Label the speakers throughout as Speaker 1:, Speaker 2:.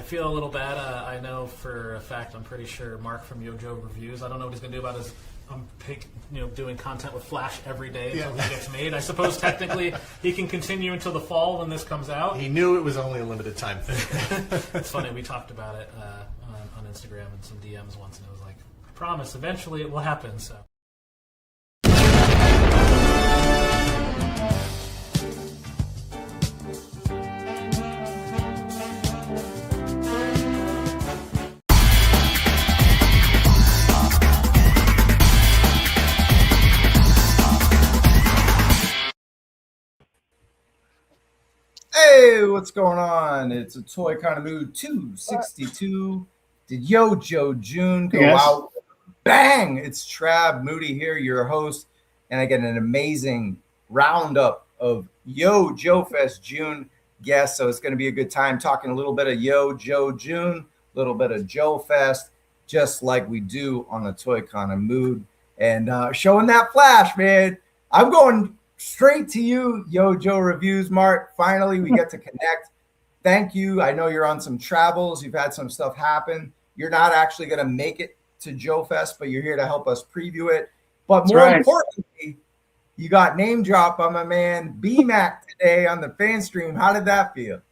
Speaker 1: feel a little bad. I know for a fact, I'm pretty sure Mark from YoJoeReviews, I don't know what he's going to do about his doing content with Flash every day until he gets made. I suppose technically he can continue until the fall when this comes out.
Speaker 2: He knew it was only a limited time thing.
Speaker 1: It's funny, we talked about it on Instagram and some DMs once, and it was like, I promise, eventually it will happen. So.
Speaker 3: Hey, what's going on? It's a Toy Kind of Mood 262. Did YoJoe June go out? Bang! It's Trav Moody here, your host, and I get an amazing roundup of YoJoeFest June guests. So it's going to be a good time talking a little bit of YoJoe June, a little bit of JoeFest, just like we do on the Toy Kind of Mood, and showing that Flash, man. I'm going straight to you, YoJoeReviews, Mark. Finally, we get to connect. Thank you. I know you're on some travels. You've had some stuff happen. You're not actually going to make it to JoeFest, but you're here to help us preview it. But more importantly, you got name drop by my man B-Mac today on the fan stream. How did that feel?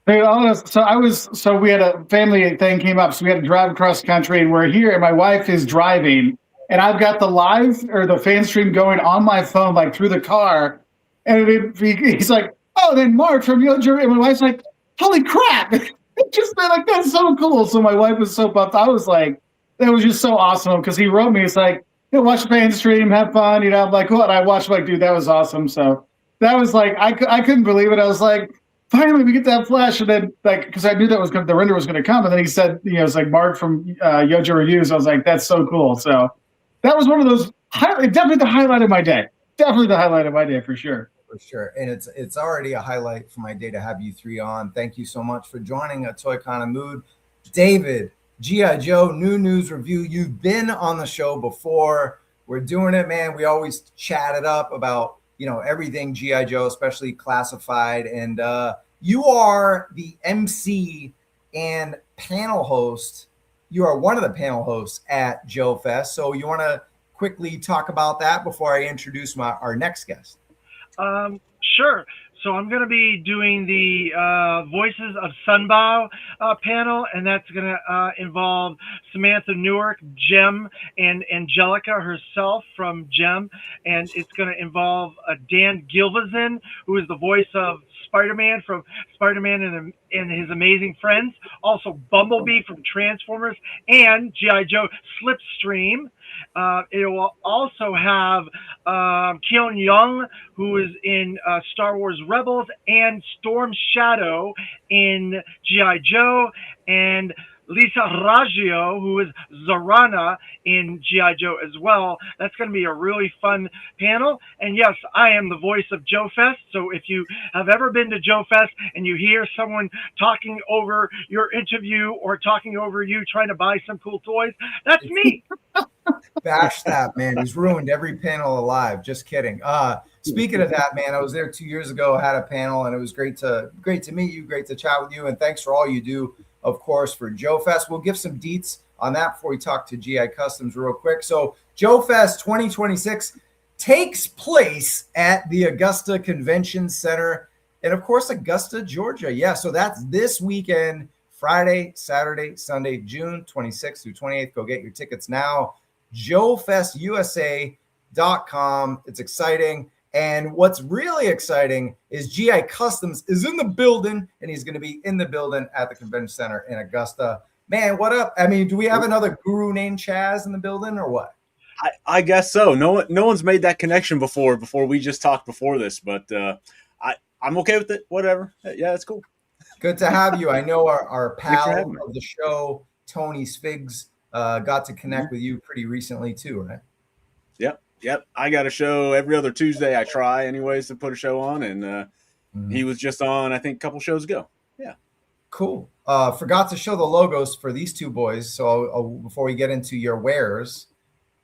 Speaker 4: Hey, so we had a family thing came up, so we had to drive across the country, and we're here, and my wife is driving. And I've got the live or the fan stream going on my phone, like through the car. And he's like, oh, then Mark from YoJoe. And my wife's like, holy crap. Just like, that's so cool. So my wife was so pumped. I was like, that was just so awesome. Because he wrote me, it's like, watch the fan stream, have fun. I'm like, what? I watched, like, dude, that was awesome. So that was like, I couldn't believe it. I was like, finally, we get that Flash. And then, like, because I knew that the render was going to come. And then he said, it's like Mark from YoJoeReviews. I was like, that's so cool. So that was one of those, definitely the highlight of my day. Definitely the highlight of my day, for sure.
Speaker 3: For sure. And it's already a highlight for my day to have you three on. Thank you so much for joining a Toy Kind of Mood. David, G.I. Joe, New News Review. You've been on the show before. We're doing it, man. We always chat it up about, everything G.I. Joe, especially classified. And you are the MC and panel host. You are one of the panel hosts at JoeFest. So you want to quickly talk about that before I introduce our next guest?
Speaker 5: Sure. So I'm going to be doing the Voices of Sunbow panel, and that's going to involve Samantha Newark, Jem, and Angelica herself from Jem. And it's going to involve Dan Gilvezan, who is the voice of Spider-Man from Spider-Man and His Amazing Friends. Also Bumblebee from Transformers and G.I. Joe Slipstream. It will also have Keon Young, who is in Star Wars Rebels, and Storm Shadow in G.I. Joe, and Lisa Raggio, who is Zarana in G.I. Joe as well. That's going to be a really fun panel. And yes, I am the voice of JoeFest. So if you have ever been to JoeFest and you hear someone talking over your interview or talking over you trying to buy some cool toys, that's me.
Speaker 3: Bash that, man. He's ruined every panel alive. Just kidding. Speaking of that, man, I was there 2 years ago, had a panel, and it was great to meet you, great to chat with you, and thanks for all you do, of course, for JoeFest. We'll give some deets on that before we talk to GI Customs real quick. So JoeFest 2026 takes place at the Augusta Convention Center and, of course, Augusta, Georgia. Yeah, so that's this weekend, Friday, Saturday, Sunday, June 26th through 28th. Go get your tickets now. JoeFestUSA.com. It's exciting. And what's really exciting is GI Customs is in the building, and he's going to be in the building at the Convention Center in Augusta. Man, what up? I mean, do we have another guru named Chaz in the building or what?
Speaker 6: I guess so. No one's made that connection before we just talked before this, but I'm okay with it. Whatever. Yeah, it's cool.
Speaker 3: Good to have you. I know our pal of the show, Tony Sfigs, got to connect with you pretty recently too, right?
Speaker 6: Yep. I got a show every other Tuesday. I try anyways to put a show on, and he was just on, I think, a couple shows ago. Yeah.
Speaker 3: Cool. Forgot to show the logos for these two boys. So before we get into your wares,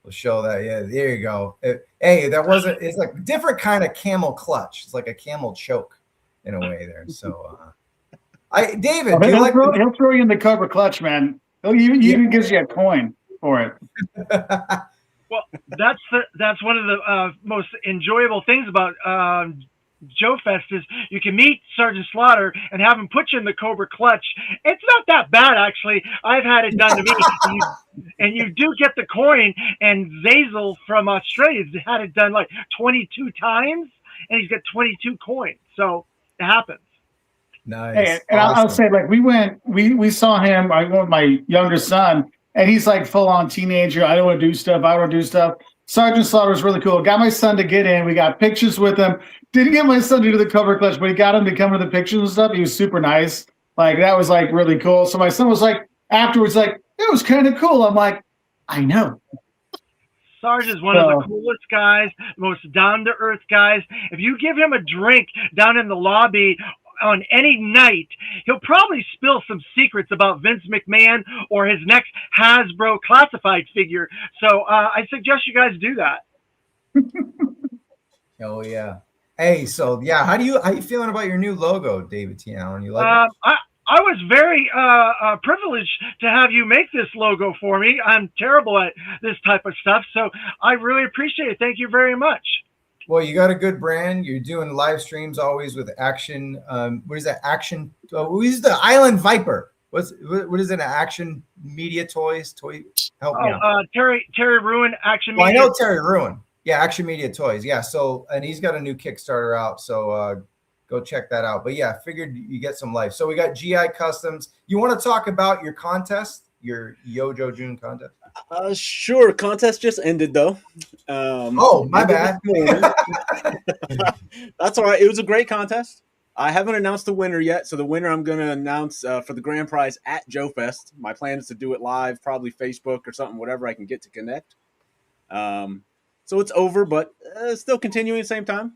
Speaker 3: we'll show that. Yeah, there you go. It's like a different kind of camel clutch. It's like a camel choke in a way there. So David,
Speaker 4: Oh,
Speaker 3: do you like?
Speaker 4: he'll throw you in the Cobra Clutch, man. He even gives you a coin for it.
Speaker 5: Well, that's one of the most enjoyable things about JoeFest is you can meet Sergeant Slaughter and have him put you in the Cobra Clutch. It's not that bad, actually. I've had it done to me. And you do get the coin, and Zazel from Australia has had it done like 22 times, and he's got 22 coins. So it happens.
Speaker 3: Nice.
Speaker 4: Hey, and
Speaker 3: Awesome.
Speaker 4: I'll say, like, we saw him. I went with my younger son, and he's like full on teenager. I don't want to do stuff. I don't want to do stuff. Sergeant Slaughter was really cool. Got my son to get in. We got pictures with him. Didn't get my son to do the Cobra Clutch, but he got him to come to the pictures and stuff. He was super nice. Like, that was like really cool. So my son was like, afterwards, like, it was kind of cool. I'm like, I know.
Speaker 5: Sarge is one of the coolest guys, most down-to-earth guys. If you give him a drink down in the lobby on any night, he'll probably spill some secrets about Vince McMahon or his next Hasbro classified figure. So I suggest you guys do that.
Speaker 3: Oh yeah. Hey, so yeah, how you feeling about your new logo, David T. Allen? You like it?
Speaker 5: I was very privileged to have you make this logo for me. I'm terrible at this type of stuff, so I really appreciate it. Thank you very much.
Speaker 3: Well, you got a good brand. You're doing live streams always with Action. What is that? Action. We use the Island Viper. What is it? Action Media Toys. Help me out.
Speaker 5: Terry Ruin, Action Media.
Speaker 3: Well, I know Terry Ruin. Yeah, Action Media Toys. Yeah. So, and he's got a new Kickstarter out. So go check that out. But yeah, figured you get some life. So we got GI Customs. You want to talk about your contest, your YoJoe June contest?
Speaker 6: Sure. Contest just ended though.
Speaker 3: Oh, my bad.
Speaker 6: That's all right. It was a great contest. I haven't announced the winner yet, so the winner I'm going to announce for the grand prize at JoeFest. My plan is to do it live, probably Facebook or something, whatever I can get to connect. So it's over, but still continuing at the same time.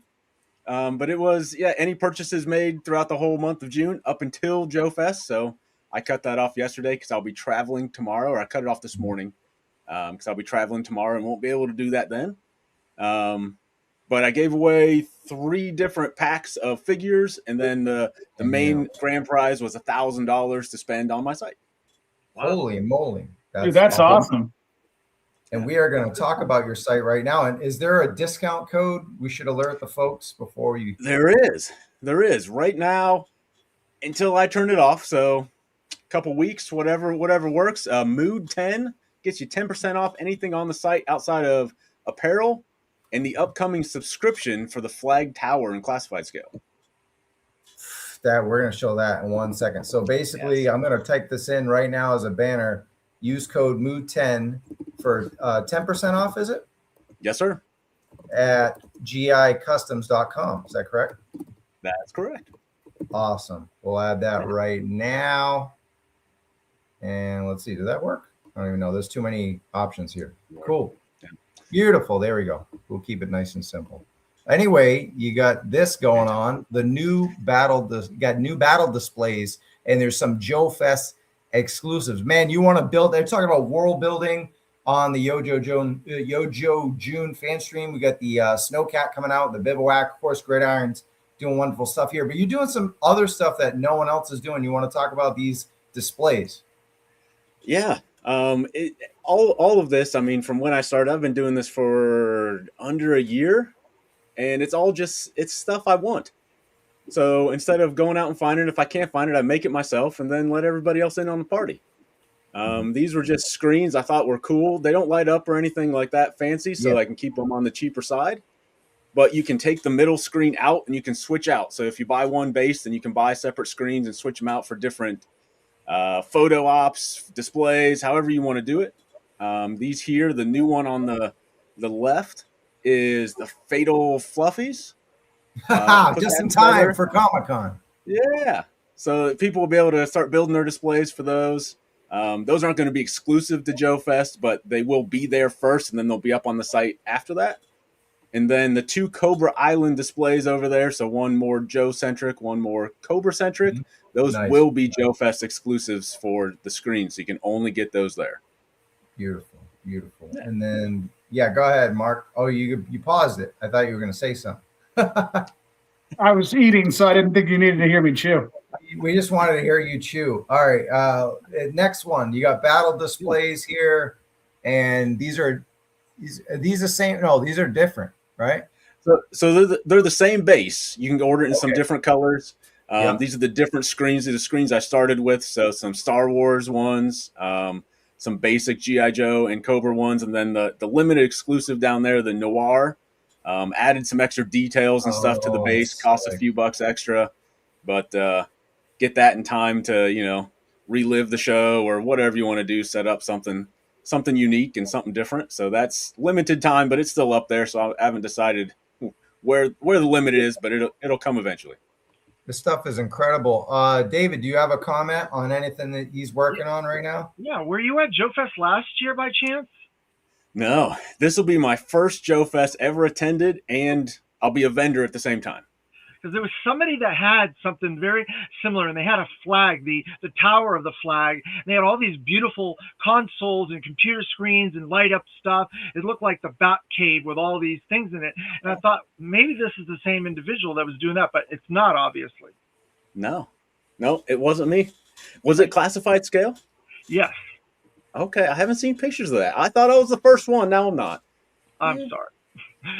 Speaker 6: But it was, any purchases made throughout the whole month of June up until JoeFest. So I cut that off yesterday because I'll be traveling tomorrow, or I cut it off this morning because I'll be traveling tomorrow and won't be able to do that then. But I gave away 3 different packs of figures, and then the main grand prize was $1,000 to spend on my site.
Speaker 3: Wow. Holy moly.
Speaker 4: Dude, that's awesome.
Speaker 3: And we are going to talk about your site right now. And is there a discount code we should alert the folks before you?
Speaker 6: There is. Right now, until I turn it off, so a couple weeks, whatever works. Mood 10 gets you 10% off anything on the site outside of apparel and the upcoming subscription for the Flag Tower and Classified scale.
Speaker 3: That we're going to show that in 1 second. So basically, yes. I'm going to type this in right now as a banner. Use code MOOD10 for 10% off, is it?
Speaker 6: Yes, sir.
Speaker 3: At gicustoms.com. Is that correct?
Speaker 6: That's correct.
Speaker 3: Awesome. We'll add that right now. And let's see. Did that work? I don't even know. There's too many options here. Cool. Beautiful. There we go. We'll keep it nice and simple. Anyway, you got this going on. The new battle displays, and there's some JoeFest exclusives. Man, you want to build? They're talking about world building on the YoJoe June fan stream. We got the Snowcat coming out, the Bivouac, of course, Gridiron's doing wonderful stuff here. But you're doing some other stuff that no one else is doing. You want to talk about these displays?
Speaker 6: Yeah. All of this, I mean, from when I started, I've been doing this for under a year, and it's stuff I want. So instead of going out and finding it, if I can't find it, I make it myself and then let everybody else in on the party. These were just screens I thought were cool. They don't light up or anything like that fancy, so I can keep them on the cheaper side. But you can take the middle screen out and you can switch out. So if you buy one base, then you can buy separate screens and switch them out for different photo ops, displays, however you want to do it. These here, the new one on the left is the Fatal Fluffies.
Speaker 3: Just in time for Comic-Con.
Speaker 6: Yeah. So people will be able to start building their displays for those. Those aren't going to be exclusive to JoeFest, but they will be there first, and then they'll be up on the site after that. And then the 2 Cobra Island displays over there, so one more Joe-centric, one more Cobra-centric. Mm-hmm. Those will be JoeFest exclusives for the screen, so you can only get those there.
Speaker 3: Beautiful, beautiful. Yeah. And then, go ahead, Mark. Oh, you paused it. I thought you were going to say something.
Speaker 4: I was eating, so I didn't think you needed to hear me chew.
Speaker 3: We just wanted to hear you chew. All right. Next one. You got battle displays here, and these are the same. No, these are different, right?
Speaker 6: So they're the same base. You can order it in some different colors.
Speaker 3: Yep.
Speaker 6: These are the different screens. These are the screens I started with. So some Star Wars ones, some basic G.I. Joe and Cobra ones, and then the limited exclusive down there, the Noir. Added some extra details and stuff to the base. Cost a few bucks extra, but get that in time to relive the show or whatever you want to do. Set up something unique and something different. So that's limited time, but it's still up there. So I haven't decided where the limit is, but it'll come eventually.
Speaker 3: This stuff is incredible. David, do you have a comment on anything that he's working on right now?
Speaker 5: Yeah, were you at JoeFest last year by chance?
Speaker 6: No, this will be my first JoeFest ever attended, and I'll be a vendor at the same time.
Speaker 5: Because there was somebody that had something very similar, and they had a flag, the tower of the flag, and they had all these beautiful consoles and computer screens and light up stuff. It looked like the Bat Cave with all these things in it. And I thought maybe this is the same individual that was doing that, but it's not, obviously.
Speaker 6: No, it wasn't me. Was it classified scale?
Speaker 5: Yes.
Speaker 6: Okay, I haven't seen pictures of that. I thought I was the first one. Now I'm not.
Speaker 5: I'm sorry.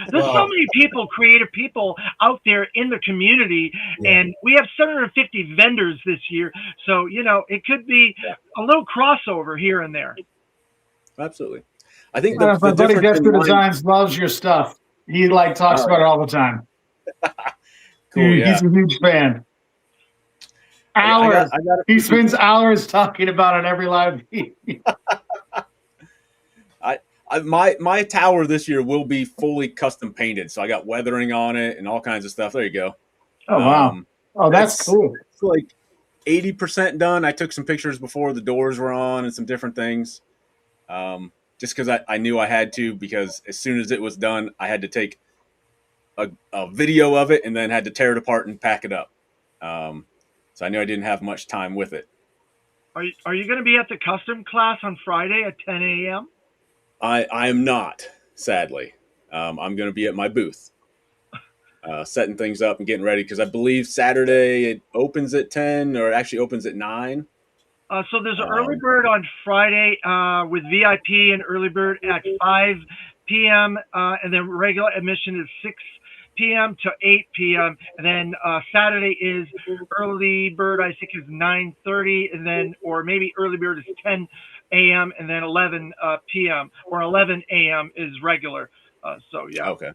Speaker 5: There's so many people, creative people out there in the community, and we have 750 vendors this year. So, it could be a little crossover here and there.
Speaker 6: Absolutely. I think
Speaker 4: my buddy Dexter Designs loves your stuff. He talks about it all the time.
Speaker 6: Cool, yeah.
Speaker 4: He's a huge fan. Hours. He spends hours talking about it every live feed.
Speaker 6: My tower this year will be fully custom painted, so I got weathering on it and all kinds of stuff. There you go.
Speaker 4: Oh wow! That's cool.
Speaker 6: It's like 80% done. I took some pictures before the doors were on and some different things, just because I knew I had to. Because as soon as it was done, I had to take a video of it and then had to tear it apart and pack it up. So I knew I didn't have much time with it.
Speaker 5: Are you going to be at the custom class on Friday at 10 a.m.?
Speaker 6: I am not, sadly. I'm going to be at my booth, setting things up and getting ready, because I believe Saturday it opens at 10, or actually opens at 9.
Speaker 5: So there's an early bird on Friday with VIP and early bird at 5 p.m. And then regular admission is 6 p.m. to 8 p.m. And then Saturday is early bird, I think, is 9:30, and then, or maybe early bird is 10 a.m. and then 11 p.m. or 11 a.m. is regular. So yeah.
Speaker 6: Okay.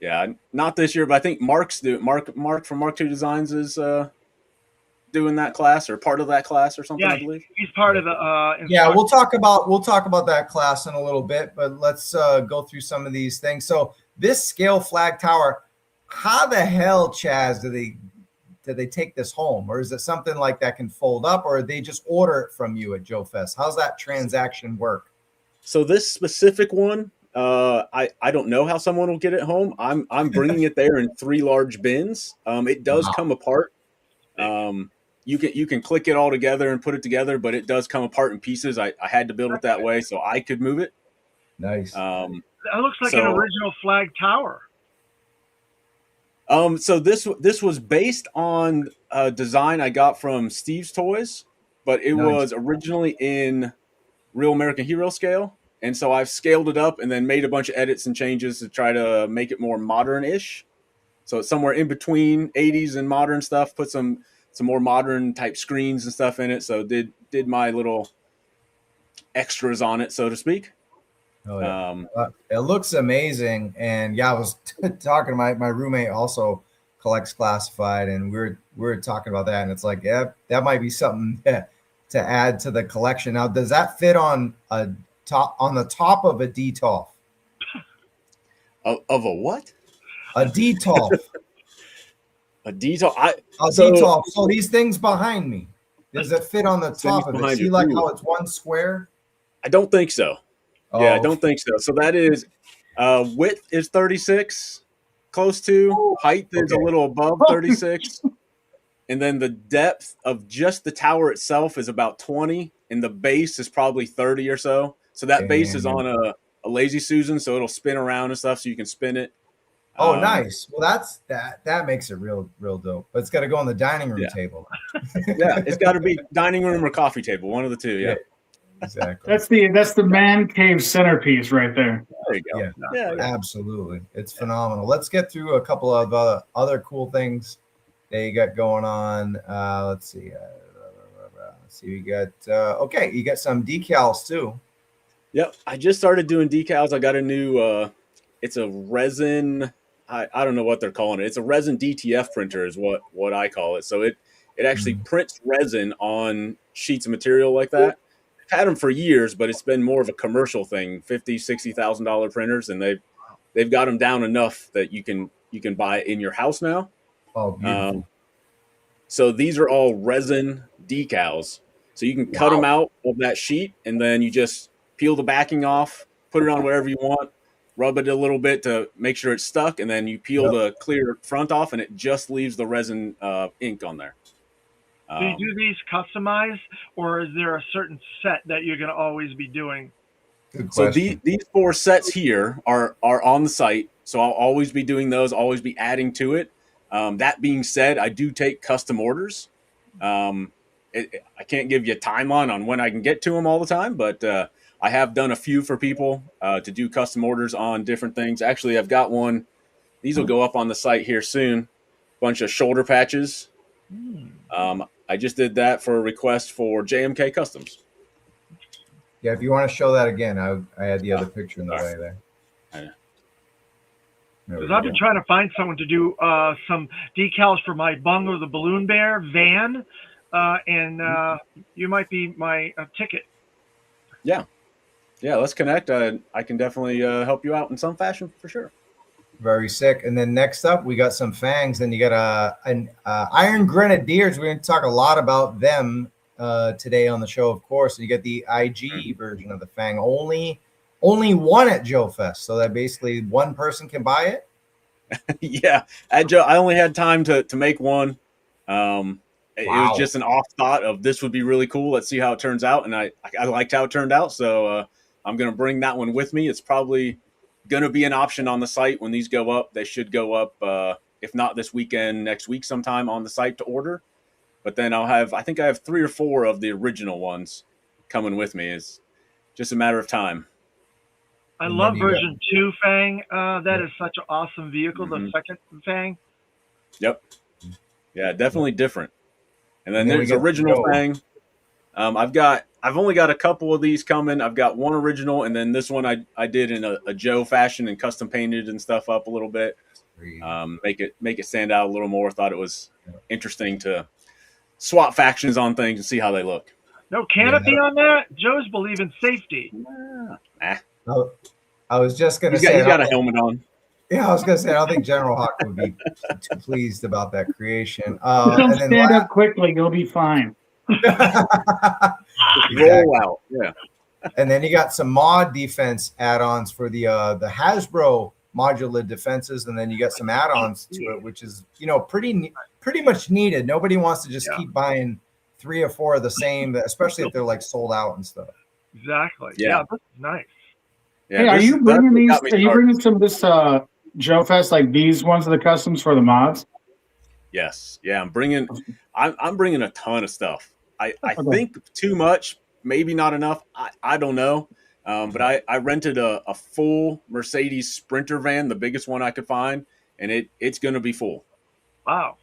Speaker 6: Yeah, not this year, but I think Mark from Mark II Designs is doing that class, or part of that class or something.
Speaker 5: Yeah,
Speaker 6: I believe
Speaker 5: he's part of the.
Speaker 3: Yeah, we'll talk about that class in a little bit, but let's go through some of these things. So this scale flag tower, how the hell, Chaz, do they take this home, or is it something like that can fold up, or they just order it from you at JoeFest? How's that transaction work?
Speaker 6: So this specific one, I don't know how someone will get it home. I'm bringing it there in 3 large bins. It does come apart. You can click it all together and put it together, but it does come apart in pieces. I had to build it that way so I could move it.
Speaker 3: Nice.
Speaker 5: That looks like an original flag tower.
Speaker 6: So this was based on a design I got from Steve's Toys, but it was originally in Real American Hero scale. And so I've scaled it up and then made a bunch of edits and changes to try to make it more modern-ish. So it's somewhere in between 80s and modern stuff, put some more modern type screens and stuff in it. So did my little extras on it, so to speak.
Speaker 3: Oh, yeah. It looks amazing. And yeah, I was talking to my roommate, also collects classified, and we were talking about that, and it's like, yeah, that might be something to add to the collection. Now, does that fit on the top of a DTOF?
Speaker 6: Of a what?
Speaker 3: A DTOF.
Speaker 6: A DTOF.
Speaker 3: DTOF. So these things behind me, does it fit on the top of it? See, like how it's one square?
Speaker 6: I don't think so.
Speaker 3: Oh.
Speaker 6: Yeah, I don't think so. So that is width is 36, close to. Height is a little above 36. And then the depth of just the tower itself is about 20, and the base is probably 30 or so. So that base is on a Lazy Susan, so it'll spin around and stuff, so you can spin it.
Speaker 3: Oh, nice. Well, that makes it real dope. But it's got to go on the dining room table.
Speaker 6: Yeah, it's got to be dining room or coffee table, one of the two. Yeah,
Speaker 3: exactly.
Speaker 4: That's the man cave centerpiece right there.
Speaker 6: There you go.
Speaker 3: Yeah, absolutely. It's phenomenal. Let's get through a couple of other cool things that you got going on. Let's see. You got you got some decals too.
Speaker 6: Yep, I just started doing decals. I got a new. It's a resin. I don't know what they're calling it. It's a resin DTF printer is what I call it. So it actually prints resin on sheets of material like that. I've had them for years, but it's been more of a commercial thing. $50,000-$60,000 printers, and they've got them down enough that you can buy it in your house now.
Speaker 3: Oh, beautiful.
Speaker 6: So these are all resin decals. So you can cut them out of that sheet, and then you just peel the backing off, put it on whatever you want, rub it a little bit to make sure it's stuck, and then you peel the clear front off, and it just leaves the resin ink on there.
Speaker 5: Do you do these customized, or is there a certain set that you're going to always be doing?
Speaker 6: So these 4 sets here are on the site, so I'll always be doing those, always be adding to it. That being said, I do take custom orders. I can't give you a timeline on when I can get to them all the time, but I have done a few for people to do custom orders on different things. Actually, I've got one. These will go up on the site here soon. Bunch of shoulder patches. I just did that for a request for JMK Customs.
Speaker 3: Yeah, if you want to show that again, I had the other picture in the way there.
Speaker 5: Because I've been trying to find someone to do some decals for my Bungo the Balloon Bear van, and you might be my ticket.
Speaker 6: Yeah, let's connect. I can definitely help you out in some fashion for sure.
Speaker 3: Very sick. And then next up, we got some fangs. Then you got an Iron Grenadiers. We're going to talk a lot about them today on the show, of course. You get the IG version of the fang. Only one at JoeFest, so that basically one person can buy it.
Speaker 6: Yeah, at Joe, I only had time to make one. It was just an off thought of this would be really cool. Let's see how it turns out, and I liked how it turned out. So I'm going to bring that one with me. It's probably going to be an option on the site when these go up. They should go up, if not this weekend, next week sometime on the site to order. But then I think I have 3 or 4 of the original ones coming with me. It's just a matter of time.
Speaker 5: I love version 2 Fang. That is such an awesome vehicle, the second Fang.
Speaker 6: Yep. Yeah, definitely different. And then there's original Fang. I've only got a couple of these coming. I've got one original, and then this one I did in a Joe fashion and custom painted and stuff up a little bit. Make it stand out a little more. Thought it was interesting to swap factions on things and see how they look.
Speaker 5: No canopy on that? Joe's believe in safety.
Speaker 3: I was just going to say.
Speaker 6: He's got a helmet on.
Speaker 3: Yeah, I was going to say, I don't think General Hawk would be too pleased about that creation.
Speaker 4: Don't stand up quickly. You'll be fine.
Speaker 6: Roll out. Yeah.
Speaker 3: And then you got some mod defense add-ons for the Hasbro modular defenses, and then you got some add-ons to it, which is pretty much needed. Nobody wants to just keep buying 3 or 4 of the same, especially if they're like sold out and stuff.
Speaker 5: Exactly. Yeah, that's nice.
Speaker 6: Yeah,
Speaker 4: hey, are you bringing these? Are you bringing some of this JoeFest, like these ones of the customs for the mods?
Speaker 6: Yes. Yeah, I'm bringing a ton of stuff. I think too much, maybe not enough. I don't know. But I rented a full Mercedes Sprinter van, the biggest one I could find, and it's going to be full.
Speaker 5: Wow.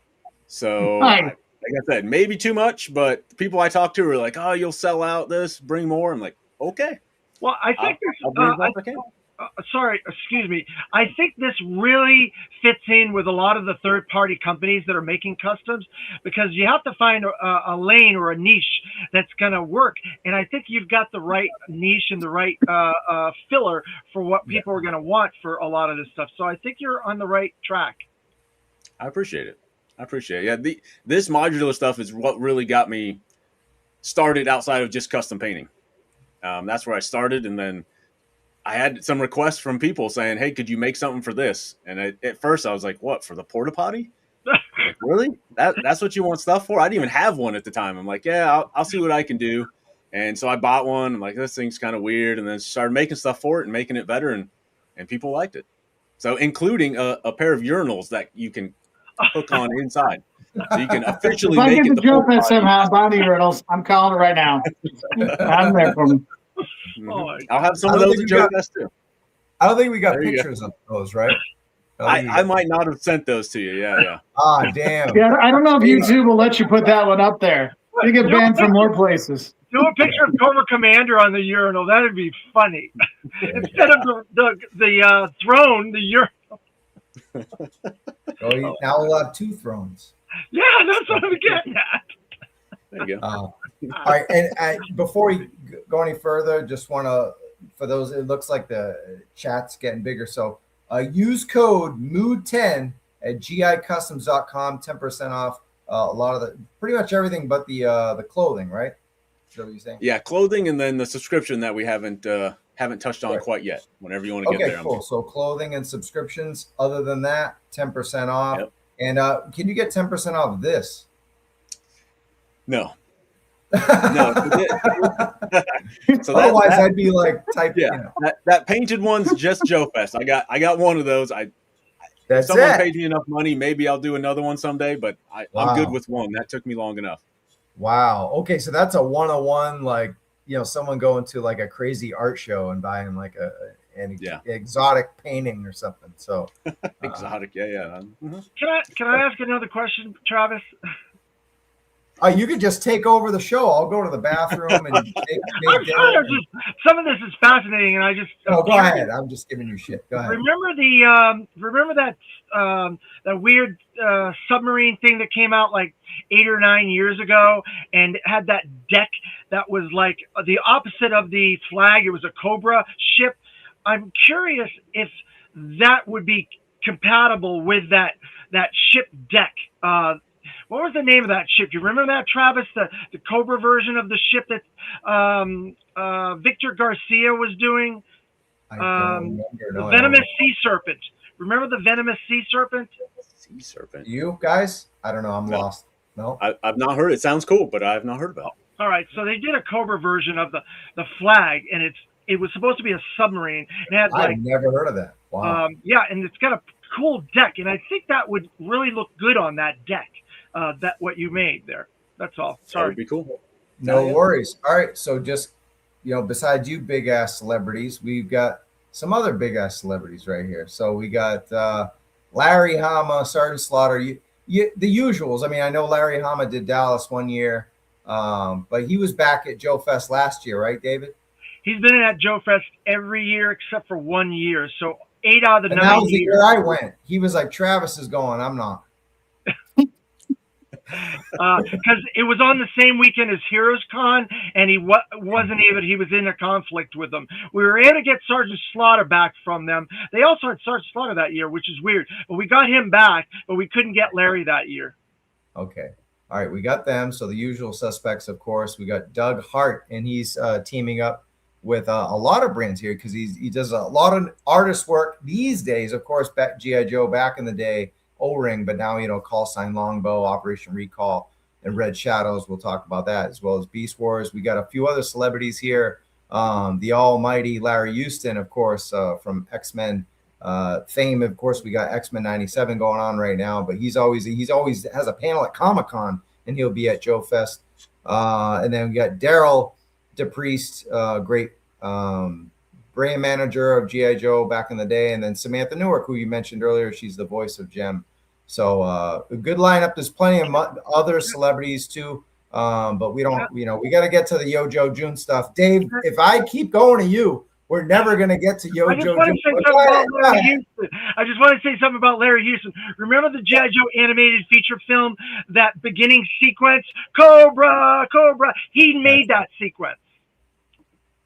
Speaker 6: So, like I said, maybe too much, but the people I talk to are like, "Oh, you'll sell out this. Bring more." I'm like, "Okay."
Speaker 5: Well, I think excuse me. I think this really fits in with a lot of the third-party companies that are making customs, because you have to find a lane or a niche that's going to work. And I think you've got the right niche and the right filler for what people are going to want for a lot of this stuff. So I think you're on the right track.
Speaker 6: I appreciate it. Yeah, this modular stuff is what really got me started outside of just custom painting. That's where I started, and then I had some requests from people saying, "Hey, could you make something for this?" And at first, I was like, "What, for the porta potty?" Like, really? That's what you want stuff for? I didn't even have one at the time. I'm like, "Yeah, I'll see what I can do." And so I bought one. I'm like, "This thing's kind of weird," and then started making stuff for it and making it better, and people liked it. So including a pair of urinals that you can hook on inside. So you can officially
Speaker 4: If I
Speaker 6: make
Speaker 4: get
Speaker 6: it
Speaker 4: the
Speaker 6: the full
Speaker 4: JoeFest
Speaker 6: body.
Speaker 4: somehow, buy the urinals. I'm calling it right now. I'm there for me.
Speaker 5: Oh, my
Speaker 6: I'll have some
Speaker 3: I
Speaker 6: of
Speaker 3: don't
Speaker 6: those
Speaker 3: think
Speaker 6: at
Speaker 3: we got-
Speaker 6: JoeFest too.
Speaker 3: I don't think we got
Speaker 6: There you go.
Speaker 3: pictures of those, right?
Speaker 6: I might not have sent those to you. Yeah.
Speaker 3: Ah, damn.
Speaker 4: Yeah, I don't know if YouTube will let you put that one up there. You get banned from more places.
Speaker 5: Do a picture of Cobra Commander on the urinal. That'd be funny. Instead of the throne, the urinal.
Speaker 3: Oh, now we'll have 2 thrones.
Speaker 5: Yeah, that's what I'm getting at.
Speaker 6: There you go.
Speaker 3: All right, and before we go any further, just want to, for those, it looks like the chat's getting bigger. So use code MOOD10 at gicustoms.com, 10% off a lot of pretty much everything but the clothing, right? Is that what you're saying?
Speaker 6: Yeah, clothing and then the subscription that we haven't touched on quite yet. Whenever you want to get
Speaker 3: Okay,
Speaker 6: there.
Speaker 3: cool. So clothing and subscriptions. Other than that, 10% off.
Speaker 6: Yep.
Speaker 3: And can you get 10% off this?
Speaker 6: No. No. So
Speaker 3: Otherwise, I'd be like typing.
Speaker 6: Yeah,
Speaker 3: You know.
Speaker 6: that painted one's just JoeFest. I got one of those. If
Speaker 3: That's
Speaker 6: someone
Speaker 3: it.
Speaker 6: pays me enough money, maybe I'll do another one someday. But I'm good with one. That took me long enough.
Speaker 3: Wow. Okay, so that's a 101. Like, someone going to like a crazy art show and buying like an exotic painting or something. So
Speaker 6: Exotic, yeah. Mhm.
Speaker 5: Can I ask another question, Travis?
Speaker 3: you could just take over the show. I'll go to the bathroom and make
Speaker 5: I'm
Speaker 3: dinner.
Speaker 5: sorry, some of this is fascinating, and I just
Speaker 3: No, go ahead. I'm just giving you shit. Go ahead.
Speaker 5: Remember that weird submarine thing that came out like 8 or 9 years ago, and it had that deck that was like the opposite of the flag. It was a Cobra ship. I'm curious if that would be compatible with that ship deck. What was the name of that ship? Do you remember that, Travis? The Cobra version of the ship that Victor Garcia was doing?
Speaker 3: I don't remember.
Speaker 5: The venomous sea serpent. Remember the venomous sea serpent?
Speaker 6: Sea serpent.
Speaker 3: You guys? I don't know. I'm lost. No.
Speaker 6: I've not heard. It sounds cool, but I've not heard about it.
Speaker 5: All right, so they did a Cobra version of the flag, and it was supposed to be a submarine. It had like,
Speaker 3: I've never heard of that. Wow.
Speaker 5: yeah, and it's got a cool deck, and I think that would really look good on that deck. That what you made there. That's all.
Speaker 6: That
Speaker 5: Sorry.
Speaker 6: would be cool.
Speaker 3: No worries. All right. So just, besides you big ass celebrities, we've got some other big ass celebrities right here. So we got Larry Hama, Sergeant Slaughter, the usuals. I mean, I know Larry Hama did Dallas one year, but he was back at JoeFest last year, right, David?
Speaker 5: He's been at JoeFest every year except for 1 year. So 8 out of the
Speaker 3: And
Speaker 5: 9
Speaker 3: that was the
Speaker 5: years.
Speaker 3: year I went. He was like, Travis is going, I'm not.
Speaker 5: Because it was on the same weekend as Heroes Con, and he wasn't even. He was in a conflict with them. We were able to get Sergeant Slaughter back from them. They also had Sergeant Slaughter that year, which is weird. But we got him back, but we couldn't get Larry that year.
Speaker 3: Okay. All right. We got them. So the usual suspects, of course. We got Doug Hart, and he's teaming up with a lot of brands here because he does a lot of artist work these days. Of course, G.I. Joe back in the day. O-Ring, but now, Call Sign Longbow, Operation Recall, and Red Shadows. We'll talk about that, as well as Beast Wars. We got a few other celebrities here. The almighty Larry Houston, of course, from X-Men fame. Of course, we got X-Men 97 going on right now, but he's always has a panel at Comic-Con, and he'll be at JoeFest. And then we got Daryl DePriest, great brand manager of G.I. Joe back in the day, and then Samantha Newark, who you mentioned earlier. She's the voice of Jem. So a good lineup. There's plenty of other celebrities too, but we don't. We got to get to the YoJo June stuff. Dave, if I keep going to you, we're never going to get to YoJo June.
Speaker 5: I just want to say something about Larry Houston. Remember the G.I. Joe animated feature film, that beginning sequence, Cobra, Cobra. He made that sequence.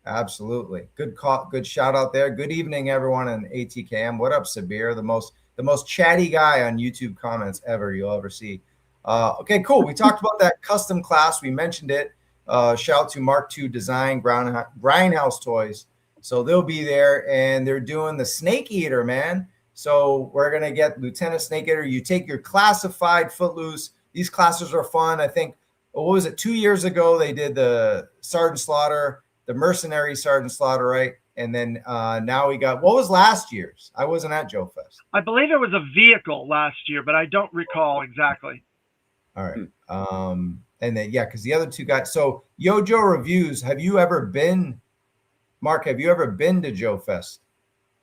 Speaker 3: Absolutely. Good call. Good shout out there. Good evening, everyone, in ATKM. What up, Sabir? The most chatty guy on YouTube comments you'll ever see. Okay, cool. We talked about that custom class. We mentioned it. Shout out to Mark II Design, Grindhouse Toys. So they'll be there, and they're doing the Snake Eater, man. So we're going to get Lieutenant Snake Eater. You take your classified Footloose. These classes are fun. I think, what was it, 2 years ago, they did the Sergeant Slaughter, the Mercenary Sergeant Slaughter, right? and then now we got, what was last year's? I wasn't at JoeFest.
Speaker 5: I believe it was a vehicle last year, but I don't recall exactly.
Speaker 3: All right. And then, yeah, because the other two guys. So, YoJoeReviews, have you ever been, Mark, have you ever been to JoeFest?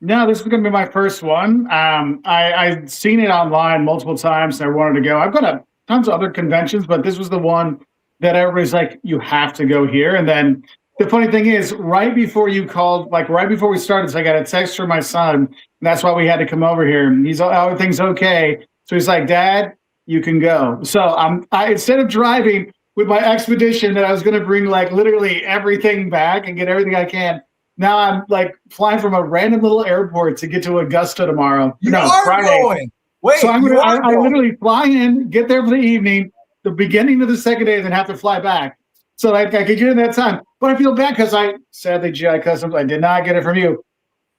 Speaker 4: No, this is going to be my first one. I've seen it online multiple times, and I wanted to go. I've got tons of other conventions, but this was the one that everybody's like, you have to go here. And then the funny thing is, right before you called, like right before we started, so I got a text from my son, and that's why we had to come over here. He's everything's okay. So he's like, Dad, you can go. So I instead of driving with my expedition that I was going to bring like literally everything back and get everything I can, now I'm like flying from a random little airport to get to Augusta tomorrow.
Speaker 3: You are
Speaker 4: Friday.
Speaker 3: going. Wait,
Speaker 4: so I literally fly in, get there for the evening, the beginning of the second day, then have to fly back. So I could get in that time. But I feel bad because sadly, GI Customs, I did not get it from you.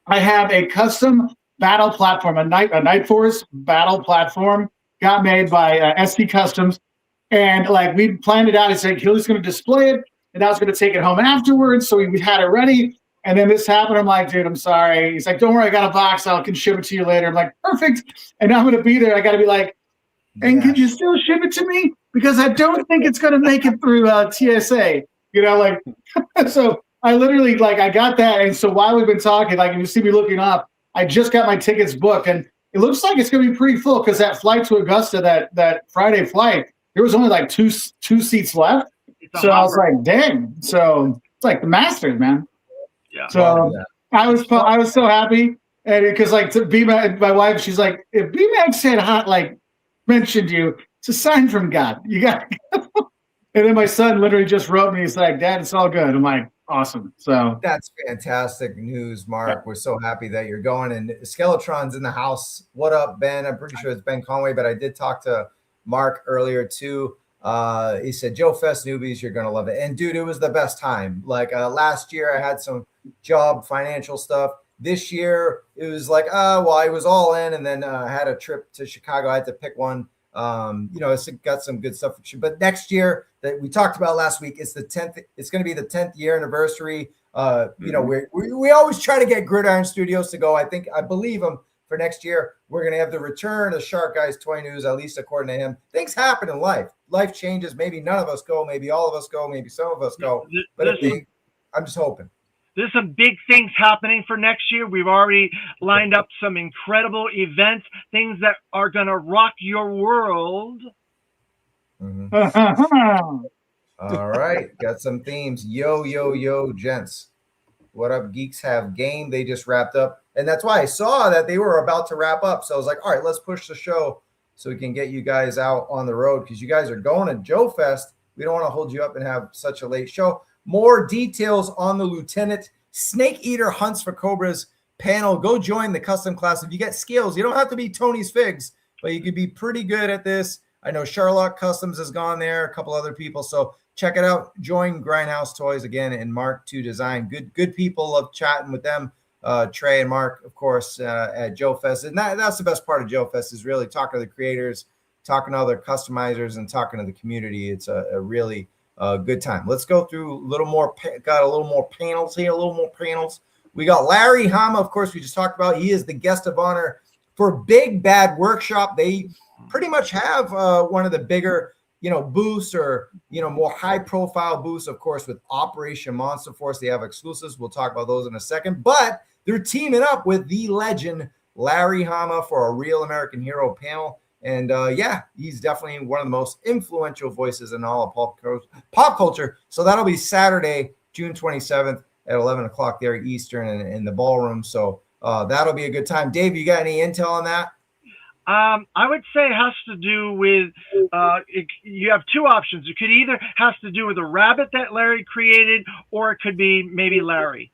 Speaker 4: I have a custom battle platform, a Night Force battle platform, got made by ST Customs. And like we planned it out. He said, He's going to display it, and I was going to take it home afterwards. So we had it ready. And then this happened. I'm like, dude, I'm sorry. He's like, don't worry, I got a box. I can ship it to you later. I'm like, perfect. And now I'm going to be there. I got to be like, and can you still ship it to me? Because I don't think it's going to make it through TSA. So I literally, I got that. And so while we've been talking, if you see me looking up, I just got my tickets booked. And it looks like it's going to be pretty full because that flight to Augusta, that Friday flight, there was only like two seats left. So I was like, dang. So it's like the Masters, man.
Speaker 5: Yeah.
Speaker 4: So I was so happy, and because to BMAX, my wife, she's like, if BMAX said mentioned you, it's a sign from God. You got. And then my son literally just wrote me. He's like, Dad, it's all good. I'm like, awesome. So
Speaker 3: that's fantastic news, Mark. Yeah. We're so happy that you're going. And Skeletron's in the house. What up, Ben? I'm pretty sure it's Ben Conway, but I did talk to Mark earlier too. He said, JoeFest newbies, you're gonna love it. And dude, it was the best time. Last year, I had some job financial stuff. This year, it was I was all in, and then I had a trip to Chicago. I had to pick one. It's got some good stuff. But next year, that we talked about last week, it's the 10th. It's going to be the 10th year anniversary. We always try to get Gridiron Studios to go. I believe them. For next year, we're going to have the return of Shark Guy's Toy News, at least according to him. Things happen in life. Life changes. Maybe none of us go. Maybe all of us go. Maybe some of us go. But I'm just hoping.
Speaker 5: There's some big things happening for next year. We've already lined up some incredible events, things that are going to rock your world.
Speaker 3: Mm-hmm. All right. Got some themes. Yo, gents. What up, geeks have game. They just wrapped up. And that's why I saw that they were about to wrap up. So I was like, all right, let's push the show so we can get you guys out on the road because you guys are going to JoeFest. We don't want to hold you up and have such a late show. More details on the Lieutenant Snake Eater Hunts for Cobras panel. Go join the custom class. If you get skills, you don't have to be Tony's Figs, but you could be pretty good at this. I know Charlotte Customs has gone there, a couple other people. So check it out. Join Grindhouse Toys again and Mark 2 Design. Good people. Love chatting with them. Trey and Mark, of course, at JoeFest. And that's the best part of JoeFest is really talking to the creators, talking to other customizers, and talking to the community. It's a really good time. Let's go through a little more. Got a little more panels here, We got Larry Hama, of course, we just talked about. He is the guest of honor for Big Bad Workshop. They pretty much have one of the bigger booths or, more high profile booths, of course, with Operation Monster Force. They have exclusives. We'll talk about those in a second, but they're teaming up with the legend Larry Hama for a Real American Hero panel. And he's definitely one of the most influential voices in all of pop culture. So that'll be Saturday, June 27th at 11 o'clock there Eastern in the ballroom. So that'll be a good time. Dave, you got any intel on that?
Speaker 5: I would say it has to do with, you have two options. It could either has to do with a rabbit that Larry created, or it could be maybe Larry.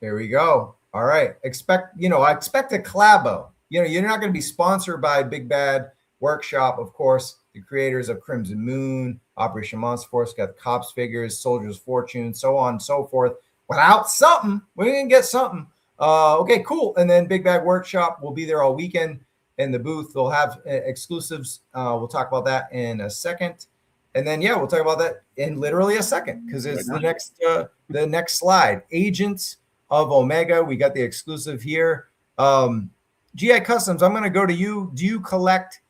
Speaker 3: There we go. All right. I expect a collabo. You're not going to be sponsored by Big Bad Workshop, of course, the creators of Crimson Moon, Operation Monster Force, got the Cops figures, Soldier's Fortune, so on and so forth. Without something, we're going to get something. Okay, cool. And then Big Bad Workshop will be there all weekend in the booth. They'll have exclusives. We'll talk about that in a second. And then, we'll talk about that in literally a second because it's the next slide. Agents of Omega. We got the exclusive here. GI Customs, I'm going to go to you. Do you collect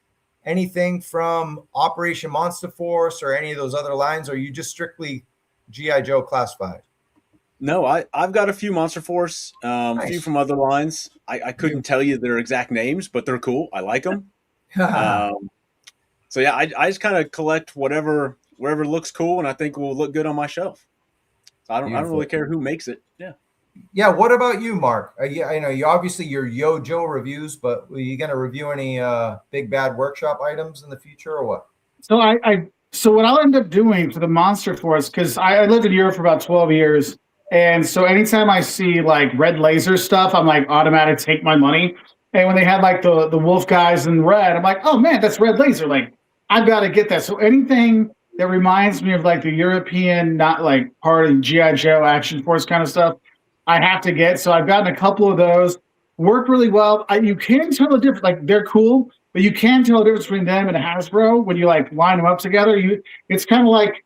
Speaker 3: anything from Operation Monster Force or any of those other lines, or are you just strictly GI Joe classified?
Speaker 6: No, I've got a few Monster Force, a few from other lines. I couldn't tell you their exact names, but they're cool. I like them. So yeah, I just kind of collect wherever looks cool and I think will look good on my shelf. So I don't really care who makes it. Yeah.
Speaker 3: Yeah. What about you, Mark? I know you obviously your YoJoeReviews, but are you going to review any Big Bad Workshop items in the future or what?
Speaker 4: So so what I'll end up doing for the Monster Force, because I lived in Europe for about 12 years. And so anytime I see like red laser stuff, I'm like automatic take my money. And when they had like the wolf guys in red, I'm like, oh man, that's red laser. Like I've got to get that. So anything that reminds me of like the European, not like part of GI Joe Action Force kind of stuff, I have to get. So I've gotten a couple of those. Work really well. You can tell the difference. Like they're cool, but you can tell the difference between them and Hasbro when you like line them up together. It's kind of like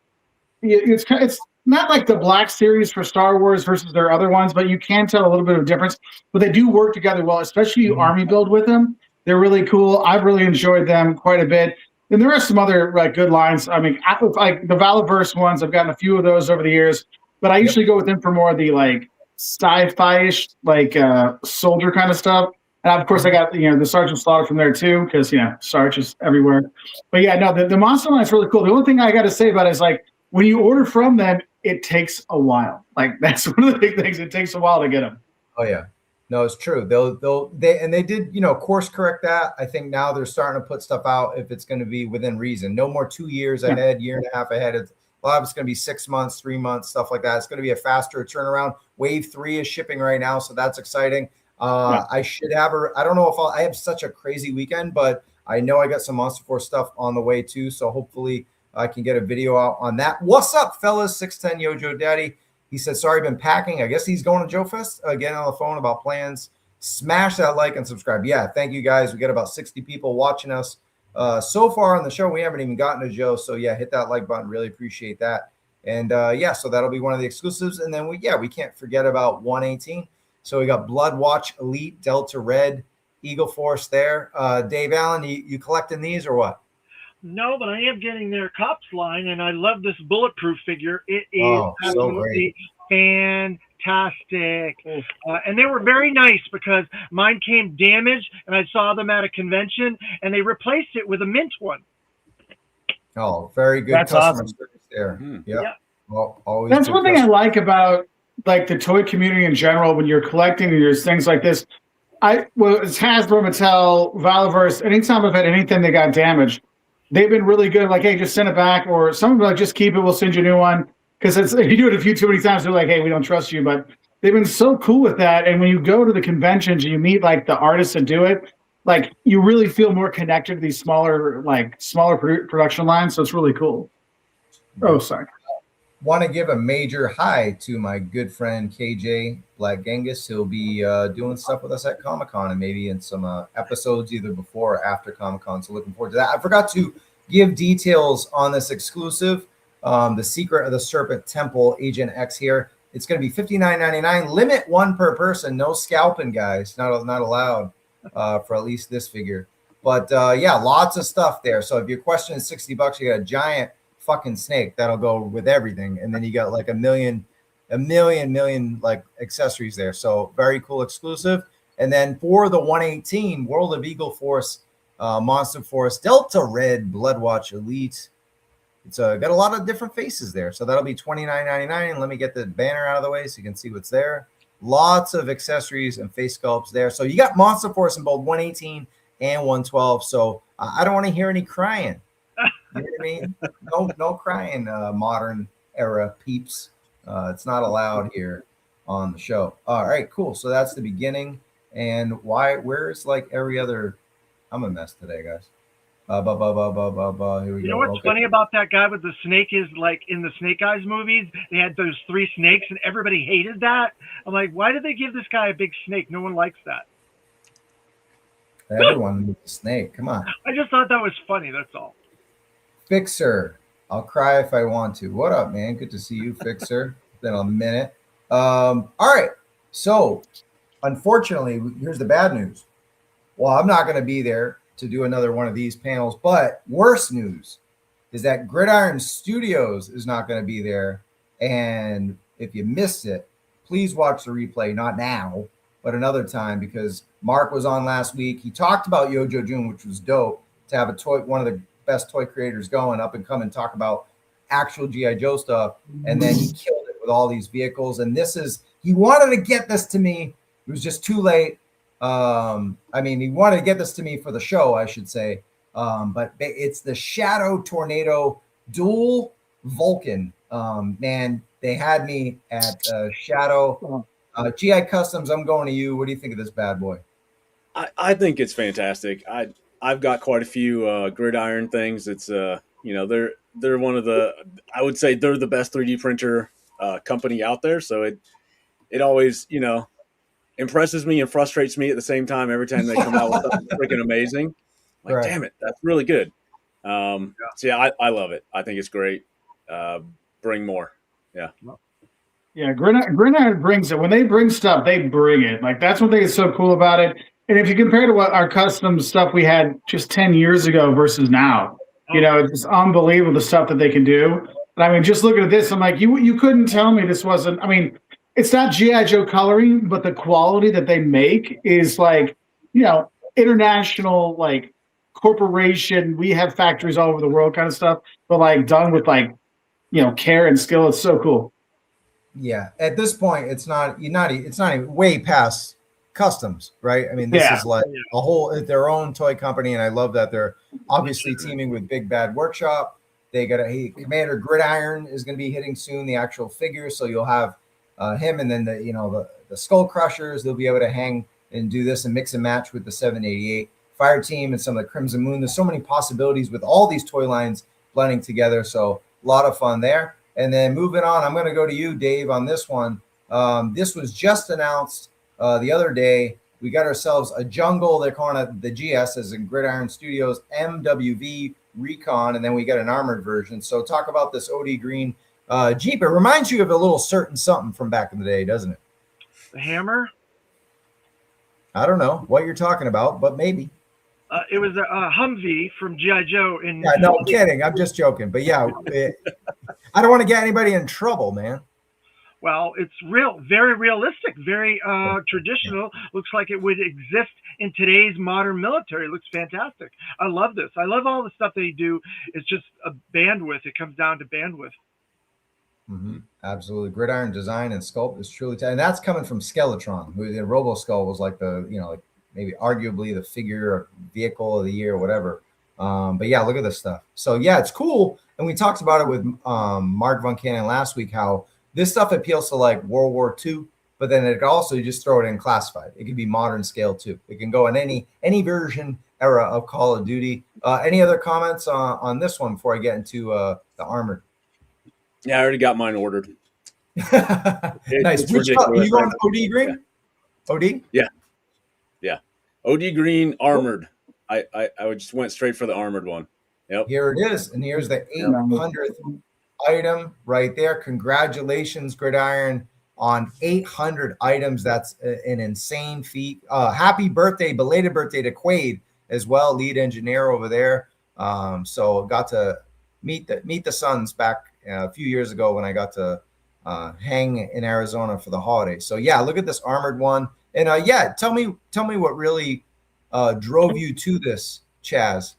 Speaker 4: it's not like the Black Series for Star Wars versus their other ones, but you can tell a little bit of difference. But they do work together well, especially you army build with them. They're really cool. I've really enjoyed them quite a bit. And there are some other like good lines. I mean, like the Valaverse ones, I've gotten a few of those over the years, but I usually go with them for more of the like sci-fi-ish, like soldier kind of stuff. And of course, I got the Sergeant Slaughter from there too, because Sarge is everywhere. But yeah, no, the monster line is really cool. The only thing I got to say about it is like when you order from them, it takes a while. Like that's one of the big things. It takes a while to get them.
Speaker 3: Oh yeah, no, it's true. They did course correct that. I think now they're starting to put stuff out if it's going to be within reason. No more 2 years ahead, year and a half ahead. A lot of it's going to be 6 months, 3 months, stuff like that. It's going to be a faster turnaround. Wave 3 is shipping right now, so that's exciting. I should have I don't know if I have such a crazy weekend, but I know I got some Monster Force stuff on the way too. So hopefully I can get a video out on that. What's up, fellas? 610 YoJoe Daddy. He said, sorry, been packing. I guess he's going to JoeFest again on the phone about plans. Smash that like and subscribe. Yeah, thank you guys. We got about 60 people watching us so far on the show. We haven't even gotten to Joe. So yeah, hit that like button. Really appreciate that. And so that'll be one of the exclusives. And then we can't forget about 118. So we got Blood Watch Elite, Delta Red, Eagle Force there. Dave Allen, you collecting these or what?
Speaker 5: No, but I am getting their Cops line, and I love this Bulletproof figure. It is absolutely fantastic. And they were very nice because mine came damaged, and I saw them at a convention, and they replaced it with a mint one.
Speaker 3: Oh, very good.
Speaker 4: That's
Speaker 3: customer
Speaker 4: awesome.
Speaker 3: service there.
Speaker 5: Yeah.
Speaker 3: Well, always
Speaker 4: That's
Speaker 3: good
Speaker 4: one thing I
Speaker 3: customer-
Speaker 4: like about like the toy community in general. When you're collecting and there's things like this, it's Hasbro, Mattel, Valaverse. Anytime I've had anything that got damaged, they've been really good. Like, hey, just send it back, or some of them like, just keep it. We'll send you a new one. Because if you do it too many times, they're like, hey, we don't trust you. But they've been so cool with that. And when you go to the conventions and you meet like the artists that do it, like you really feel more connected to these smaller production lines. So it's really cool. Oh, sorry.
Speaker 3: Want to give a major hi to my good friend KJ Black Genghis. He'll be doing stuff with us at Comic-Con and maybe in some episodes either before or after Comic-Con. So looking forward to that. I forgot to give details on this exclusive, the Secret of the Serpent Temple Agent X here. It's going to be $59.99. Limit one per person. No scalping, guys. Not allowed for at least this figure. But lots of stuff there. So if your question is $60, you got a giant fucking snake that'll go with everything, and then you got like a million like accessories there. So very cool exclusive. And then for the 118 World of Eagle Force, Monster Force Delta Red Bloodwatch Elite, it's got a lot of different faces there, so that'll be $29.99. Let me get the banner out of the way so you can see what's there. Lots of accessories and face sculpts there. So you got Monster Force in both 118 and 112. So I don't want to hear any crying. You know what I mean? No crying, modern era peeps. It's not allowed here on the show. All right, cool. So that's the beginning. And where's like every other? I'm a mess today, guys. Here we go.
Speaker 5: You know what's funny about that guy with the snake is like in the Snake Eyes movies, they had those 3 snakes and everybody hated that. I'm like, why did they give this guy a big snake? No one likes that.
Speaker 3: Everyone with the snake. Come on.
Speaker 5: I just thought that was funny. That's all.
Speaker 3: Fixer, I'll cry if I want to. What up, man? Good to see you, Fixer. Been a minute. All right. So, unfortunately, here's the bad news. Well, I'm not going to be there to do another one of these panels, but worse news is that Gridiron Studios is not going to be there. And if you missed it, please watch the replay, not now, but another time, because Mark was on last week. He talked about YoJoe June, which was dope to have a toy, one of the best toy creators going up and come and talk about actual G.I. Joe stuff. And then he killed it with all these vehicles. And this is, he wanted to get this to me. It was just too late. I mean, he wanted to get this to me for the show, I should say. But it's the Shadow Tornado Dual Vulcan. Man, they had me at Shadow. GI Customs, I'm going to you. What do you think of this bad boy?
Speaker 6: I think it's fantastic. I've got quite a few Gridiron things. It's they're one of the, I would say they're the best 3D printer company out there. So it always, impresses me and frustrates me at the same time every time they come out with something freaking amazing. Like, right. Damn it, that's really good. So yeah, I love it. I think it's great. Bring more. Yeah.
Speaker 4: Yeah, Gridiron brings it. When they bring stuff, they bring it. Like, that's one thing that's so cool about it. And if you compare to what our custom stuff we had just 10 years ago versus now, it's unbelievable the stuff that they can do. But I mean, just looking at this, I'm like, you couldn't tell me this wasn't, I mean, it's not G.I. Joe coloring, but the quality that they make is like, international, like, corporation. We have factories all over the world kind of stuff, but like done with like, care and skill. It's so cool.
Speaker 3: Yeah. At this point, it's not even way past customs, right? I mean, this is like a whole, their own toy company. And I love that they're obviously teaming with Big Bad Workshop. They got Commander Gridiron is going to be hitting soon, the actual figure. So you'll have him, and then the Skull Crushers. They'll be able to hang and do this and mix and match with the 788 Fire Team and some of the Crimson Moon. There's so many possibilities with all these toy lines blending together. So a lot of fun there. And then moving on, I'm going to go to you, Dave, on this one. This was just announced the other day. We got ourselves a Jungle. They're calling it the GS, as in Gridiron Studios MWV Recon, and then we got an armored version. So talk about this OD Green Jeep. It reminds you of a little certain something from back in the day, doesn't it?
Speaker 5: The Hammer?
Speaker 3: I don't know what you're talking about, but maybe.
Speaker 5: It was a Humvee from G.I. Joe.
Speaker 3: Yeah, no, I'm kidding. I'm just joking. But yeah, I don't want to get anybody in trouble, man.
Speaker 5: Well, it's very realistic, very traditional. Looks like it would exist in today's modern military. It looks fantastic. I love this. I love all the stuff they do. It's just a bandwidth. It comes down to bandwidth.
Speaker 3: Mm-hmm. Absolutely. Gridiron design and sculpt is truly and that's coming from Skeletron, who in Robo Skull was like the, like maybe arguably the figure or vehicle of the year or whatever. But yeah, look at this stuff. So yeah, it's cool. And we talked about it with Mark Von Cannon last week, how this stuff appeals to like World War II, but then it also, you just throw it in classified. It can be modern scale too. It can go in any version era of Call of Duty. Any other comments on this one before I get into the armored?
Speaker 6: Yeah, I already got mine ordered.
Speaker 3: Nice. Which are you going to OD Green? Yeah. OD?
Speaker 6: Yeah. OD Green armored. I just went straight for the armored one. Yep.
Speaker 3: Here it is. And here's the 800th item right there. Congratulations, Gridiron, on 800 items. That's an insane feat. Happy birthday, belated birthday to Quaid as well, lead engineer over there. So got to meet the Sons back a few years ago when I got to hang in Arizona for the holidays. So yeah, look at this armored one. And tell me what really drove you to this, Chaz.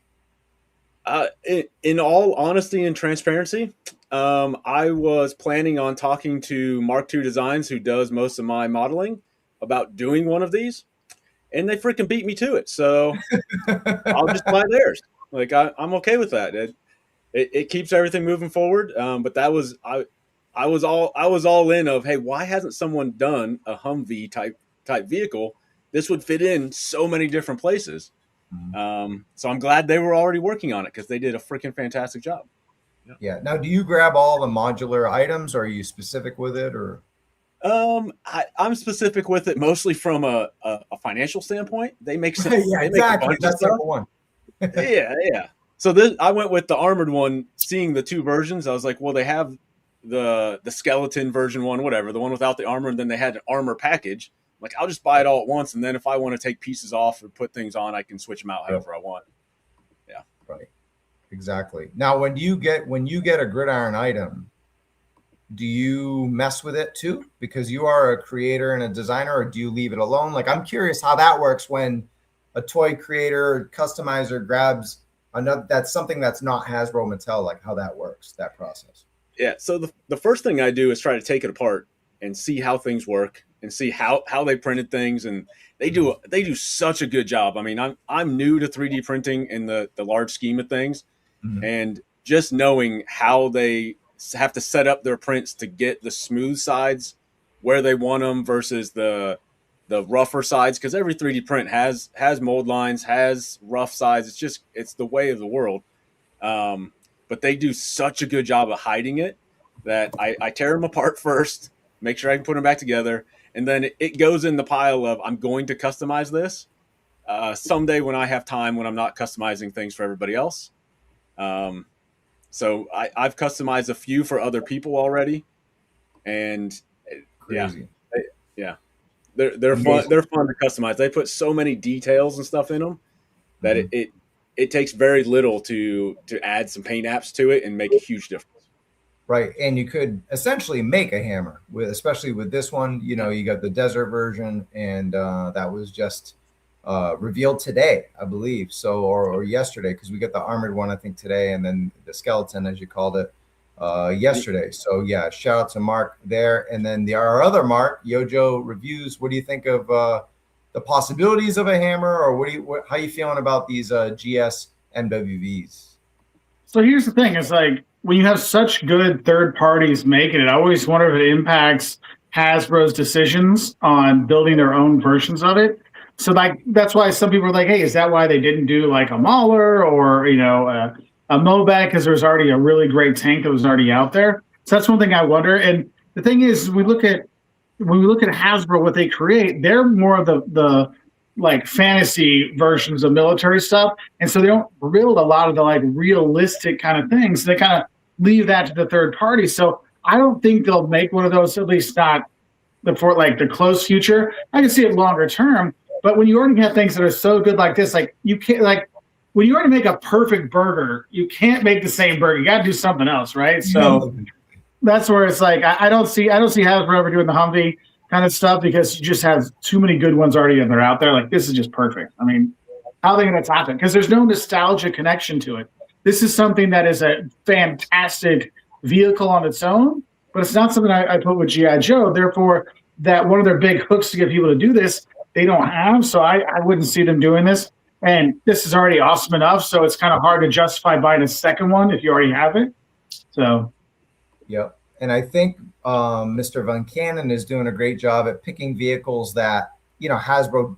Speaker 6: In all honesty and transparency, I was planning on talking to Mark II Designs, who does most of my modeling, about doing one of these, and they freaking beat me to it. So I'll just buy theirs. Like I'm okay with that. It keeps everything moving forward. But that was I was all in of, hey, why hasn't someone done a Humvee type vehicle? This would fit in so many different places. So I'm glad they were already working on it, because they did a freaking fantastic job.
Speaker 3: Yeah. Now, do you grab all the modular items, or are you specific with it, or?
Speaker 6: I'm specific with it mostly from a financial standpoint. They make sense.
Speaker 3: Yeah, exactly. That's number one.
Speaker 6: Yeah. So I went with the armored one. Seeing the two versions, I was like, well, they have the skeleton version one, whatever, the one without the armor, and then they had an armor package. Like, I'll just buy it all at once, and then if I want to take pieces off or put things on, I can switch them out however I want. Yeah.
Speaker 3: Right. Exactly. Now, when you get a gridiron item, do you mess with it too? Because you are a creator and a designer, or do you leave it alone? Like, I'm curious how that works when a toy creator, customizer grabs another, that's something that's not Hasbro Mattel, like how that works, that process.
Speaker 6: Yeah. So the first thing I do is try to take it apart and see how things work and see how they printed things. And they do such a good job. I mean, I'm new to 3D printing in the large scheme of things. Mm-hmm. And just knowing how they have to set up their prints to get the smooth sides where they want them versus the rougher sides, because every 3D print has mold lines, has rough sides. It's the way of the world. But they do such a good job of hiding it that I tear them apart first, make sure I can put them back together, and then it goes in the pile of, I'm going to customize this someday when I have time, when I'm not customizing things for everybody else. So I've customized a few for other people already, and
Speaker 3: Crazy.
Speaker 6: yeah, they're fun. They're fun to customize. They put so many details and stuff in them that it takes very little to add some paint apps to it and make a huge difference.
Speaker 3: Right, and you could essentially make a hammer especially with this one. You know, you got the desert version, and that was just revealed today, I believe. So, or yesterday, because we got the armored one, I think, today, and then the skeleton, as you called it, yesterday. So yeah, shout out to Mark there, and then our other Mark, YoJoeReviews. What do you think of the possibilities of a hammer, or how you feeling about these GS MWVs?
Speaker 4: So here's the thing: it's like when you have such good third parties making it, I always wonder if it impacts Hasbro's decisions on building their own versions of it. So like that's why some people are like, hey, is that why they didn't do like a Mauler or a Mobat, because there's already a really great tank that was already out there? So that's one thing I wonder. And the thing is, when we look at Hasbro, what they create, they're more of the like fantasy versions of military stuff, and so they don't build a lot of the like realistic kind of things. They kind of leave that to the third party. So I don't think they'll make one of those, at least not for like the close future. I can see it longer term, but when you already have things that are so good like this, like you can't, like when you already make a perfect burger, you can't make the same burger. You got to do something else, right? So that's where it's like I don't see Hasbro ever doing the Humvee kind of stuff, because you just have too many good ones already and they're out there. Like, this is just perfect. I mean, how are they going to top it? Because there's no nostalgia connection to it. This is something that is a fantastic vehicle on its own, but it's not something I put with G.I. Joe. Therefore, that one of their big hooks to get people to do this, they don't have. So I wouldn't see them doing this. And this is already awesome enough, so it's kind of hard to justify buying a second one if you already have it. So,
Speaker 3: yep. And I think Mr. Van Cannon is doing a great job at picking vehicles that, Hasbro,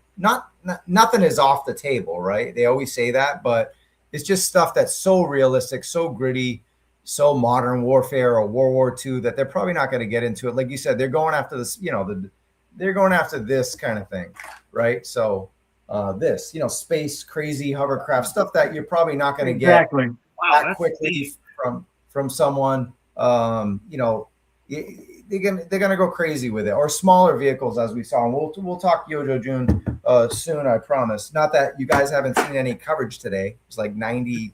Speaker 3: nothing is off the table, right? They always say that, but it's just stuff that's so realistic, so gritty, so modern warfare or World War II that they're probably not going to get into it. Like you said, they're going after this, they're going after this kind of thing, right? So this, space crazy hovercraft stuff that you're probably not going to get that quickly from someone. They're gonna go crazy with it, or smaller vehicles, as we saw. And we'll talk YoJo June soon, I promise. Not that you guys haven't seen any coverage today. It's like 90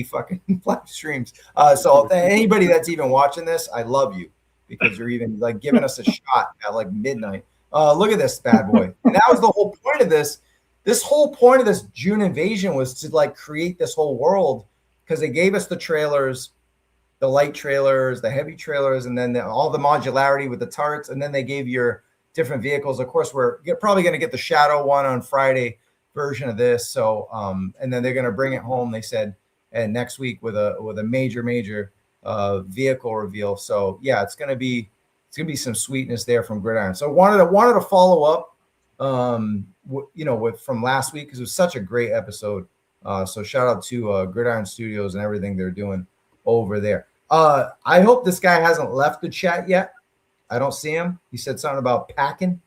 Speaker 3: fucking live streams. So anybody that's even watching this, I love you, because you're even like giving us a shot at like midnight. Look at this bad boy. And that was the whole point of this. This whole point of this June invasion was to like create this whole world, because they gave us the trailers, the light trailers, the heavy trailers, and then all the modularity with the turrets, and then they gave your different vehicles. Of course, we're probably going to get the Shadow one on Friday version of this. So, and then they're going to bring it home, they said, and next week with a major vehicle reveal. So yeah, it's going to be some sweetness there from Gridiron. So wanted to follow up, with from last week, because it was such a great episode. So shout out to Gridiron Studios and everything they're doing over there. I hope this guy hasn't left the chat yet. I don't see him. He said something about packing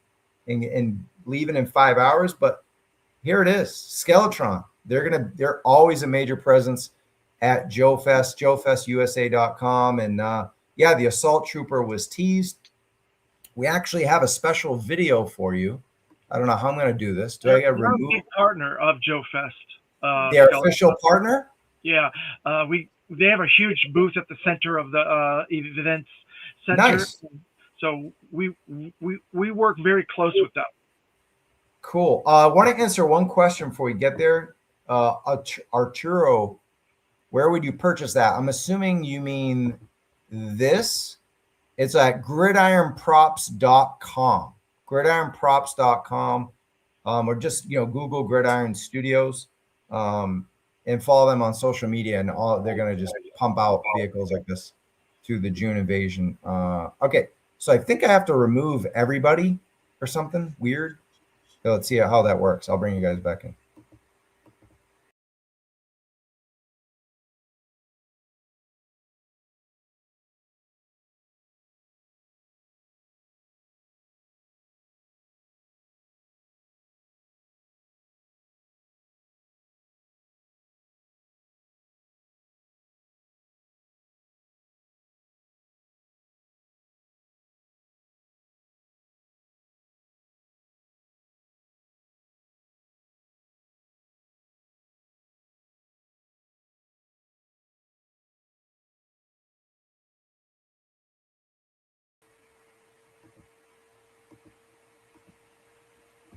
Speaker 3: and leaving in 5 hours, but here it is. Skeletron. They're always a major presence at JoeFest, JoeFestUSA.com. And yeah, the Assault Trooper was teased. We actually have a special video for you. I don't know how I'm going to do this. Do I get
Speaker 5: They're a
Speaker 3: removed?
Speaker 5: big partner of JoeFest.
Speaker 3: Their official partner?
Speaker 5: Yeah, they have a huge booth at the center of the events center.
Speaker 3: Nice.
Speaker 5: So we work very close with them.
Speaker 3: Cool. I want to answer one question before we get there. Arturo, where would you purchase that? I'm assuming you mean this. It's at gridironprops.com. Gridironprops.com. Or just Google Gridiron Studios. And follow them on social media, and they're gonna just pump out vehicles like this through the June invasion. Okay, so I think I have to remove everybody or something weird. So let's see how that works. I'll bring you guys back in.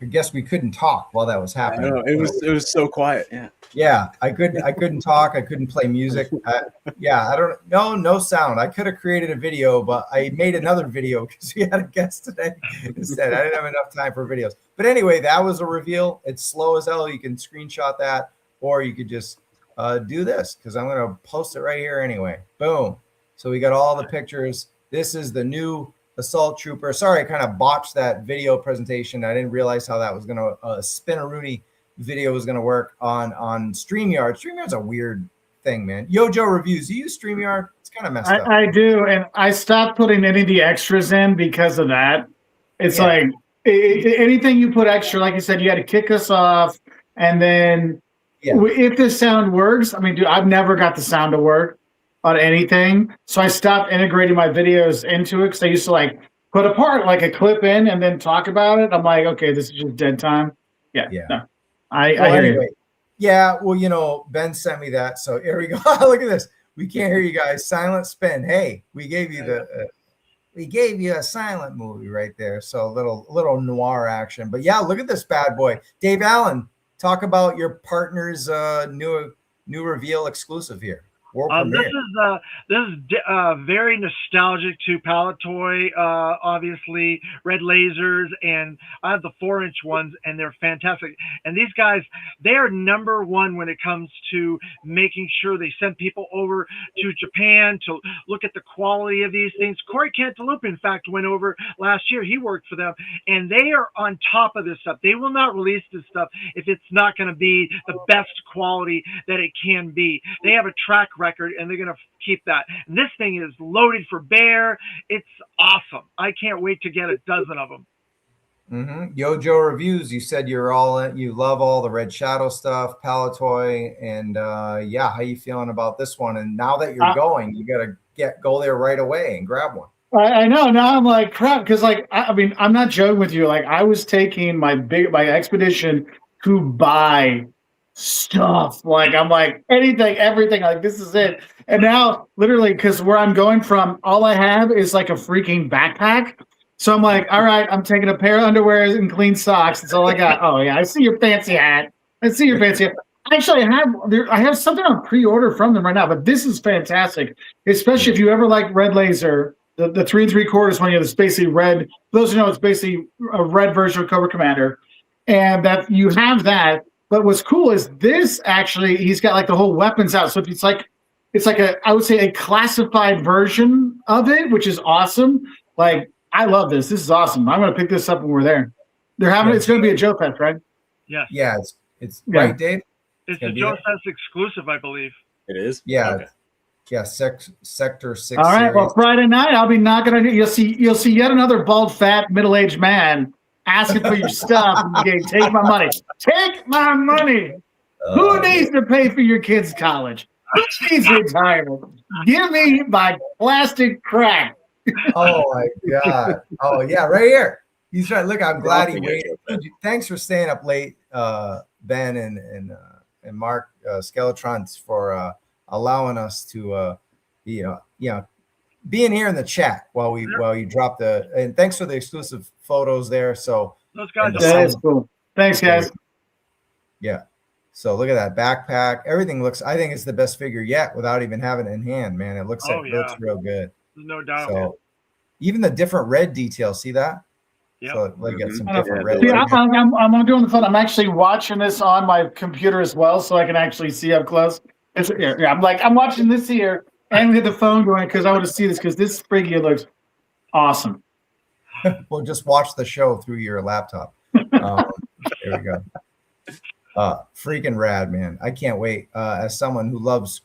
Speaker 3: I guess we couldn't talk while that was happening.
Speaker 6: It was so quiet. Yeah.
Speaker 3: Yeah, I couldn't talk. I couldn't play music. No sound. I could have created a video, but I made another video because we had a guest today instead. I didn't have enough time for videos. But anyway, that was a reveal. It's slow as hell. You can screenshot that, or you could just do this because I'm going to post it right here anyway. Boom. So we got all the pictures. This is the new Assault Trooper. Sorry, I kind of botched that video presentation. I didn't realize how that was going to Spin-a-Rooney video was going to work on StreamYard. StreamYard's a weird thing, man. YoJoeReviews. Do you use StreamYard? It's kind of messed up.
Speaker 4: I do, and I stopped putting any of the extras in because of that. It's like anything you put extra, like you said, you had to kick us off, and then if the sound works, I mean, dude, I've never got the sound to work on anything, so I stopped integrating my videos into it because I used to like put a part, like a clip in, and then talk about it. I'm like, okay, this is just dead time. Yeah. No. I hear you.
Speaker 3: Yeah, well, Ben sent me that, so here we go. Look at this. We can't hear you guys. Silent spin. Hey, we gave you a silent movie right there. So a little noir action. But yeah, look at this bad boy. Dave Allen, talk about your partner's new reveal exclusive here.
Speaker 5: This is very nostalgic to Pallet Toy, obviously, red lasers, and I have the 4-inch ones, and they're fantastic. And these guys, they are number one when it comes to making sure they send people over to Japan to look at the quality of these things. Corey Cantaloupe, in fact, went over last year. He worked for them, and they are on top of this stuff. They will not release this stuff if it's not going to be the best quality that it can be. They have a track record, and they're going to keep that. And this thing is loaded for bear. It's awesome. I can't wait to get a dozen of them.
Speaker 3: YoJoeReviews, you said you love all the Red Shadow stuff, Pallet Toy, and how you feeling about this one? And now that you're going, you got to go there right away and grab one.
Speaker 4: I know. Now I'm like, crap, because I mean, I'm not joking with you. Like, I was taking my expedition to buy stuff. Like, I'm like, anything, everything, like, this is it. And now, literally, because where I'm going from, all I have is like a freaking backpack. So I'm like, all right, I'm taking a pair of underwear and clean socks. That's all I got. Oh yeah, I see your fancy hat. Actually, I have something on pre-order from them right now, but this is fantastic, especially if you ever like Red Laser, the 3 3/4 one. It's basically red. For those who know, it's basically a red version of Cobra Commander, and that you have that. But what's cool is this actually, he's got like the whole weapons out. So it's like I would say a classified version of it, which is awesome. Like, I love this. This is awesome. I'm going to pick this up when we're there. They're having it's going to be a JoeFest, right?
Speaker 5: Yes.
Speaker 3: Yeah, it's right, Dave.
Speaker 5: It's a JoeFest exclusive, I believe.
Speaker 6: It is.
Speaker 3: Yeah.
Speaker 6: Okay.
Speaker 3: Yeah, Sector 6.
Speaker 4: All right.
Speaker 3: Series.
Speaker 4: Well, Friday night I'll be knocking on. You'll see yet another bald, fat, middle-aged man asking for your stuff. And take my money. Take my money. Who needs to pay for your kids' college? She's retired. Give me my plastic crack.
Speaker 3: Oh my God. Oh yeah, right here. He's right. Look, I'm glad he waited. Thanks for staying up late, Ben and Mark Skeletrons, for allowing us to being here in the chat while you drop and thanks for the exclusive photos there. So
Speaker 5: Those guys
Speaker 4: That is cool. Thanks, guys.
Speaker 3: yeah. So look at that backpack. Everything looks. I think it's the best figure yet without even having it in hand. Man, it looks looks real good.
Speaker 5: There's no doubt.
Speaker 3: So even the different red details. See that?
Speaker 5: Yeah.
Speaker 3: So like got some different red.
Speaker 4: See, I'm doing the fun. I'm actually watching this on my computer as well, so I can actually see up close. I'm watching this here and with the phone going because I want to see this because this figure looks awesome.
Speaker 3: We'll just watch the show through your laptop. There we go. Freaking rad, man. I can't wait. As someone who loves,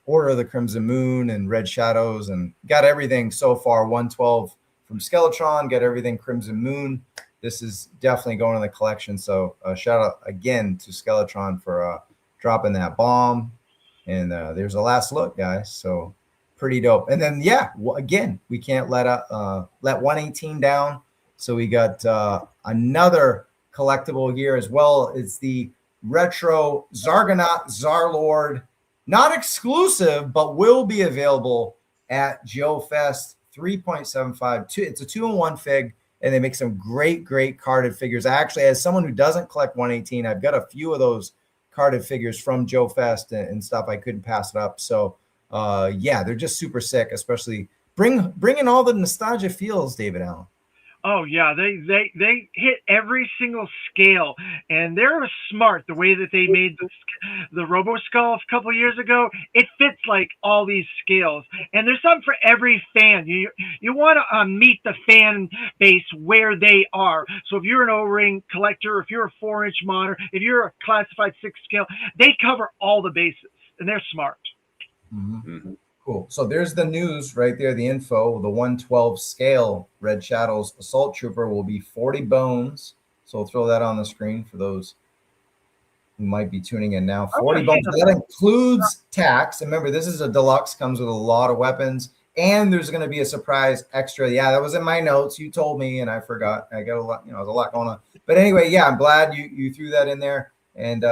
Speaker 3: Order of the Crimson Moon and Red Shadows and got everything so far, 112 from Skeletron, got everything Crimson Moon. This is definitely going in the collection. So shout out again to Skeletron for dropping that bomb. And there's a last look, guys. So pretty dope. And then, again, we can't let 118 down. So we got another collectible here as well. It's the retro Zargonaut Zarlord, not exclusive, but will be available at JoeFest 3.75. It's a 2-in-1 fig, and they make some great carded figures. Actually, as someone who doesn't collect 118, I've got a few of those carded figures from JoeFest and stuff. I couldn't pass it up. So they're just super sick, especially bringing all the nostalgia feels, David Allen.
Speaker 5: Oh yeah, they hit every single scale, and they're smart. The way that they made the Robo Skull a couple of years ago, it fits like all these scales, and there's something for every fan. You want to meet the fan base where they are. So if you're an O-ring collector, if you're a 4-inch modder, if you're a classified 6 scale, they cover all the bases, and they're smart.
Speaker 3: Mm-hmm. Mm-hmm. Cool. So there's the news right there, the info. The 112 scale Red Shadows Assault Trooper will be 40 bones. So we'll throw that on the screen for those who might be tuning in now. 40 bones. That includes tax. And remember, this is a deluxe, comes with a lot of weapons. And there's going to be a surprise extra. Yeah, that was in my notes. You told me, and I forgot. I got a lot, there's a lot going on. But anyway, I'm glad you threw that in there. And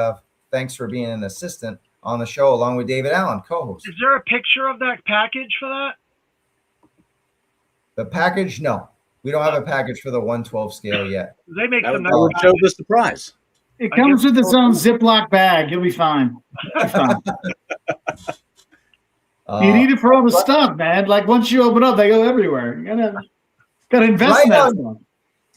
Speaker 3: thanks for being an assistant on the show along with David Allen, co-host.
Speaker 5: Is there a picture of that package for that?
Speaker 3: The package? No. We don't have a package for the 112 scale yet.
Speaker 5: They make
Speaker 6: that would show the surprise.
Speaker 4: It comes with its own Ziploc bag. You'll be fine. You need it for all the stuff, man. Like once you open up, they go everywhere. You gotta invest in that stuff.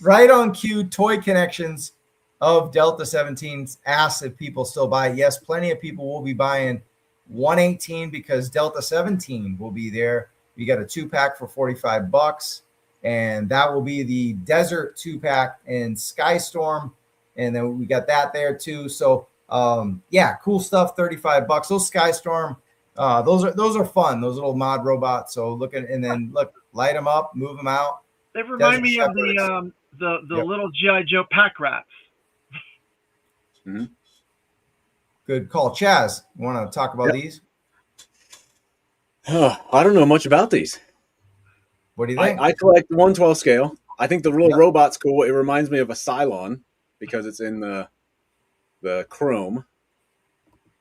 Speaker 3: Right on cue, Toy Connections of Delta 17s asked if people still buy. Yes, plenty of people will be buying 118 because Delta 17 will be there. You got a 2-pack for $45, and that will be the Desert 2-pack in Skystorm, and then we got that there too. So cool stuff. $35. Those Skystorm, those are fun. Those little mod robots. So light them up, move them out.
Speaker 5: They remind me of the little G.I. Joe pack rats.
Speaker 3: Mm-hmm. Good call. Chaz, you want to talk about these?
Speaker 6: I don't know much about these.
Speaker 3: What do you think?
Speaker 6: I collect 112 scale. I think the little robot's cool. It reminds me of a Cylon because it's in the chrome.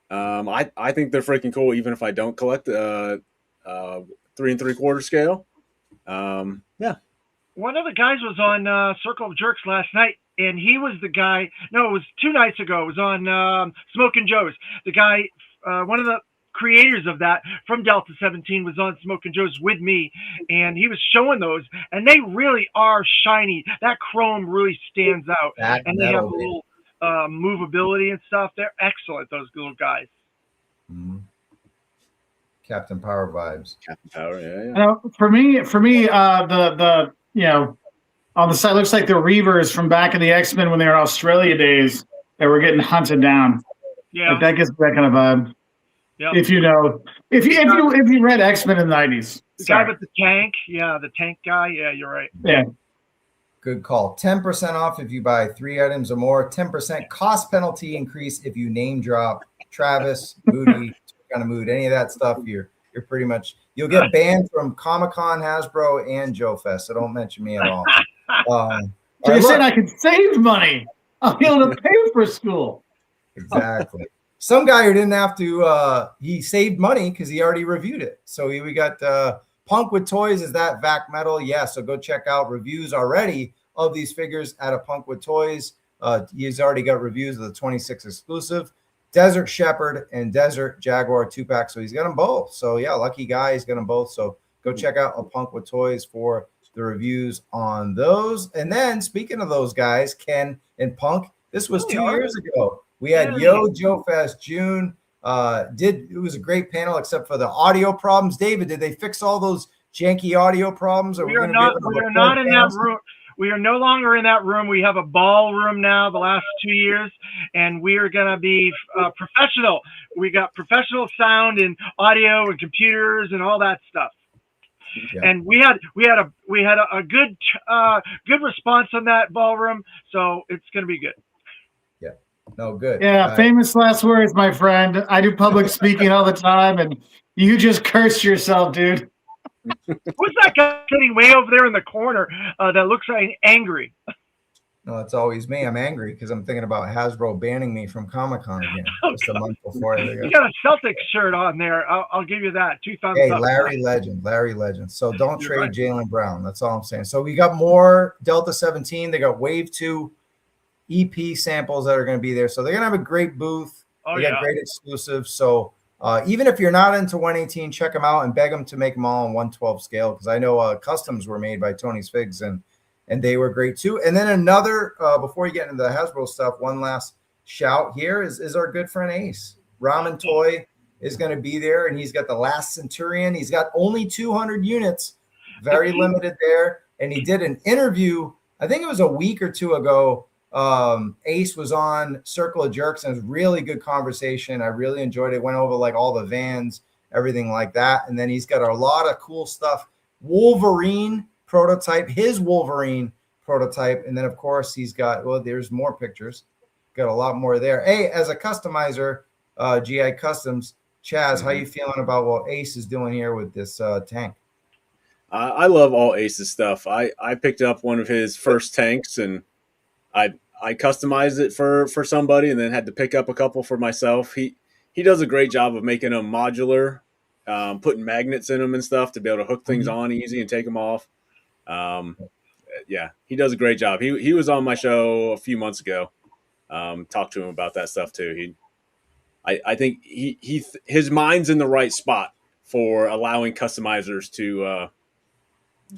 Speaker 6: I think they're freaking cool even if I don't collect 3 3/4 scale.
Speaker 5: One of the guys was on Circle of Jerks last night, and he was the guy. No, it was 2 nights ago. It was on Smokin' Joe's. The guy, one of the creators of that from Delta 17, was on Smokin' Joe's with me, and he was showing those, and they really are shiny. That chrome really stands out, and they have a little movability and stuff. They're excellent, those little guys.
Speaker 3: Mm-hmm. Captain Power vibes.
Speaker 6: Captain Power, yeah.
Speaker 4: For me, the on the side looks like the Reavers from back in the X-Men when they were Australia days that were getting hunted down. Yeah, that gives that kind of vibe. Yep. If you read X-Men in the 90s.
Speaker 5: The guy with the tank, the tank guy. Yeah, you're right.
Speaker 4: Yeah.
Speaker 3: Good call. 10% off if you buy 3 items or more. 10% cost penalty increase if you name drop Travis, Moody, kind of mood. Any of that stuff, you're pretty much, you'll get banned from Comic-Con, Hasbro, and JoeFest. So don't mention me at all.
Speaker 4: So you're saying I can save money? I'll be able to pay for school.
Speaker 3: Exactly. Some guy who didn't have to, he saved money because he already reviewed it. So we got Punk with Toys. Is that Vac Metal? Yeah. So go check out reviews already of these figures at a Punk with Toys. He's already got reviews of the 26 exclusive, Desert Shepherd and Desert Jaguar 2-pack. So he's got them both. So yeah, lucky guy. He's got them both. So go check out a Punk with Toys for the reviews on those. And then speaking of those guys, Ken and Punk, this was 2 years ago. We had YoJoeFest June. It was a great panel except for the audio problems. David, did they fix all those janky audio problems?
Speaker 5: We are not in that room. We are no longer in that room. We have a ballroom now the last 2 years, and we are going to be professional. We got professional sound and audio and computers and all that stuff. Yeah. And we had a good response on that ballroom, so it's going to be good.
Speaker 3: Yeah, no good.
Speaker 4: Yeah, famous last words, my friend. I do public speaking all the time, and you just cursed yourself, dude.
Speaker 5: Who's that guy sitting way over there in the corner that looks like angry?
Speaker 3: No, it's always me. I'm angry because I'm thinking about Hasbro banning me from Comic-Con again just a month before.
Speaker 5: You got a Celtics shirt on there. I'll give you that. 2 thumbs up.
Speaker 3: Larry Legend. So don't trade right. Jaylen Brown. That's all I'm saying. So we got more Delta 17. They got Wave 2 EP samples that are going to be there. So they're going to have a great booth. They got great exclusives. So even if you're not into 118, check them out and beg them to make them all on 112 scale because I know customs were made by Tony's Figs and they were great too. And then another, before you get into the Hasbro stuff, one last shout here is our good friend Ace. Ramen Toy is going to be there, and he's got the Last Centurion. He's got only 200 units, very limited there. And he did an interview, I think it was a week or two ago. Ace was on Circle of Jerks, and it was really good conversation. I really enjoyed it. Went over like all the vans, everything like that. And then he's got a lot of cool stuff. Wolverine prototype, his Wolverine prototype, and then of course he's got, well, there's more pictures, got a lot more there. Hey, as a customizer, GI Customs, Chaz, how you feeling about what Ace is doing here with this tank?
Speaker 6: I love all Ace's stuff. I picked up one of his first tanks and I customized it for somebody and then had to pick up a couple for myself. He does a great job of making them modular, putting magnets in them and stuff to be able to hook things on easy and take them off. Yeah, he does a great job. He was on my show a few months ago. Talked to him about that stuff too. I think his mind's in the right spot for allowing customizers to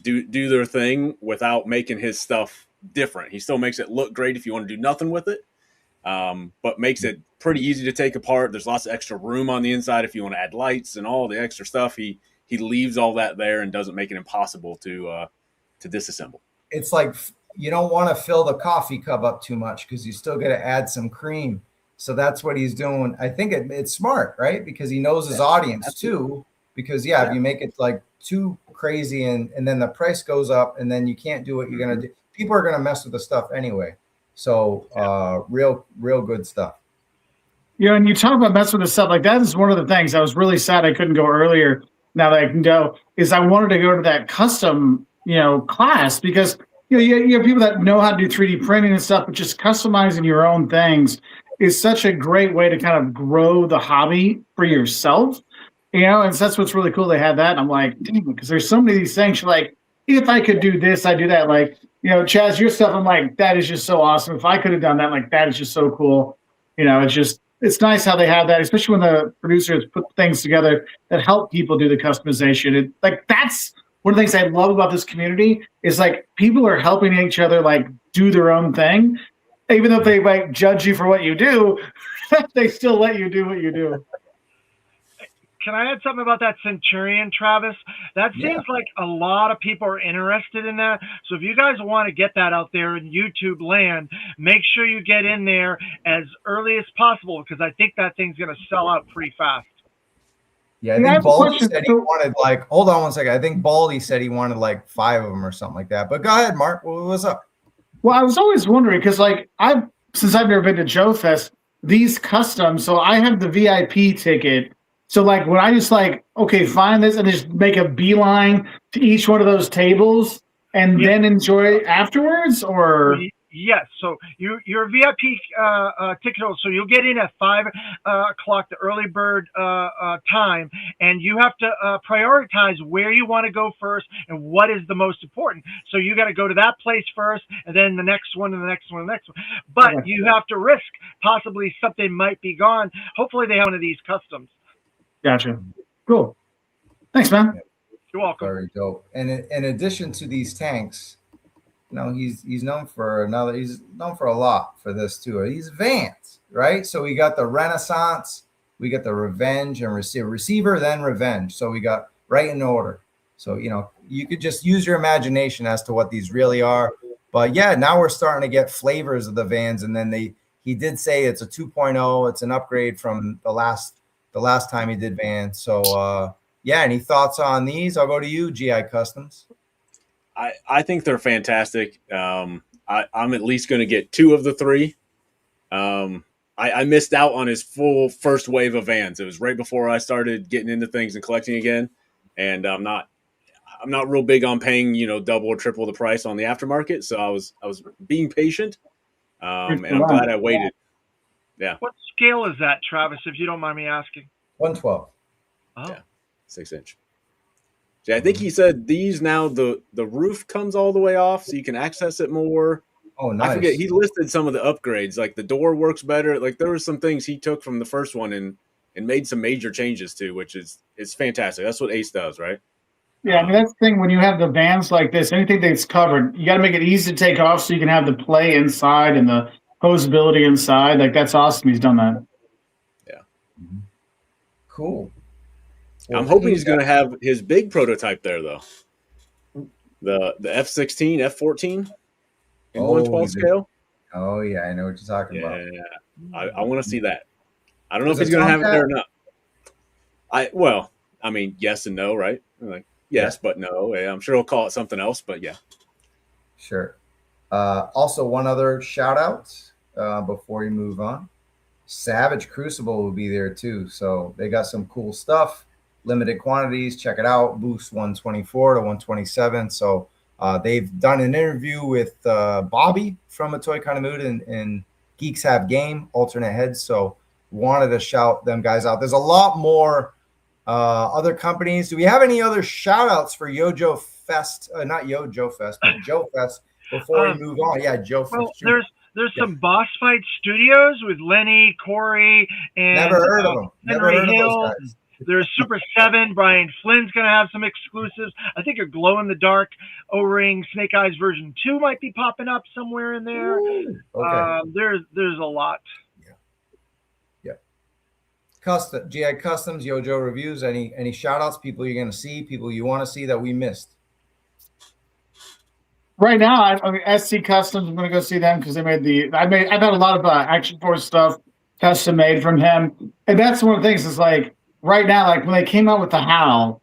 Speaker 6: do their thing without making his stuff different. He still makes it look great if you want to do nothing with it, but makes it pretty easy to take apart. There's lots of extra room on the inside if you want to add lights and all the extra stuff. He leaves all that there and doesn't make it impossible to disassemble.
Speaker 3: It's like you don't want to fill the coffee cup up too much because you still got to add some cream. So that's what he's doing. I think it's smart, right? Because he knows his audience too. Because if you make it like too crazy and then the price goes up and then you can't do what you're gonna do. People are gonna mess with the stuff anyway. So real good stuff.
Speaker 4: Yeah, and you talk about messing with the stuff like that is one of the things I was really sad I couldn't go earlier. Now that I can go, is I wanted to go to that custom class because you have people that know how to do 3D printing and stuff, but just customizing your own things is such a great way to kind of grow the hobby for yourself. And that's what's really cool. They had that. And I'm like, because there's so many of these things. You're like, if I could do this, I do that. Like, Chaz, your stuff, I'm like, that is just so awesome. If I could have done that, like, that is just so cool. It's nice how they have that, especially when the producers put things together that help people do the customization. That's one of the things I love about this community is like people are helping each other like do their own thing. Even though they might judge you for what you do, they still let you do what you do.
Speaker 5: Can I add something about that Centurion, Travis? That seems like a lot of people are interested in that. So if you guys want to get that out there in YouTube land, make sure you get in there as early as possible because I think that thing's going to sell out pretty fast.
Speaker 3: Yeah, I think Baldy said he wanted hold on one second. I think Baldy said he wanted 5 of them or something like that. But go ahead, Mark. What's up?
Speaker 4: Well, I was always wondering because since I've never been to JoeFest, these customs, so I have the VIP ticket So like when I just like, okay, find this and just make a beeline to each one of those tables and then enjoy it afterwards, or
Speaker 5: yes. So you're a VIP ticket holder, so you'll get in at 5 o'clock, the early bird time, and you have to prioritize where you want to go first and what is the most important. So you got to go to that place first, and then the next one, and the next one, and the next one. But you have to risk possibly something might be gone. Hopefully they have one of these customs.
Speaker 4: Gotcha. Cool. Thanks, man.
Speaker 5: You're welcome.
Speaker 3: Very dope. And in addition to these tanks, you know, he's known for he's known for a lot for this too. He's Vans, right? So we got the Renaissance, we got the Revenge and Receiver, then Revenge. So we got right in order. So, you know, you could just use your imagination as to what these really are. But yeah, now we're starting to get flavors of the Vans. And then he did say it's a 2.0. It's an upgrade from the last time he did Vans. So yeah, any thoughts on these? I'll go to you, GI Customs.
Speaker 6: I think they're fantastic. I'm at least going to get 2 of the 3. I missed out on his full first wave of Vans. It was right before I started getting into things and collecting again, and I'm not real big on paying, you know, double or triple the price on the aftermarket. So I was being patient, and I'm glad I waited. Yeah.
Speaker 5: What scale is that, Travis? If you don't mind me asking.
Speaker 3: 112.
Speaker 5: Oh.
Speaker 6: Yeah, 6-inch. Yeah, I think he said these now the roof comes all the way off, so you can access it more.
Speaker 3: Oh, nice.
Speaker 6: I forget, he listed some of the upgrades, like the door works better. Like there were some things he took from the first one and made some major changes to, which is fantastic. That's what Ace does, right?
Speaker 4: Yeah, I mean that's the thing when you have the Vans like this, anything that's covered, you got to make it easy to take off so you can have the play inside and the posability inside. Like that's awesome. He's done that.
Speaker 6: Yeah.
Speaker 3: Cool.
Speaker 6: I'm hoping he's going to have his big prototype there, though. The F16, F14 in 1/12 scale.
Speaker 3: Oh, yeah, I know what you're talking about.
Speaker 6: Yeah, I want to see that. I don't know if he's going to have it there or not. Well, I mean, yes and no, right? Like, yes, but no. Yeah, I'm sure he'll call it something else, but yeah.
Speaker 3: Sure. Also, one other shout out before you move on. Savage Crucible will be there too. So they got some cool stuff. Limited quantities. Check it out. Boost 124 to 127. So they've done an interview with Bobby from A Toy Kind of Mood and Geeks Have Game, alternate heads. So wanted to shout them guys out. There's a lot more other companies. Do we have any other shout outs for YoJoeFest? Not YoJoeFest, but JoeFest before we move on. Yeah, JoeFest.
Speaker 5: Well, there's some Boss Fight Studios with Lenny, Corey, and
Speaker 3: never heard of them. Never heard of those guys.
Speaker 5: There's Super 7. Brian Flynn's going to have some exclusives. I think a glow-in-the-dark O-ring Snake Eyes version 2 might be popping up somewhere in there.
Speaker 3: Ooh, okay.
Speaker 5: There's a lot.
Speaker 3: Yeah. GI Customs, YoJoeReviews. Any shout-outs, people you're going to see, people you want to see that we missed?
Speaker 4: Right now, I mean, SC Customs. I'm going to go see them because they made I've had a lot of Action Force stuff custom made from him, and that's one of the things. Is like right now, like when they came out with the HAL,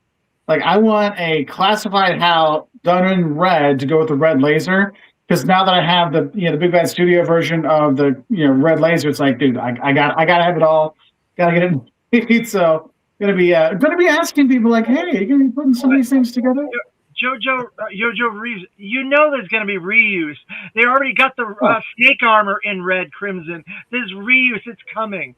Speaker 4: like I want a classified HAL done in red to go with the red laser. Because now that I have the the Big Bad Studio version of the red laser, it's like, dude, I gotta have it all. Gotta get it. So gonna be asking people like, hey, are you gonna be putting some of these things together?
Speaker 5: YoJoeReviews, there's going to be reuse. They already got the snake armor in red crimson. There's reuse. It's coming.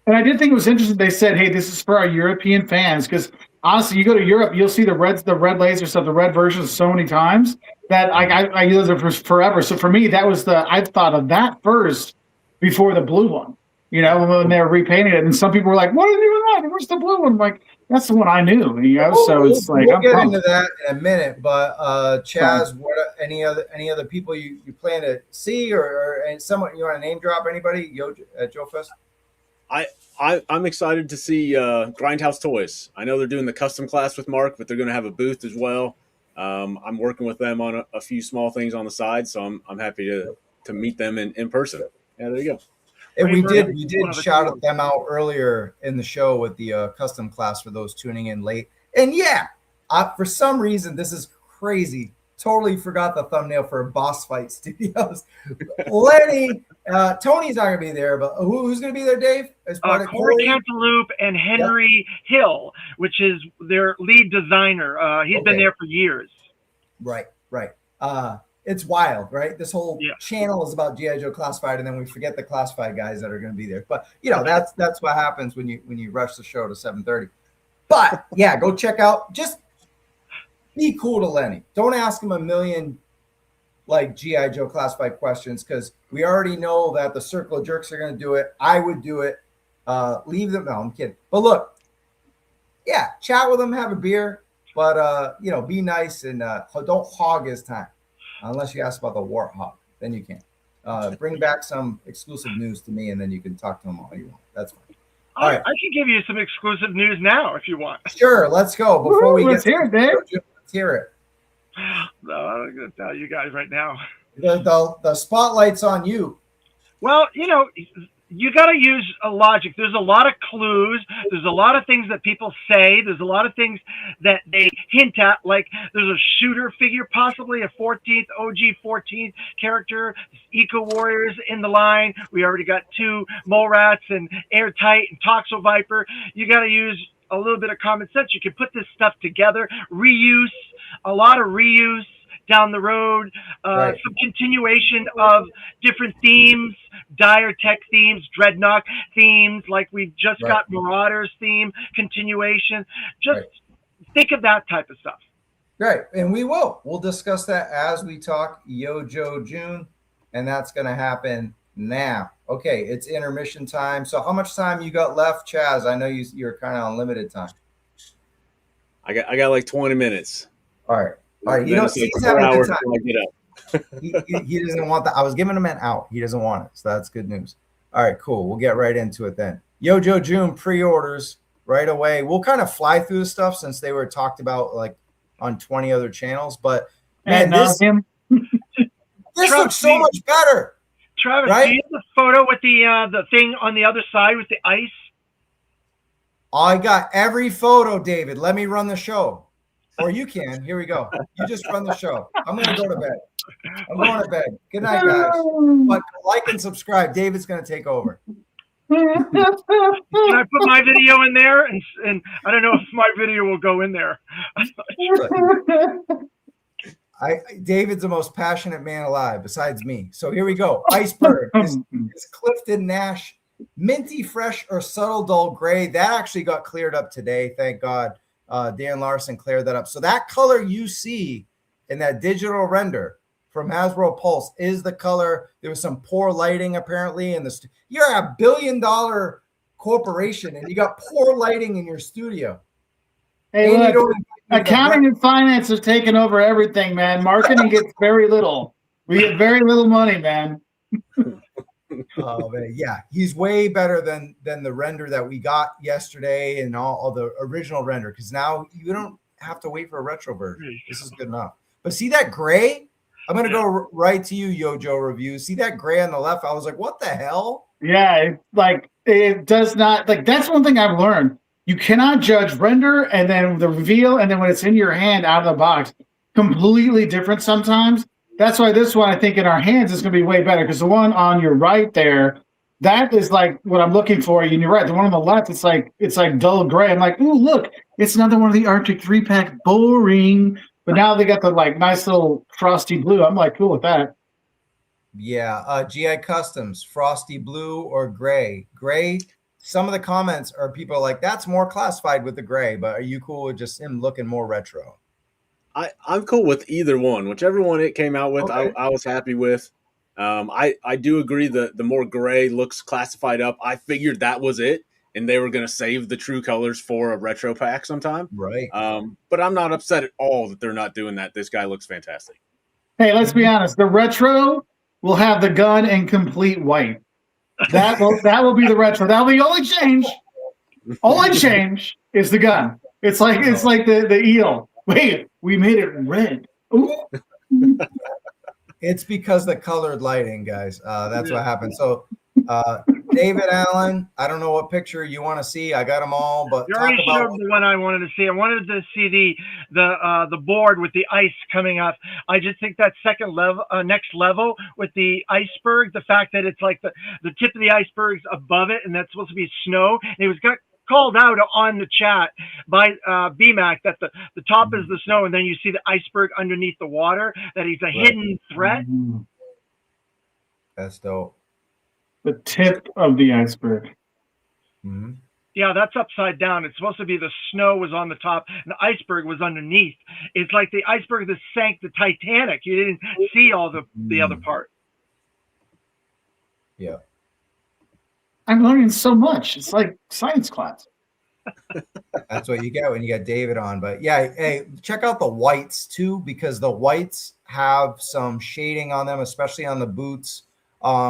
Speaker 4: And I did think it was interesting. They said, hey, this is for our European fans. Because honestly, you go to Europe, you'll see the red laser stuff, the red versions so many times that I use it for forever. So for me, that was I thought of that first before the blue one. When they were repainting it. And some people were like, what are they doing that? Where's the blue one? I'm like, that's the one I knew, so it's like
Speaker 3: we'll get into that in a minute. But Chaz, what any other people you plan to see or someone you want to name drop anybody at JoeFest?
Speaker 6: I'm excited to see Grindhouse Toys. I know they're doing the custom class with Mark, but they're going to have a booth as well. I'm working with them on a few small things on the side, so I'm happy to meet them in person. Yeah, there you go.
Speaker 3: And we did shout them out earlier in the show with the custom class for those tuning in late. And yeah, for some reason, this is crazy totally forgot the thumbnail for Boss Fight Studios. Lenny, Tony's not going to be there, but who's going to be there, Dave? As part of
Speaker 5: Corey Cantaloupe and Henry Hill, which is their lead designer. He's been there for years.
Speaker 3: Right. It's wild, right? This whole channel is about G.I. Joe Classified, and then we forget the Classified guys that are going to be there. But that's what happens when you rush the show to 7:30. But yeah, go check out. Just be cool to Lenny. Don't ask him a million like G.I. Joe Classified questions, because we already know that the Circle of Jerks are going to do it. I would do it. Leave them. No, I'm kidding. But look, yeah, chat with him, have a beer, but be nice and don't hog his time. Unless you ask about the warthog, then you can. Bring back some exclusive news to me, and then you can talk to him all you want. That's fine. All right.
Speaker 5: I can give you some exclusive news now if you want.
Speaker 3: Sure, let's go. Before we
Speaker 4: let's hear it, Dave.
Speaker 3: Let's hear it.
Speaker 5: No, I'm going to tell you guys right now.
Speaker 3: The spotlight's on you.
Speaker 5: Well, you got to use a logic. There's a lot of clues. There's a lot of things that people say. There's a lot of things that they hint at. Like there's a shooter figure, possibly a 14th, OG 14th character, Eco Warriors in the line. We already got 2 Mole Rats and Airtight and Toxo-Viper. You got to use a little bit of common sense. You can put this stuff together. Reuse, a lot of reuse down the road, some continuation of different themes, Dire Tech themes, Dreadnought themes, like we just got Marauders theme, continuation. Just think of that type of stuff.
Speaker 3: Right, and we'll discuss that as we talk YoJoe June, and that's going to happen now. Okay, it's intermission time. So how much time you got left, Chaz? I know you're kind of on limited time.
Speaker 6: I got like 20 minutes.
Speaker 3: All right. He's having a good time. He doesn't want that. I was giving him an out. He doesn't want it. So that's good news. All right, cool. We'll get right into it then. YoJoe June pre-orders right away. We'll kind of fly through the stuff since they were talked about like on 20 other channels. But man, this looks so much better.
Speaker 5: Travis, do you have the photo with the thing on the other side with the ice?
Speaker 3: I got every photo, David. Let me run the show. Or you can. Here we go. You just run the show. I'm going to go to bed. I'm going to bed. Good night, guys. But like and subscribe. David's going to take over.
Speaker 5: Can I put my video in there? And I don't know if my video will go in there.
Speaker 3: David's the most passionate man alive besides me. So here we go. Iceberg is Clifton Nash. Minty fresh or subtle dull gray. That actually got cleared up today. Thank God. Dan Larson cleared that up. So that color you see in that digital render from Hasbro Pulse is the color. There was some poor lighting apparently in the you're $1 billion corporation and you got poor lighting in your studio.
Speaker 4: Hey, look, accounting and finance has taken over everything, man. Marketing gets very little. We get very little money, man.
Speaker 3: Oh man, yeah, he's way better than the render that we got yesterday and all the original render, because now you don't have to wait for a retro version. This is good enough. But see that gray? I'm gonna go right to you, YoJoeReviews. See that gray on the left? I was like, what the hell?
Speaker 4: Yeah, it does not like. That's one thing I've learned. You cannot judge render and then the reveal and then when it's in your hand out of the box, completely different sometimes. That's why this one, I think, in our hands is going to be way better, because the one on your right there, that is like what I'm looking for. And you're right. The one on the left, it's like dull gray. I'm like, ooh, look, it's another one of the Arctic 3-pack. Boring. But now they got the like nice little frosty blue. I'm like cool with that.
Speaker 3: Yeah. GI Customs, frosty blue or gray? Gray. Some of the comments are people like, that's more classified with the gray. But are you cool with just him looking more retro?
Speaker 6: I'm cool with either one. Whichever one it came out with, okay. I was happy with. I do agree that the more gray looks classified up. I figured that was it, and they were going to save the true colors for a retro pack sometime.
Speaker 3: Right.
Speaker 6: But I'm not upset at all that they're not doing that. This guy looks fantastic.
Speaker 4: Hey, let's be honest. The retro will have the gun in complete white. That will be the retro. That'll be the only change. Only change is the gun. It's like the eel. Wait, we made it red. Ooh.
Speaker 3: It's because the colored lighting, guys. That's what happened. So David Allen, I don't know what picture you want to see. I got them all, but
Speaker 5: You
Speaker 3: talk
Speaker 5: already
Speaker 3: about
Speaker 5: showed the one I wanted to see. I wanted to see the board with the ice coming up. I just think that second level, next level with the iceberg, the fact that it's like the tip of the iceberg's above it, and that's supposed to be snow. And it was called out on the chat by BMAC that the top is the snow, and then you see the iceberg underneath the water. That he's a hidden threat.
Speaker 3: That's dope.
Speaker 4: The tip of the iceberg.
Speaker 3: Mm-hmm.
Speaker 5: Yeah, that's upside down. It's supposed to be the snow was on the top and the iceberg was underneath. It's like the iceberg that sank the Titanic. You didn't see all the other part.
Speaker 3: Yeah.
Speaker 4: I'm learning so much. It's like science class.
Speaker 3: That's what you get when you get David on. But yeah, hey, check out the whites too, because the whites have some shading on them, especially on the boots.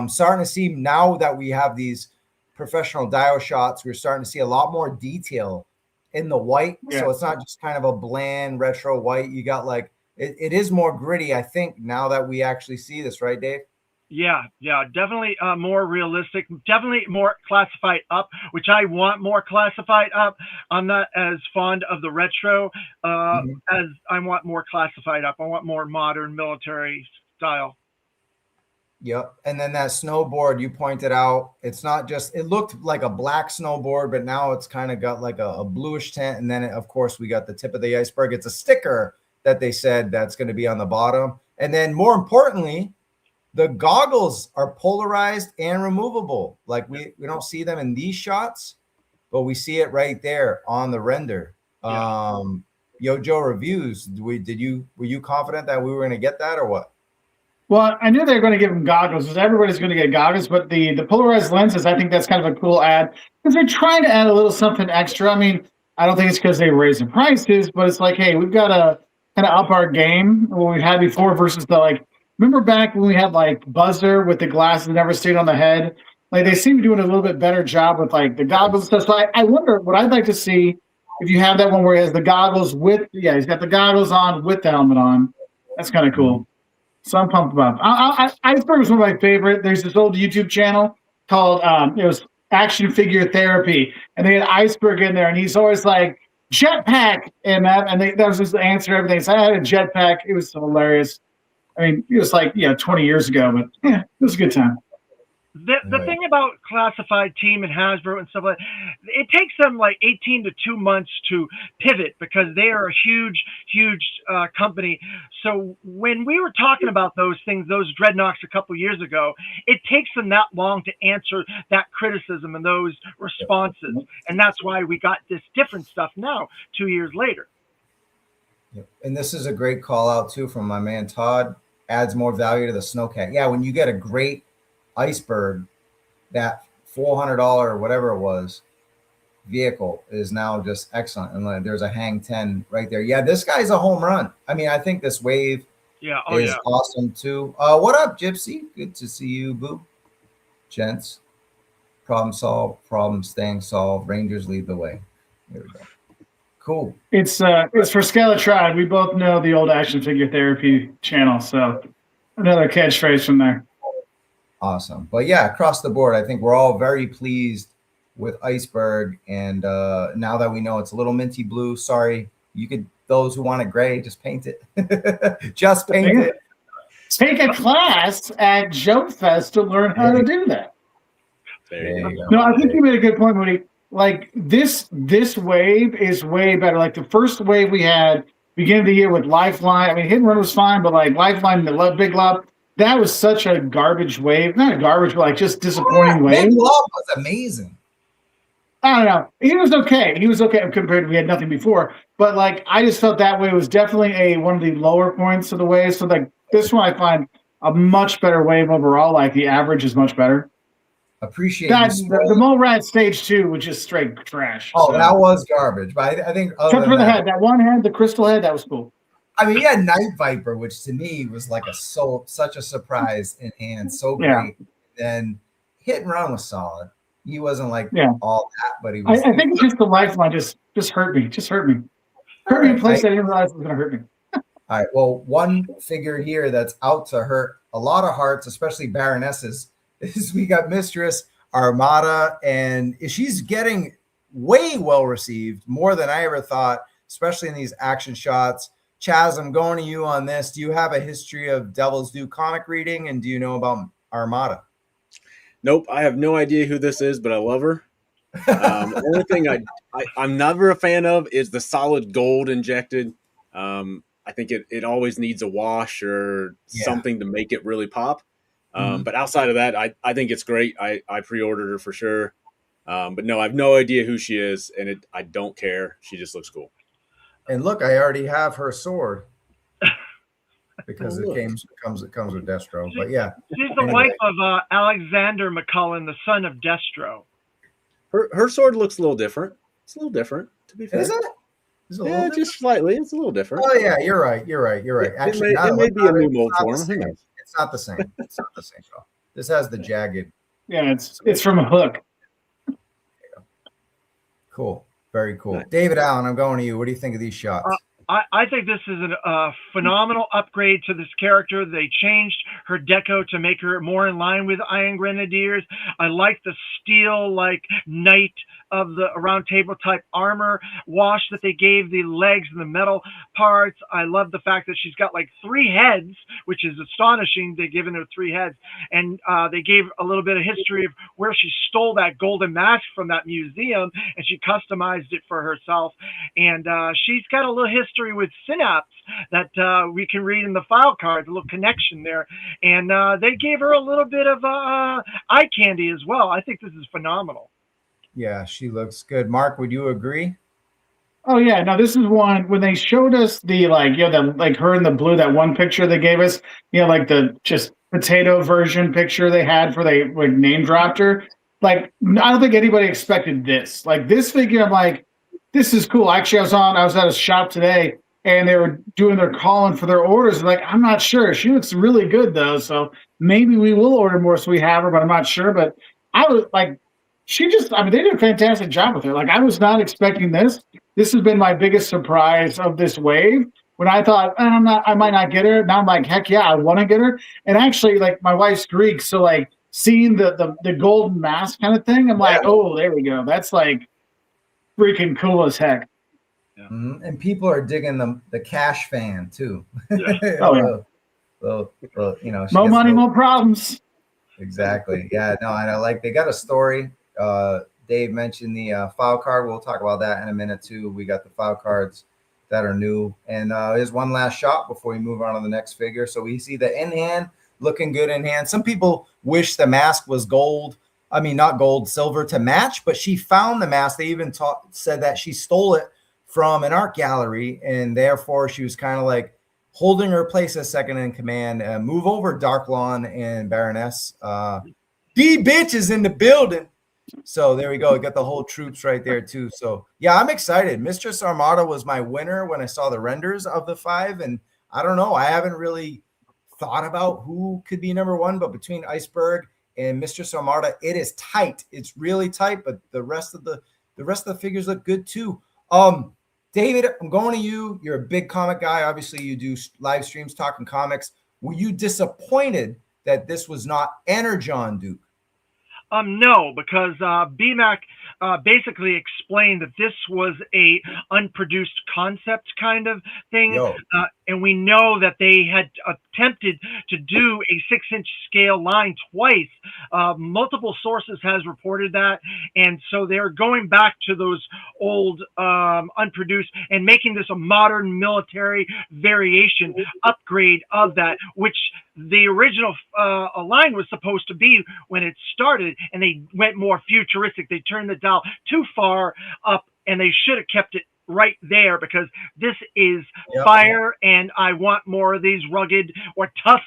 Speaker 3: Starting to see now that we have these professional dial shots, we're starting to see a lot more detail in the white.
Speaker 4: Yeah.
Speaker 3: So it's not just kind of a bland retro white. You got like it is more gritty, I think, now that we actually see this, right, Dave?
Speaker 5: Yeah, definitely more realistic, definitely more classified up, which I want more classified up. I'm not as fond of the retro as I want more classified up. I want more modern military style.
Speaker 3: Yep. And then that snowboard you pointed out, it's not just, it looked like a black snowboard, but now it's kind of got like a bluish tint. And then, of course, we got the tip of the iceberg. It's a sticker that they said that's going to be on the bottom. And then more importantly, the goggles are polarized and removable. Like we don't see them in these shots, but we see it right there on the render.
Speaker 5: Yeah.
Speaker 3: YoJoeReviews, were you confident that we were going to get that or what?
Speaker 4: Well, I knew they were going to give them goggles because everybody's going to get goggles, but the polarized lenses, I think that's kind of a cool ad because they're trying to add a little something extra. I mean, I don't think it's because they raise the prices, but it's like, hey, we've got to kind of up our game what we had before versus remember back when we had like Buzzer with the glasses that never stayed on the head? Like they seem to be doing a little bit better job with like the goggles and stuff. So I wonder what I'd like to see if you have that one where he has the goggles he's got the goggles on with the helmet on. That's kind of cool. So I'm pumped about it. Iceberg was one of my favorite. There's this old YouTube channel called it was Action Figure Therapy, and they had Iceberg in there, and he's always like jetpack, and that was his answer to everything. So I had a jetpack. It was hilarious. I mean, it was like 20 years ago, but yeah, it was a good time.
Speaker 5: The thing about classified team and Hasbro and stuff like that, it takes them like 18 to 2 months to pivot because they are a huge company. So when we were talking about those things, those dreadnoughts a couple years ago, it takes them that long to answer that criticism and those responses. And that's why we got this different stuff now, 2 years later.
Speaker 3: Yep. And this is a great call out too from my man Todd. Adds more value to the Snowcat. Yeah, when you get a great Iceberg, that $400 or whatever it was vehicle is now just excellent. And there's a Hang 10 right there. Yeah, this guy's a home run. I mean, I think this wave is awesome too. What up, Gypsy? Good to see you, boo. Gents, problem solved, problem staying solved. Rangers lead the way. There we go. Cool.
Speaker 4: It's for Skeletron. We both know the old Action Figure Therapy channel, so another catchphrase from there.
Speaker 3: Awesome. But yeah, across the board, I think we're all very pleased with Iceberg. And now that we know it's a little minty blue, sorry, those who want it gray, just paint it. Just paint it.
Speaker 4: Take a class at JoeFest to learn how to do that.
Speaker 6: There you go.
Speaker 4: No, I think you made a good point, Moody. Like this wave is way better. Like the first wave we had beginning of the year with Lifeline. I mean, Hit and Run was fine, but like Lifeline, the Big Love, that was such a garbage wave. Not a garbage, but like just disappointing wave.
Speaker 3: Big Love was amazing.
Speaker 4: I don't know. He was okay. Compared to we had nothing before. But like I just felt that wave was definitely one of the lower points of the wave. So like this one I find a much better wave overall. Like the average is much better.
Speaker 3: Appreciate
Speaker 4: the Mole Rat stage 2 was just straight trash.
Speaker 3: Oh, so. That was garbage. But I think
Speaker 4: except for the head, that one head, the crystal head, that was cool.
Speaker 3: I mean, yeah, Night Viper, which to me was like such a surprise in hand, so great. Yeah. Then Hit and Run was solid. He wasn't like all that, but he was.
Speaker 4: I think it's just the Lifeline just hurt me. Hurt me in a place I didn't realize was going to hurt me.
Speaker 3: All right. Well, one figure here that's out to hurt a lot of hearts, especially Baronesses, is we got Mistress Armada, and she's getting way well received, more than I ever thought, especially in these action shots. Chaz, I'm going to you on this. Do you have a history of Devil's Due comic reading, and do you know about Armada?
Speaker 6: Nope, I have no idea who this is, but I love her. The only thing I'm never a fan of is the solid gold injected. I think it always needs a wash or something to make it really pop. But outside of that, I think it's great. I pre-ordered her for sure. But no, I have no idea who she is, and I don't care. She just looks cool.
Speaker 3: And look, I already have her sword because it comes with Destro. But yeah,
Speaker 5: she's the wife of Alexander McCullen, the son of Destro.
Speaker 6: Her sword looks a little different. It's a little different, to be fair.
Speaker 3: Is it?
Speaker 6: Yeah, just slightly. It's a little different.
Speaker 3: Oh yeah, you're right. Actually,
Speaker 6: it may be a new mold form. Who knows?
Speaker 3: It's not the same. It's not the same. Though. This has the jagged.
Speaker 4: Yeah, it's from a hook.
Speaker 3: Cool. Very cool.
Speaker 6: Nice.
Speaker 3: David Allen, I'm going to you. What do you think of these shots?
Speaker 5: I think this is a phenomenal upgrade to this character. They changed her deco to make her more in line with Iron Grenadiers. I like the steel, like knight of the round table type armor wash that they gave the legs and the metal parts. I love the fact that she's got like 3 heads, which is astonishing. They've given her 3 heads, and they gave a little bit of history of where she stole that golden mask from that museum, and she customized it for herself. And she's got a little history with Synapse that we can read in the file cards, a little connection there. And they gave her a little bit of eye candy as well. I think this is phenomenal.
Speaker 3: Yeah, she looks good. Mark, would you agree?
Speaker 4: Oh yeah, no, this is one when they showed us the like her in the blue, that one picture they gave us, like the just potato version picture they had for they like name dropped her. Like, I don't think anybody expected this. Like this figure, I'm like, this is cool. Actually, I was at a shop today and they were doing their calling for their orders. Like, I'm not sure. She looks really good though, so maybe we will order more so we have her, but I'm not sure. But I was like, they did a fantastic job with her. Like, I was not expecting this. This has been my biggest surprise of this wave. When I thought, I might not get her. Now I'm like, heck yeah, I want to get her. And actually, like, my wife's Greek, so like seeing the golden mask kind of thing, I'm like, oh, there we go. That's like freaking cool as heck.
Speaker 5: Yeah.
Speaker 3: Mm-hmm. And people are digging the cash fan too.
Speaker 5: Yeah.
Speaker 4: Oh yeah.
Speaker 3: Well,
Speaker 4: more money, more problems.
Speaker 3: Exactly. Yeah. No, and I like they got a story. Dave mentioned the file card. We'll talk about that in a minute too. We got the file cards that are new, and here's one last shot before we move on to the next figure. So we see the in hand looking good in hand. Some people wish the mask was gold. I mean, not gold, silver to match, but she found the mask. They even said that she stole it from an art gallery, and therefore she was kind of like holding her place as second in command. Move over, Dark Lawn and Baroness. D bitch is in the building. So there we go. We got the whole troops right there too. So yeah, I'm excited. Mistress Armada was my winner when I saw the renders of the 5, and I don't know. I haven't really thought about who could be number 1, but between Iceberg and Mistress Armada, it is tight. It's really tight, but the rest of the figures look good too. David, I'm going to you. You're a big comic guy. Obviously, you do live streams talking comics. Were you disappointed that this was not Energon Duke?
Speaker 5: No, because BMAC basically explained that this was a unproduced concept kind of thing, and we know that they had attempted to do a 6-inch scale line twice. Multiple sources has reported that, and so they're going back to those old unproduced and making this a modern military variation upgrade of that, which the original line was supposed to be when it started, and they went more futuristic. They turned the dial too far up, and they should have kept it right there, because this is fire, and I want more of these rugged or tough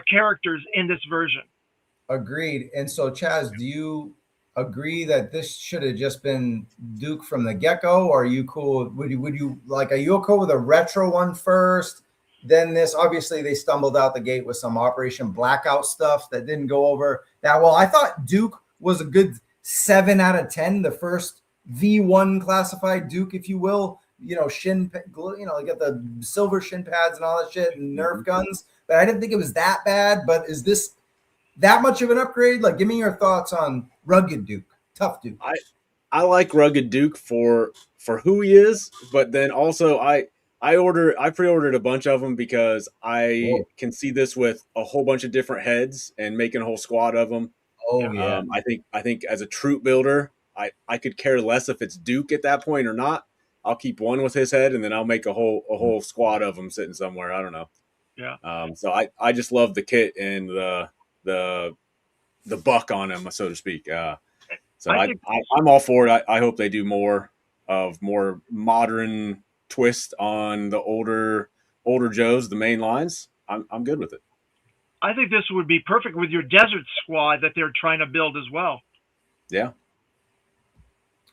Speaker 5: characters in this version.
Speaker 3: Agreed. And so, Chaz, do you agree that this should have just been Duke from the get-go, or are you cool? Would you like, are you okay with a retro one first? Then this, obviously, they stumbled out the gate with some Operation Blackout stuff that didn't go over that well. I thought Duke was a good 7 out of 10, the first V1 classified Duke, if you will. They got the silver shin pads and all that shit and Nerf guns. But I didn't think it was that bad. But is this that much of an upgrade? Like, give me your thoughts on rugged Duke, tough Duke.
Speaker 6: I like Rugged Duke for who he is, but then also I pre-ordered a bunch of them because I can see this with a whole bunch of different heads and making a whole squad of them.
Speaker 3: Oh yeah.
Speaker 6: I think as a troop builder, I could care less if it's Duke at that point or not. I'll keep one with his head, and then I'll make a whole squad of them sitting somewhere. I don't know.
Speaker 5: Yeah.
Speaker 6: So I just love the kit and the buck on him, so to speak. So I'm all for it. I hope they do more modern twist on the older Joes, the main lines. I'm good with it.
Speaker 5: I think this would be perfect with your desert squad that they're trying to build as well.
Speaker 6: Yeah.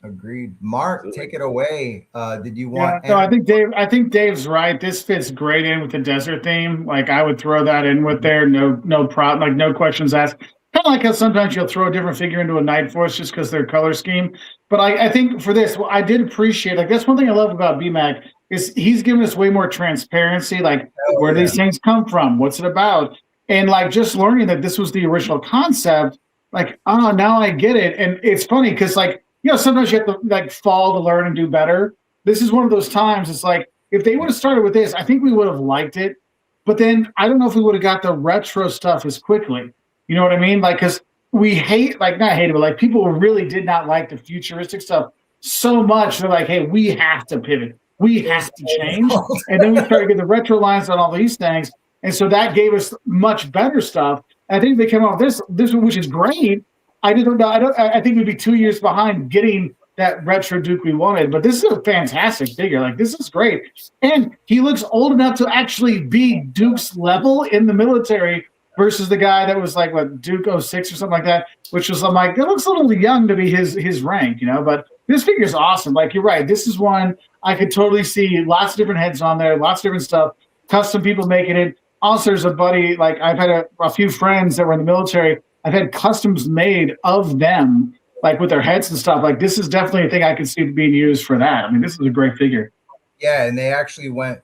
Speaker 3: Agreed. Mark,
Speaker 6: Absolutely.
Speaker 3: take it away. Did you want?
Speaker 4: So I think Dave's right. This fits great in with the desert theme. Like I would throw that in with there. No problem. Like no questions asked. Kind of like how sometimes you'll throw a different figure into a Night Force just because their color scheme. But I think for this, I did appreciate. Like that's one thing I love about BMAC is he's giving us way more transparency. Like where do these things come from? What's it about? And like just learning that this was the original concept. Like now I get it. And it's funny because like. Sometimes you have to like fall to learn and do better. This is one of those times. It's like if they would have started with this, I think we would have liked it. But then I don't know if we would have got the retro stuff as quickly. You know what I mean? Like because we not hate it, but like people really did not like the futuristic stuff so much. They're like, hey, we have to pivot. We have to change. And then we started to get the retro lines on all these things. And so that gave us much better stuff. And I think they came out with this one, which is great. I think we'd be 2 years behind getting that retro Duke we wanted, but this is a fantastic figure. Like this is great, and he looks old enough to actually be Duke's level in the military versus the guy that was like what Duke 06 or something like that, which was I'm like it looks a little young to be his rank, But this figure is awesome. Like you're right, this is one I could totally see lots of different heads on there, lots of different stuff, custom people making it. Also, there's a buddy like I've had a few friends that were in the military. I've had customs made of them, like with their heads and stuff. Like this is definitely a thing I could see being used for that. I mean, this is a great figure.
Speaker 3: Yeah, and they actually went.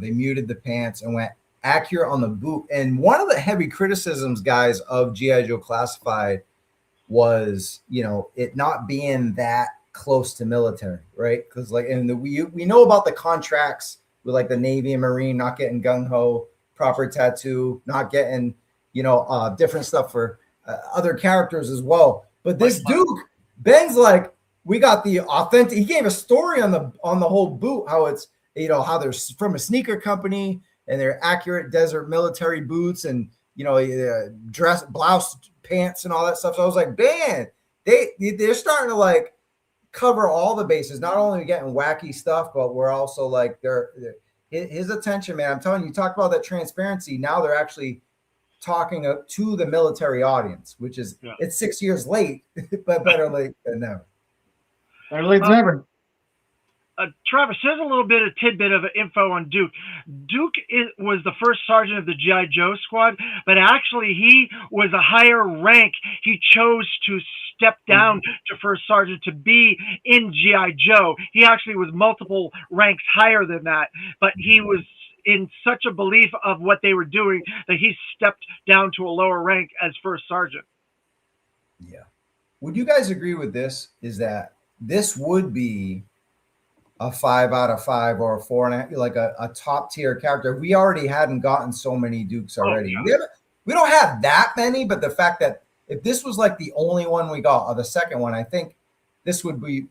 Speaker 3: They muted the pants and went accurate on the boot. And one of the heavy criticisms, guys, of GI Joe Classified was, it not being that close to military, right? Because we know about the contracts with like the Navy and Marine not getting gung ho, proper tattoo, not getting different stuff for. Other characters as well, but this Duke Ben's like we got the authentic. He gave a story on the whole boot, how it's how they're from a sneaker company and they're accurate desert military boots and dress blouse pants and all that stuff. So I was like, man, they're starting to like cover all the bases. Not only getting wacky stuff, but we're also like they're his attention, man. I'm telling you, talk about that transparency. Now they're actually talking to the military audience, which is it's 6 years late, but better late than never.
Speaker 4: Better late than never.
Speaker 5: Travis, here's a little bit of tidbit of info on Duke. Duke was the first sergeant of the G.I. Joe squad, but actually he was a higher rank. He chose to step down to first sergeant to be in G.I. Joe. He actually was multiple ranks higher than that, but he was in such a belief of what they were doing that he stepped down to a lower rank as first sergeant.
Speaker 3: Yeah. Would you guys agree with this? Is that this would be a 5 out of 5 or a 4.5, like a top tier character? We already hadn't gotten so many Dukes already.
Speaker 5: Oh, yeah.
Speaker 3: We don't have that many, but the fact that if this was like the only one we got or the second one, I think this would be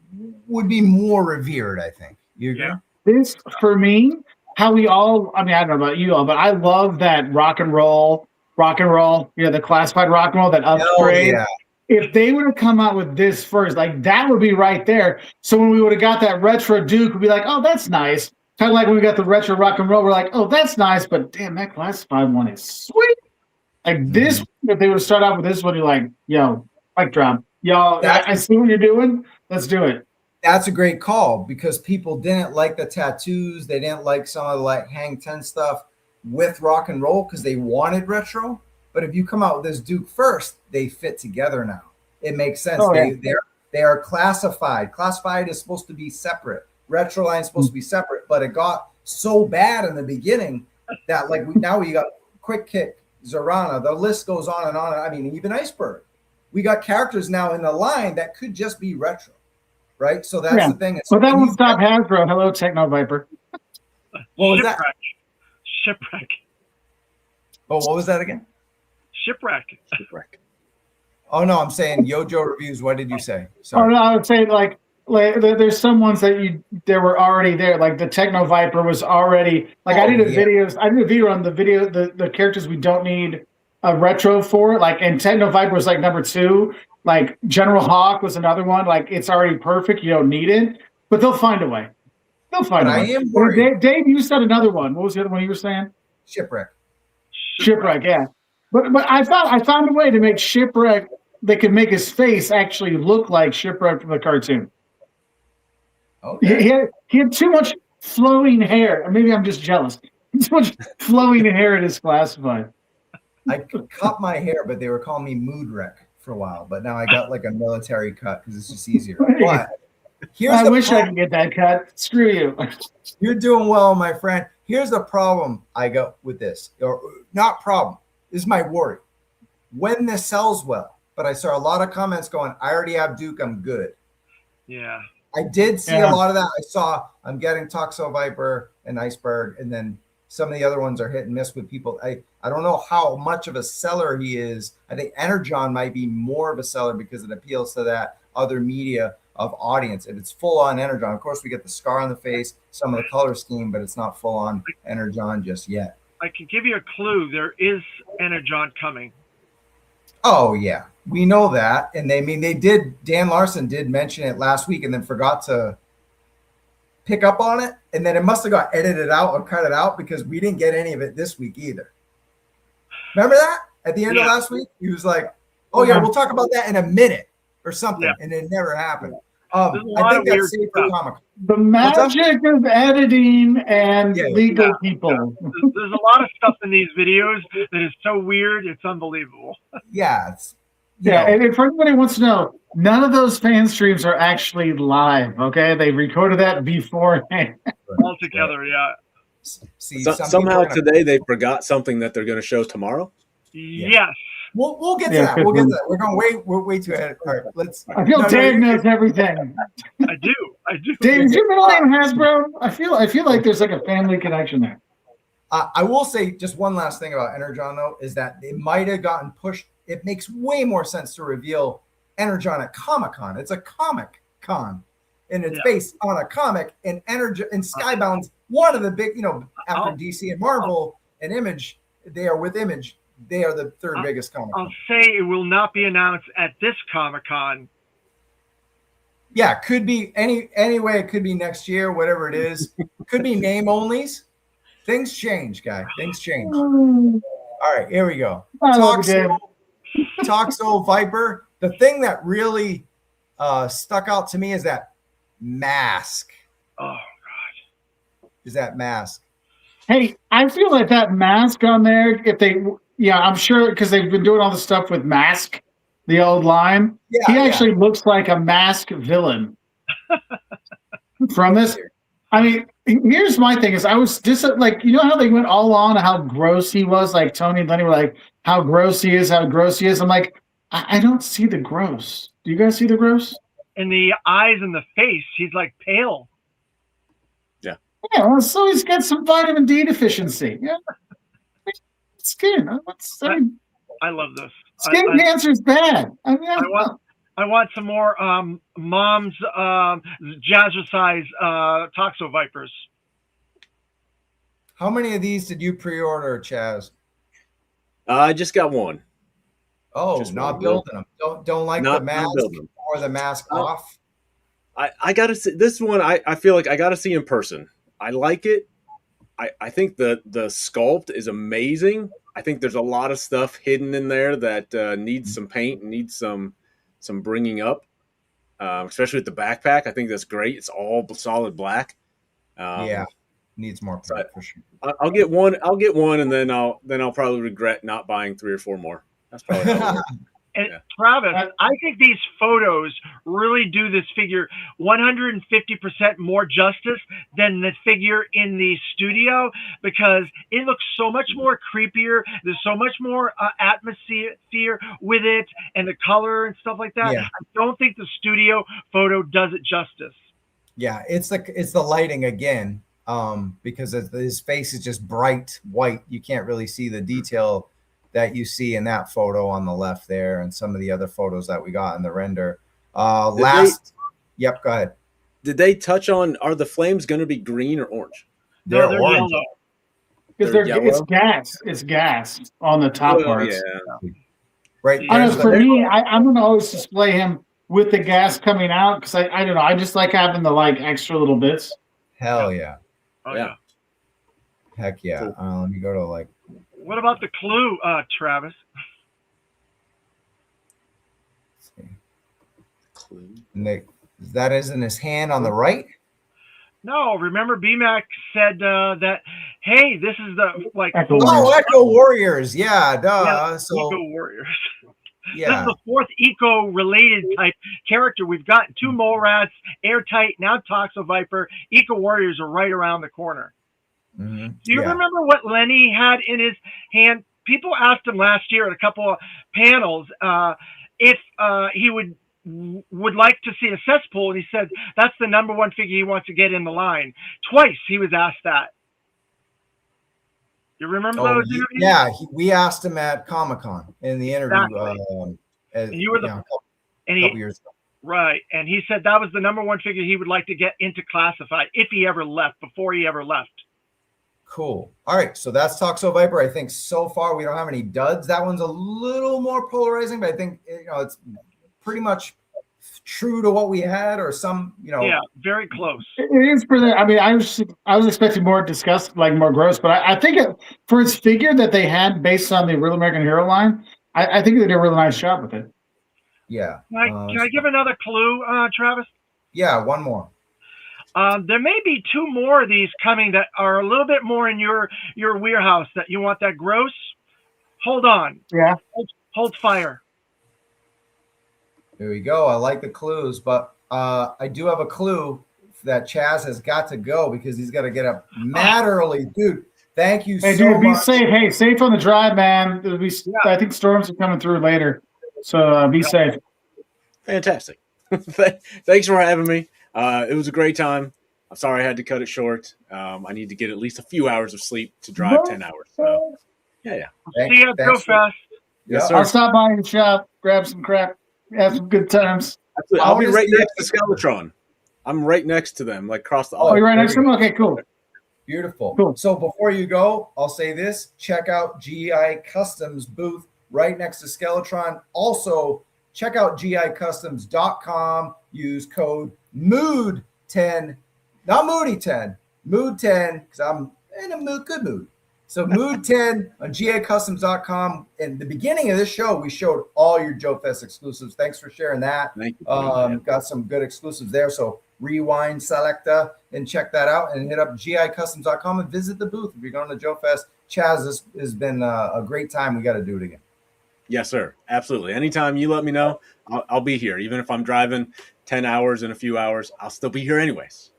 Speaker 3: more revered. I think you agree?
Speaker 5: Yeah.
Speaker 4: This for me. How we all, I don't know about you all, but I love that rock and roll, the classified rock and roll, that upgrade.
Speaker 3: Yeah.
Speaker 4: If they would have come out with this first, like that would be right there. So when we would have got that retro Duke, we'd be like, oh, that's nice. Kind of like when we got the retro rock and roll, we're like, oh, that's nice, but damn, that classified one is sweet. Like this, if they would have started out with this one, you're like, yo, mic drop. Y'all, I see what you're doing. Let's do it.
Speaker 3: That's a great call because people didn't like the tattoos. They didn't like some of the like Hang 10 stuff with rock and roll because they wanted retro. But if you come out with this Duke first, they fit together now. It makes sense.
Speaker 4: Oh,
Speaker 3: they are classified. Classified is supposed to be separate. Retro line is supposed to be separate. But it got so bad in the beginning that like now we got Quick Kick, Zorana. The list goes on and on. I mean, even Iceberg. we got characters now in the line that could just be retro, right? So that's the thing.
Speaker 4: But that won't stop Hasbro. Hello, Techno-Viper.
Speaker 3: What was that?
Speaker 5: Shipwreck.
Speaker 3: Oh, what was that again?
Speaker 5: Shipwreck.
Speaker 3: Oh, no, I'm saying YoJoeReviews. What did you say? Sorry.
Speaker 4: Oh, no, I would say like there's some ones that they were already there. Like the Techno-Viper was already like I did a video on the characters we don't need a retro for. Like, and Techno-Viper was like number 2. Like General Hawk was another one. Like it's already perfect. You don't need it, but they'll find a way. They'll find a way. I am worried. Dave, you said another one. What was the other one you were saying?
Speaker 3: Shipwreck,
Speaker 4: yeah. But I found a way to make Shipwreck. They could make his face actually look like Shipwreck from the cartoon.
Speaker 3: Okay.
Speaker 4: He had too much flowing hair. Or maybe I'm just jealous. Too much flowing hair in his classified.
Speaker 3: I cut my hair, but they were calling me Mood Wreck for a while. But now I got like a military cut because it's just easier. But
Speaker 4: I wish I could get that cut. Screw you.
Speaker 3: You're doing well, my friend. Here's the problem I got with this. Or not problem. This is my worry. When this sells well, but I saw a lot of comments going, I already have Duke, I'm good.
Speaker 5: Yeah.
Speaker 3: I did see a lot of that. I'm getting Toxo-Viper and Iceberg, and then some of the other ones are hit and miss with people. I don't know how much of a seller he is. I think Energon might be more of a seller because it appeals to that other media of audience. If it's full on Energon, of course we get the scar on the face, some of the color scheme, but it's not full on Energon just yet.
Speaker 5: I can give you a clue. There is Energon coming.
Speaker 3: Oh yeah, we know that, and they did. Dan Larson did mention it last week, and then forgot to pick up on it, and then it must have got edited out or cut it out because we didn't get any of it this week either. Remember that at the end of last week, he was like, "Oh yeah, we'll talk about that in a minute or something," and it never happened. I think that's safe for comic.
Speaker 4: The magic of editing and legal people.
Speaker 5: There's a lot of stuff in these videos that is so weird, it's unbelievable.
Speaker 4: And if anybody wants to know, none of those fan streams are actually live, okay? They recorded that beforehand.
Speaker 5: Altogether, yeah.
Speaker 3: See,
Speaker 6: somehow today they forgot something that they're going to show tomorrow?
Speaker 5: Yes.
Speaker 3: We'll get to that. We'll get to that. We're going way too ahead. All right, let's.
Speaker 4: I feel Dave knows everything.
Speaker 5: I do.
Speaker 4: Dave, is your middle name Hasbro? I feel like there's like a family connection there.
Speaker 3: I will say just one last thing about Energon though is that they might have gotten pushed. It makes way more sense to reveal Energon at Comic-Con. It's a Comic Con, and it's based on a comic. And Skybound's one of the big, after DC and Marvel and Image, they are with Image. They are the third biggest comic.
Speaker 5: I'll say it will not be announced at this Comic-Con.
Speaker 3: Yeah, could be any way. It could be next year, whatever it is. Could be name onlys. Things change, guy. Things change. All right, here we go. Toxo-Viper. The thing that really stuck out to me is that mask.
Speaker 5: Oh God!
Speaker 3: Is that mask?
Speaker 4: Hey, I feel like that mask on there. I'm sure because they've been doing all the stuff with Mask, the old line. Yeah, he actually looks like a Mask villain from this. I mean, here's my thing: is I was just like, how they went all on how gross he was. Like Tony and Lenny were like, how gross he is, how gross he is. I'm like, I don't see the gross. Do you guys see the gross?
Speaker 5: In the eyes and the face, he's like pale.
Speaker 4: Yeah, well, so he's got some vitamin D deficiency. Yeah. Skin.
Speaker 5: I love this.
Speaker 4: Skin cancer is bad.
Speaker 5: I want some more mom's jazzercise Toxo-Vipers.
Speaker 3: How many of these did you pre-order, Chaz?
Speaker 6: I just got one.
Speaker 3: Oh, just not building them. Don't like the mask or the mask off.
Speaker 6: I gotta see this one. I feel like I gotta see in person. I like it. I think the sculpt is amazing. I think there's a lot of stuff hidden in there that needs some paint and needs some bringing up, especially with the backpack. I think that's great. It's all solid black.
Speaker 3: Needs more paint for sure.
Speaker 6: I'll get one. And then I'll probably regret not buying 3 or 4 more. That's probably how it works.
Speaker 5: And
Speaker 6: Yeah.
Speaker 5: Travis, I think these photos really do this figure 150% more justice than the figure in the studio, because it looks so much more creepier. There's so much more atmosphere with it, and the color and stuff like that.
Speaker 3: Yeah.
Speaker 5: I don't think the studio photo does it justice.
Speaker 3: Yeah, it's the lighting again, because his face is just bright white. You can't really see the detail that you see in that photo on the left there, and some of the other photos that we got in the render. Yep, go ahead.
Speaker 6: Did they touch on, are the flames going to be green or orange?
Speaker 5: No, they're
Speaker 3: orange.
Speaker 5: yellow.
Speaker 4: Because
Speaker 6: They're
Speaker 4: it's
Speaker 6: yellow?
Speaker 4: gas. It's gas on the top parts.
Speaker 6: Yeah.
Speaker 3: Right.
Speaker 4: I know
Speaker 3: there's
Speaker 4: for
Speaker 3: the-
Speaker 4: me, I'm going to always display him with the gas coming out, because I don't know. I just like having the like extra little bits.
Speaker 3: Hell yeah.
Speaker 5: Oh,
Speaker 6: Yeah.
Speaker 3: Heck yeah.
Speaker 6: Cool.
Speaker 3: Let me go to like.
Speaker 5: What about the clue, Travis?
Speaker 3: Let's see.
Speaker 6: Clue.
Speaker 3: That is in his hand on the right.
Speaker 5: No, remember BMAC said that, hey, this is the like
Speaker 4: Echo
Speaker 5: fourth-
Speaker 3: Oh, Echo Warriors. Yeah, duh.
Speaker 5: Yeah,
Speaker 3: So
Speaker 5: Eco Warriors. This
Speaker 3: yeah.
Speaker 5: is the fourth eco-related type character we've got. 2 mole rats, airtight, now Toxo-Viper. Eco Warriors are right around the corner.
Speaker 3: Mhm.
Speaker 5: Do you
Speaker 3: Yeah.
Speaker 5: remember what Lenny had in his hand? People asked him last year at a couple of panels if he would like to see a cesspool, and he said that's the #1 figure he wants to get in the line. Twice he was asked that. You remember
Speaker 3: Oh,
Speaker 5: those interviews?
Speaker 3: yeah. We asked him at Comic-Con in the interview.
Speaker 5: Exactly. And you were the-
Speaker 3: a
Speaker 5: And
Speaker 3: couple
Speaker 5: he,
Speaker 3: years ago.
Speaker 5: right, and he said that was the #1 figure he would like to get into classified if he ever left, before he ever left.
Speaker 3: Cool. All right. So that's Toxo-Viper. I think so far we don't have any duds. That one's a little more polarizing, but I think it's pretty much true to what we had, or some,
Speaker 5: Yeah, very close.
Speaker 4: It is for the. I mean, I was expecting more disgust, like more gross, but I think for its figure that they had based on the Real American Hero line, I think they did a really nice job with it.
Speaker 3: Yeah.
Speaker 5: Can I give another clue, Travis?
Speaker 3: Yeah. One more.
Speaker 5: There may be 2 more of these coming that are a little bit more in your wheelhouse that you want that gross. Hold on.
Speaker 4: Yeah.
Speaker 5: Hold fire.
Speaker 3: There we go. I like the clues, but I do have a clue that Chaz has got to go because he's got to get up mad early. Dude, thank you
Speaker 4: Hey,
Speaker 3: so
Speaker 4: dude, be
Speaker 3: much.
Speaker 4: safe. Hey, safe on the drive, man. I think storms are coming through later, so be safe.
Speaker 6: Fantastic. Thanks for having me. It was a great time. I'm sorry I had to cut it short. I need to get at least a few hours of sleep to drive 10 hours. So, yeah.
Speaker 5: See you at
Speaker 3: Thanks.
Speaker 5: JoeFest.
Speaker 3: Yeah.
Speaker 6: Yes, sir.
Speaker 4: I'll stop by your shop, grab some crap, have some good times.
Speaker 6: Absolutely. I'll be right
Speaker 3: Honestly,
Speaker 6: next to Skeletron. I'm right next to them, like across the.
Speaker 4: Oh, you're right next to
Speaker 3: there
Speaker 4: him? Okay, cool.
Speaker 3: Beautiful.
Speaker 4: Cool.
Speaker 3: So before you go, I'll say this. Check out GI Customs booth right next to Skeletron. Also, check out gicustoms.com. Use code MOOD10. Not Moody10. Mood10, because I'm in a good mood. So Mood10 on gicustoms.com. In the beginning of this show, we showed all your JoeFest exclusives. Thanks for sharing that.
Speaker 6: Thank you.
Speaker 3: Got some good exclusives there. So rewind, selecta, and check that out. And hit up gicustoms.com and visit the booth if you're going to JoeFest. Chaz, this has been a great time. We got to do it again.
Speaker 6: Yes, sir. Absolutely. Anytime you let me know, I'll be here. Even if I'm driving 10 hours in a few hours, I'll still be here anyways.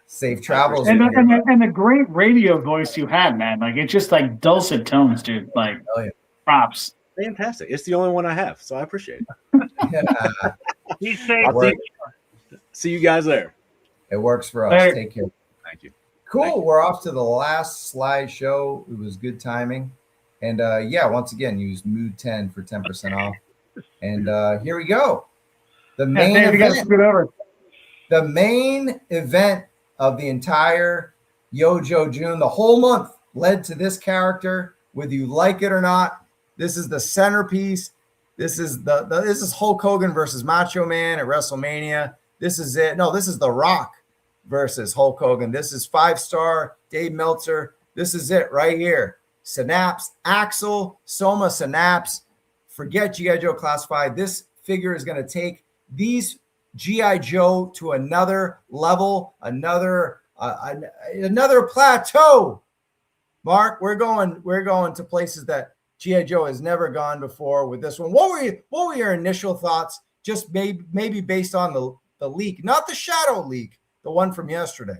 Speaker 3: Safe travels.
Speaker 4: And the great radio voice you had, man. Like, it's just like dulcet tones, dude. Like,
Speaker 3: Oh, yeah.
Speaker 4: props.
Speaker 6: Fantastic. It's the only one I have, so I appreciate it.
Speaker 3: Yeah,
Speaker 5: Be safe.
Speaker 3: Work.
Speaker 6: See you guys there.
Speaker 3: it works for us.
Speaker 4: Hey.
Speaker 3: Take care.
Speaker 6: Thank you.
Speaker 3: Cool.
Speaker 6: Thank you.
Speaker 3: We're off to the last slideshow. It was good timing. And once again, use Mood10 for 10% off. And here we go. The main
Speaker 4: Hey, we got to
Speaker 3: event.
Speaker 4: scoot over.
Speaker 3: The main event of the entire YoJo June, the whole month led to this character, whether you like it or not. This is the centerpiece. This is this is Hulk Hogan versus Macho Man at WrestleMania. This is it. No, this is The Rock versus Hulk Hogan. This is 5-star Dave Meltzer. This is it right here. Synapse, Axel, Soma, Synapse. Forget G.I. Joe Classified. This figure is going to take these G.I. Joe to another level, another plateau. Mark, we're going to places that G.I. Joe has never gone before with this one. What were your initial thoughts? Just maybe based on the leak, not the shadow leak, the one from yesterday.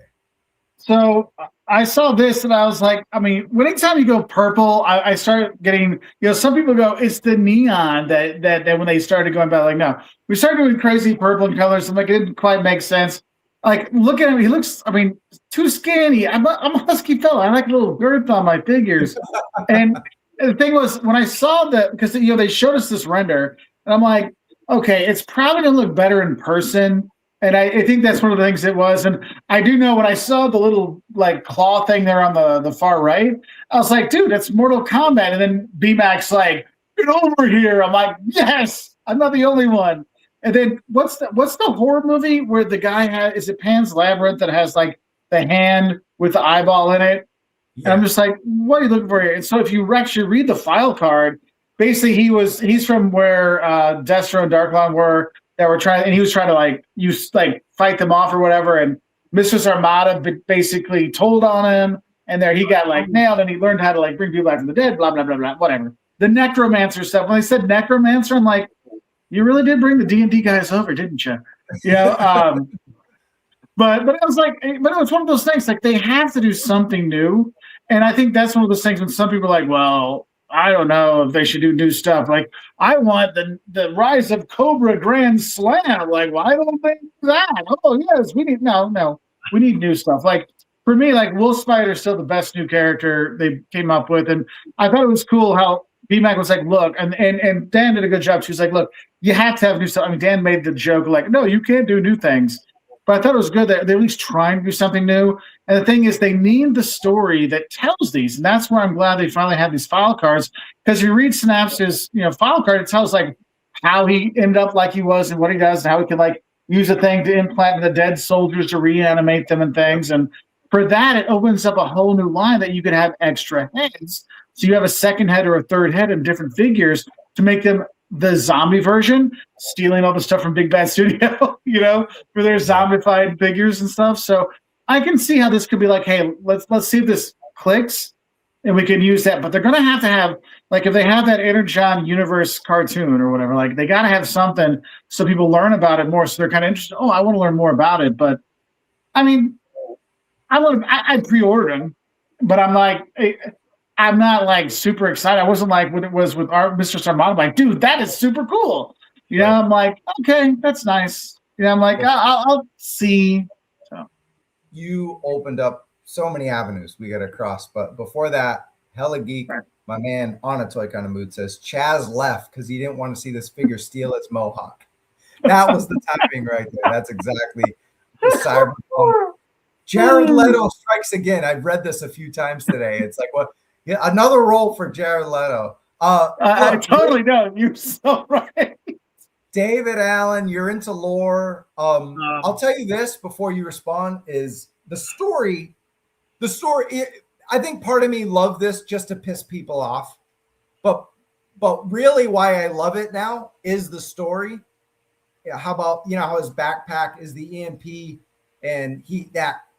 Speaker 4: So I saw this and I was like, I mean, anytime you go purple, I started getting, some people go, it's the neon that when they started going by, like, no, we started doing crazy purple and colors. I'm like, it didn't quite make sense. Like, look at him. He looks, I mean, too skinny. I'm a husky fella. I like a little girth on my figures. And the thing was, when I saw that, because, they showed us this render, and I'm like, okay, it's probably going to look better in person. And I think that's one of the things it was. And I do know when I saw the little like claw thing there on the far right, I was like, dude, that's Mortal Kombat. And then B-Mac's like, get over here. I'm like, yes, I'm not the only one. And then what's the horror movie where the guy is it Pan's Labyrinth that has like the hand with the eyeball in it? Yeah. And I'm just like, what are you looking for here? And so if you actually read the file card, basically he's from where Destro and Darklon were. That were trying, and he was trying to fight them off or whatever. And Mistress Armada basically told on him, and there he got nailed, and he learned how to bring people back from the dead. Blah blah blah blah. Whatever. The necromancer stuff. When they said necromancer, I'm like, you really did bring the D&D guys over, didn't you? But I was like, but it was one of those things. Like, they have to do something new, and I think that's one of those things when some people are like, well, I don't know if they should do new stuff. Like, I want the Rise of Cobra Grand Slam. Like, why don't they do that? Oh, yes, we need we need new stuff. Like, for me, like, Wolf Spider's still the best new character they came up with. And I thought it was cool how B-Mac was like, look, and Dan did a good job. She was like, look, you have to have new stuff. I mean, Dan made the joke like, no, you can't do new things. But I thought it was good that they're at least trying to do something new. And the thing is, they need the story that tells these. And that's where I'm glad they finally have these file cards. Because you read Synapse's file card, it tells how he ended up like he was and what he does and how he can use a thing to implant in the dead soldiers to reanimate them and things. And for that, it opens up a whole new line that you could have extra heads. So you have a second head or a third head in different figures to make them the zombie version, stealing all the stuff from Big Bad Studio, for their zombified figures and stuff. So I can see how this could be like, hey, let's see if this clicks and we can use that. But they're going to have, if they have that Energon Universe cartoon or whatever, they got to have something so people learn about it more. So they're kind of interested. Oh, I want to learn more about it. But I mean, I pre-ordered them, but I'm not super excited. I wasn't like when it was with our Mistress Armada. I'm like, dude, that is super cool. I'm like, okay, that's nice. I'm like, I'll see. So.
Speaker 3: You opened up so many avenues we got to cross. But before that, Hella Geek, my man on a toy kind of mood, says Chaz left because he didn't want to see this figure steal its mohawk. That was the timing right there. That's exactly the cyberpunk. Jared Leto strikes again. I've read this a few times today. It's like, what? Yeah, another role for Jared Leto.
Speaker 4: I totally know. You're so right.
Speaker 3: David Allen, you're into lore. I'll tell you this before you respond: is the story. I think part of me loved this just to piss people off, but really, why I love it now is the story. Yeah, how about how his backpack is the EMP, and he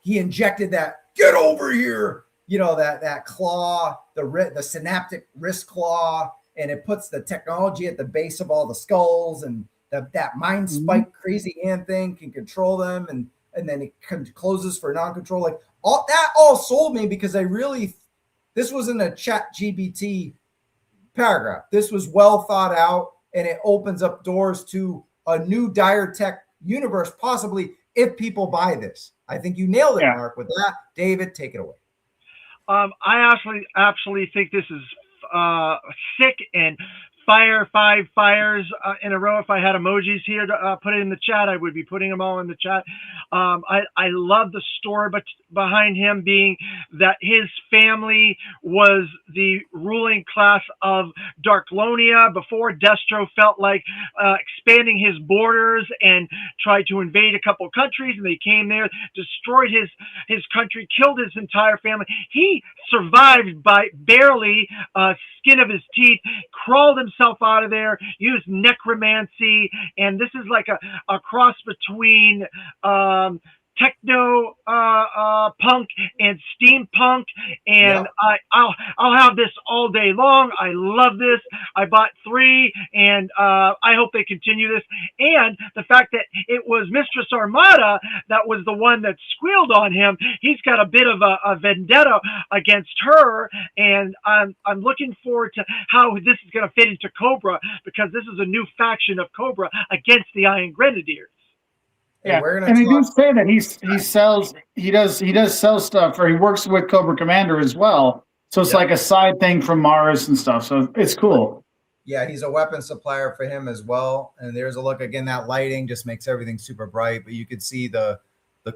Speaker 3: injected that. Get over here. That claw, the synaptic wrist claw, and it puts the technology at the base of all the skulls, and that mind spike crazy hand thing can control them, and then it closes for non-control. All sold me because this wasn't a ChatGPT paragraph. This was well thought out, and it opens up doors to a new dire tech universe, possibly, if people buy this. I think you nailed it, Mark. With that, David, take it away.
Speaker 5: I absolutely think this is sick, and fire 5 fires in a row. If I had emojis here to put it in the chat, I would be putting them all in the chat. I love the story behind him being that his family was the ruling class of Darklonia before Destro felt like expanding his borders and tried to invade a couple countries, and they came there, destroyed his country, killed his entire family. He survived by barely skin of his teeth, crawled himself out of there, used necromancy, and this is like a cross between techno punk and steampunk, and I'll have this all day long. I love this. I bought 3, and I hope they continue this. And the fact that it was Mistress Armada that was the one that squealed on him, he's got a bit of a vendetta against her, and I'm looking forward to how this is going to fit into Cobra, because this is a new faction of Cobra against the Iron Grenadiers.
Speaker 4: Yeah, and he did say that he does sell stuff, or he works with Cobra Commander as well. So it's like a side thing from Mars and stuff. So it's cool.
Speaker 3: Yeah, he's a weapon supplier for him as well. And there's a look again. That lighting just makes everything super bright, but you could see the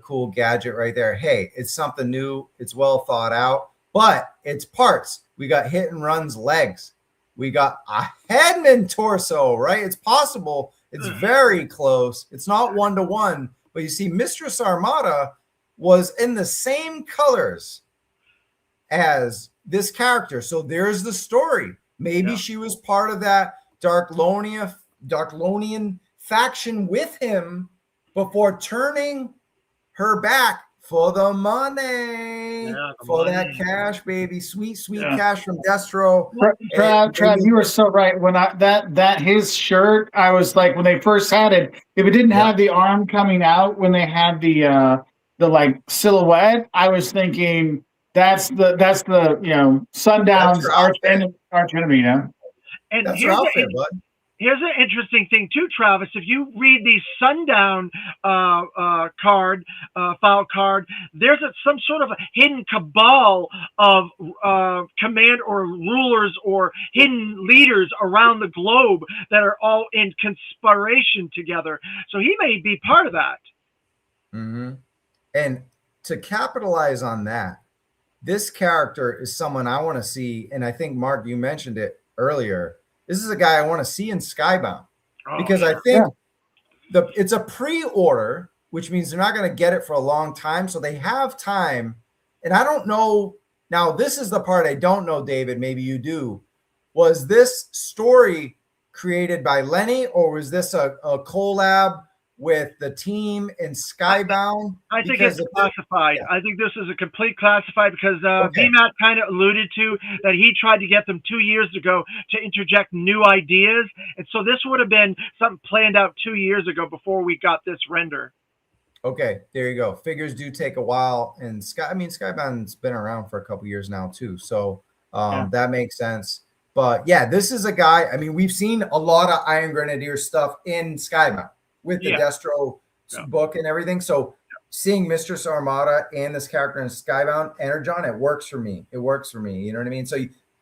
Speaker 3: cool gadget right there. Hey, it's something new. It's well thought out, but it's parts. We got Hit and Run's legs. We got a Headman torso, right? It's possible. It's very close. It's not 1-to-1, but you see Mistress Armada was in the same colors as this character. So there's the story. Maybe she was part of that Darklonian faction with him before turning her back for the money, that cash, baby. Sweet cash from Destro.
Speaker 4: Trav, you were so right. When that his shirt, I was like, when they first had it, if it didn't have the arm coming out, when they had the like silhouette, I was thinking that's the Sundown's arch enemy,
Speaker 5: And
Speaker 3: that's your outfit, bud.
Speaker 5: Here's an interesting thing too, Travis. If you read the Sundown file card, there's some sort of a hidden cabal of command or rulers or hidden leaders around the globe that are all in conspiration together. So he may be part of that.
Speaker 3: Mm-hmm. And to capitalize on that, this character is someone I want to see, and I think, Mark, you mentioned it earlier. This is a guy I want to see in Skybound, because I think it's a pre-order, which means they're not going to get it for a long time. So they have time. And I don't know. Now, this is the part I don't know, David. Maybe you do. Was this story created by Lenny, or was this a collab with the team in Skybound?
Speaker 5: I think it's classified. I think this is a complete classified, because VMAT kind of alluded to that he tried to get them 2 years ago to interject new ideas. And so this would have been something planned out 2 years ago before we got this render.
Speaker 3: Okay, there you go. Figures do take a while. And Skybound's been around for a couple years now too. So that makes sense. But yeah, this is a guy. I mean, we've seen a lot of Iron Grenadier stuff in Skybound with the Destro book and everything. So seeing Mistress Armada and this character in Skybound, Energon, it works for me. It works for me. You know what I mean? So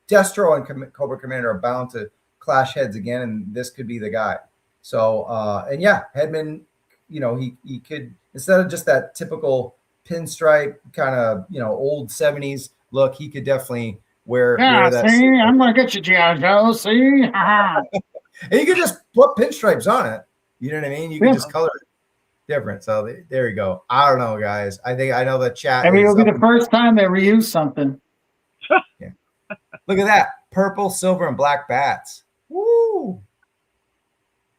Speaker 3: Destro and Cobra Commander are bound to clash heads again, and this could be the guy. So, and yeah, Headman, he could, instead of just that typical pinstripe kind of, old 70s look, he could definitely wear that.
Speaker 4: See, I'm going to get you, G.I. Joe. See?
Speaker 3: And you could just put pinstripes on it. You know what I mean? You can just color it different. So there you go. I don't know, guys. I know the chat.
Speaker 4: It'll be the first time they reuse something.
Speaker 3: Look at that. Purple, silver, and black bats. Woo!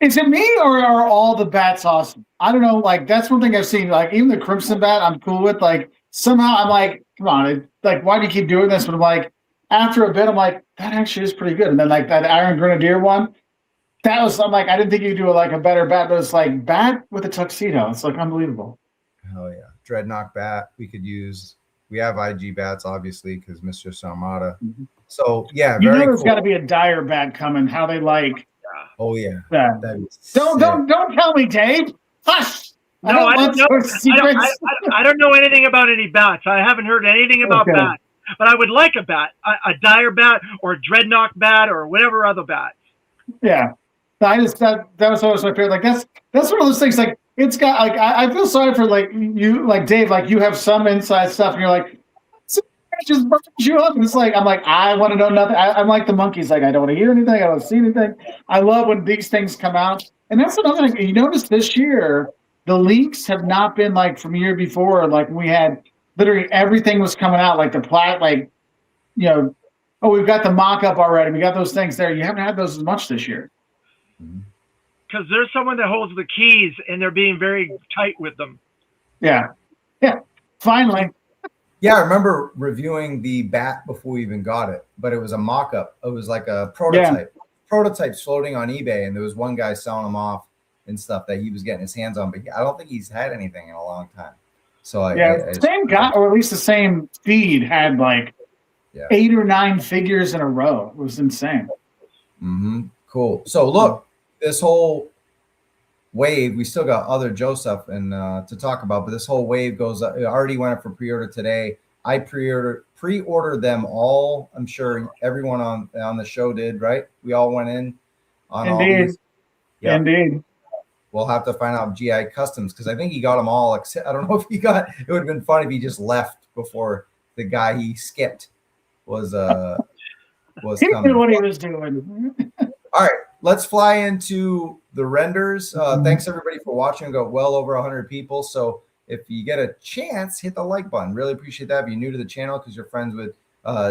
Speaker 4: Is it me, or are all the bats awesome? I don't know. Like, that's one thing I've seen. Like, even the Crimson bat, I'm cool with. Like, somehow I'm like, come on. Like, why do you keep doing this? But I'm like, after a bit, I'm like, that actually is pretty good. And then, like, that Iron Grenadier one, I'm like, I didn't think you'd do a better bat, but it's like bat with a tuxedo. It's like unbelievable.
Speaker 3: Oh yeah, Dreadnought bat we could use. We have IG bats obviously because Mistress Armada. Mm-hmm. So yeah,
Speaker 4: there's got to be a dire bat coming. How they like?
Speaker 3: Oh yeah.
Speaker 4: Don't tell me, Dave. Hush.
Speaker 5: No, I don't know. I don't know anything about any bats. I haven't heard anything about bats. But I would like a bat, a dire bat, or a Dreadnought bat, or whatever other bat.
Speaker 4: Yeah. That was always my favorite. Like that's one of those things. Like it's got like I feel sorry for you, like Dave. Like you have some inside stuff, and you're like, it just burns you up. And it's like I'm like, I want to know nothing. I'm like the monkeys. Like I don't want to hear anything. I don't want to see anything. I love when these things come out. And that's another thing. You notice this year the leaks have not been like from the year before. Like we had literally everything was coming out. Like the plat, we've got the mock-up already. We got those things there. You haven't had those as much this year.
Speaker 5: Because there's someone that holds the keys, and they're being very tight with them.
Speaker 4: Yeah. Finally.
Speaker 3: Yeah, I remember reviewing the bat before we even got it, but it was a mock-up. It was like a prototype. Prototypes floating on eBay, and there was one guy selling them off and stuff that he was getting his hands on, but I don't think he's had anything in a long time. So
Speaker 4: same guy, or at least the same feed had like 8 or 9 figures in a row. It was insane.
Speaker 3: Cool. So look, this whole wave, we still got other Joe stuff and to talk about, but this whole wave goes up. It already went up for pre-order today. I pre-ordered them all. I'm sure everyone on the show did, right? We all went in on all these. Yeah.
Speaker 4: Indeed.
Speaker 3: We'll have to find out GI Customs because I think he got them all. Except I don't know if he got. It would have been fun if he just left before the guy he skipped was
Speaker 4: he
Speaker 3: coming.
Speaker 4: knew what he was doing.
Speaker 3: All right, let's fly into the renders. Thanks everybody for watching. We got well over 100 people. So if you get a chance, hit the like button. Really appreciate that. If you're new to the channel because you're friends with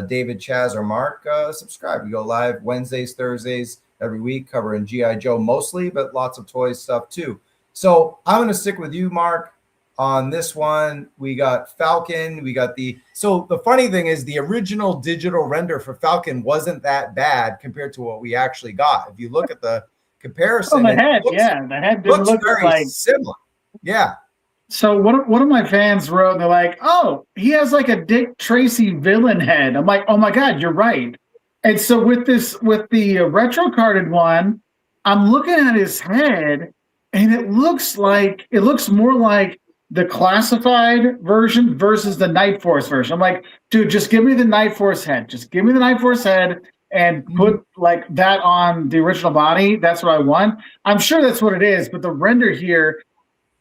Speaker 3: David, Chaz, or Mark, subscribe. We go live Wednesdays, Thursdays every week, covering G.I. Joe mostly, but lots of toys stuff too. So I'm going to stick with you, Mark, on this one. We got Falcon. We got so the funny thing is the original digital render for Falcon wasn't that bad compared to what we actually got. If you look at the comparison,
Speaker 4: the head didn't look
Speaker 3: very
Speaker 4: like
Speaker 3: similar. Yeah.
Speaker 4: So one of my fans wrote, and they're like, "Oh, he has like a Dick Tracy villain head." I'm like, "Oh my God, you're right." And so with the retro carded one, I'm looking at his head, and it looks more like the classified version versus the Night Force version. I'm like, dude, just give me the Night Force head. Just give me the Night Force head and put like that on the original body. That's what I want. I'm sure that's what it is, but the render here,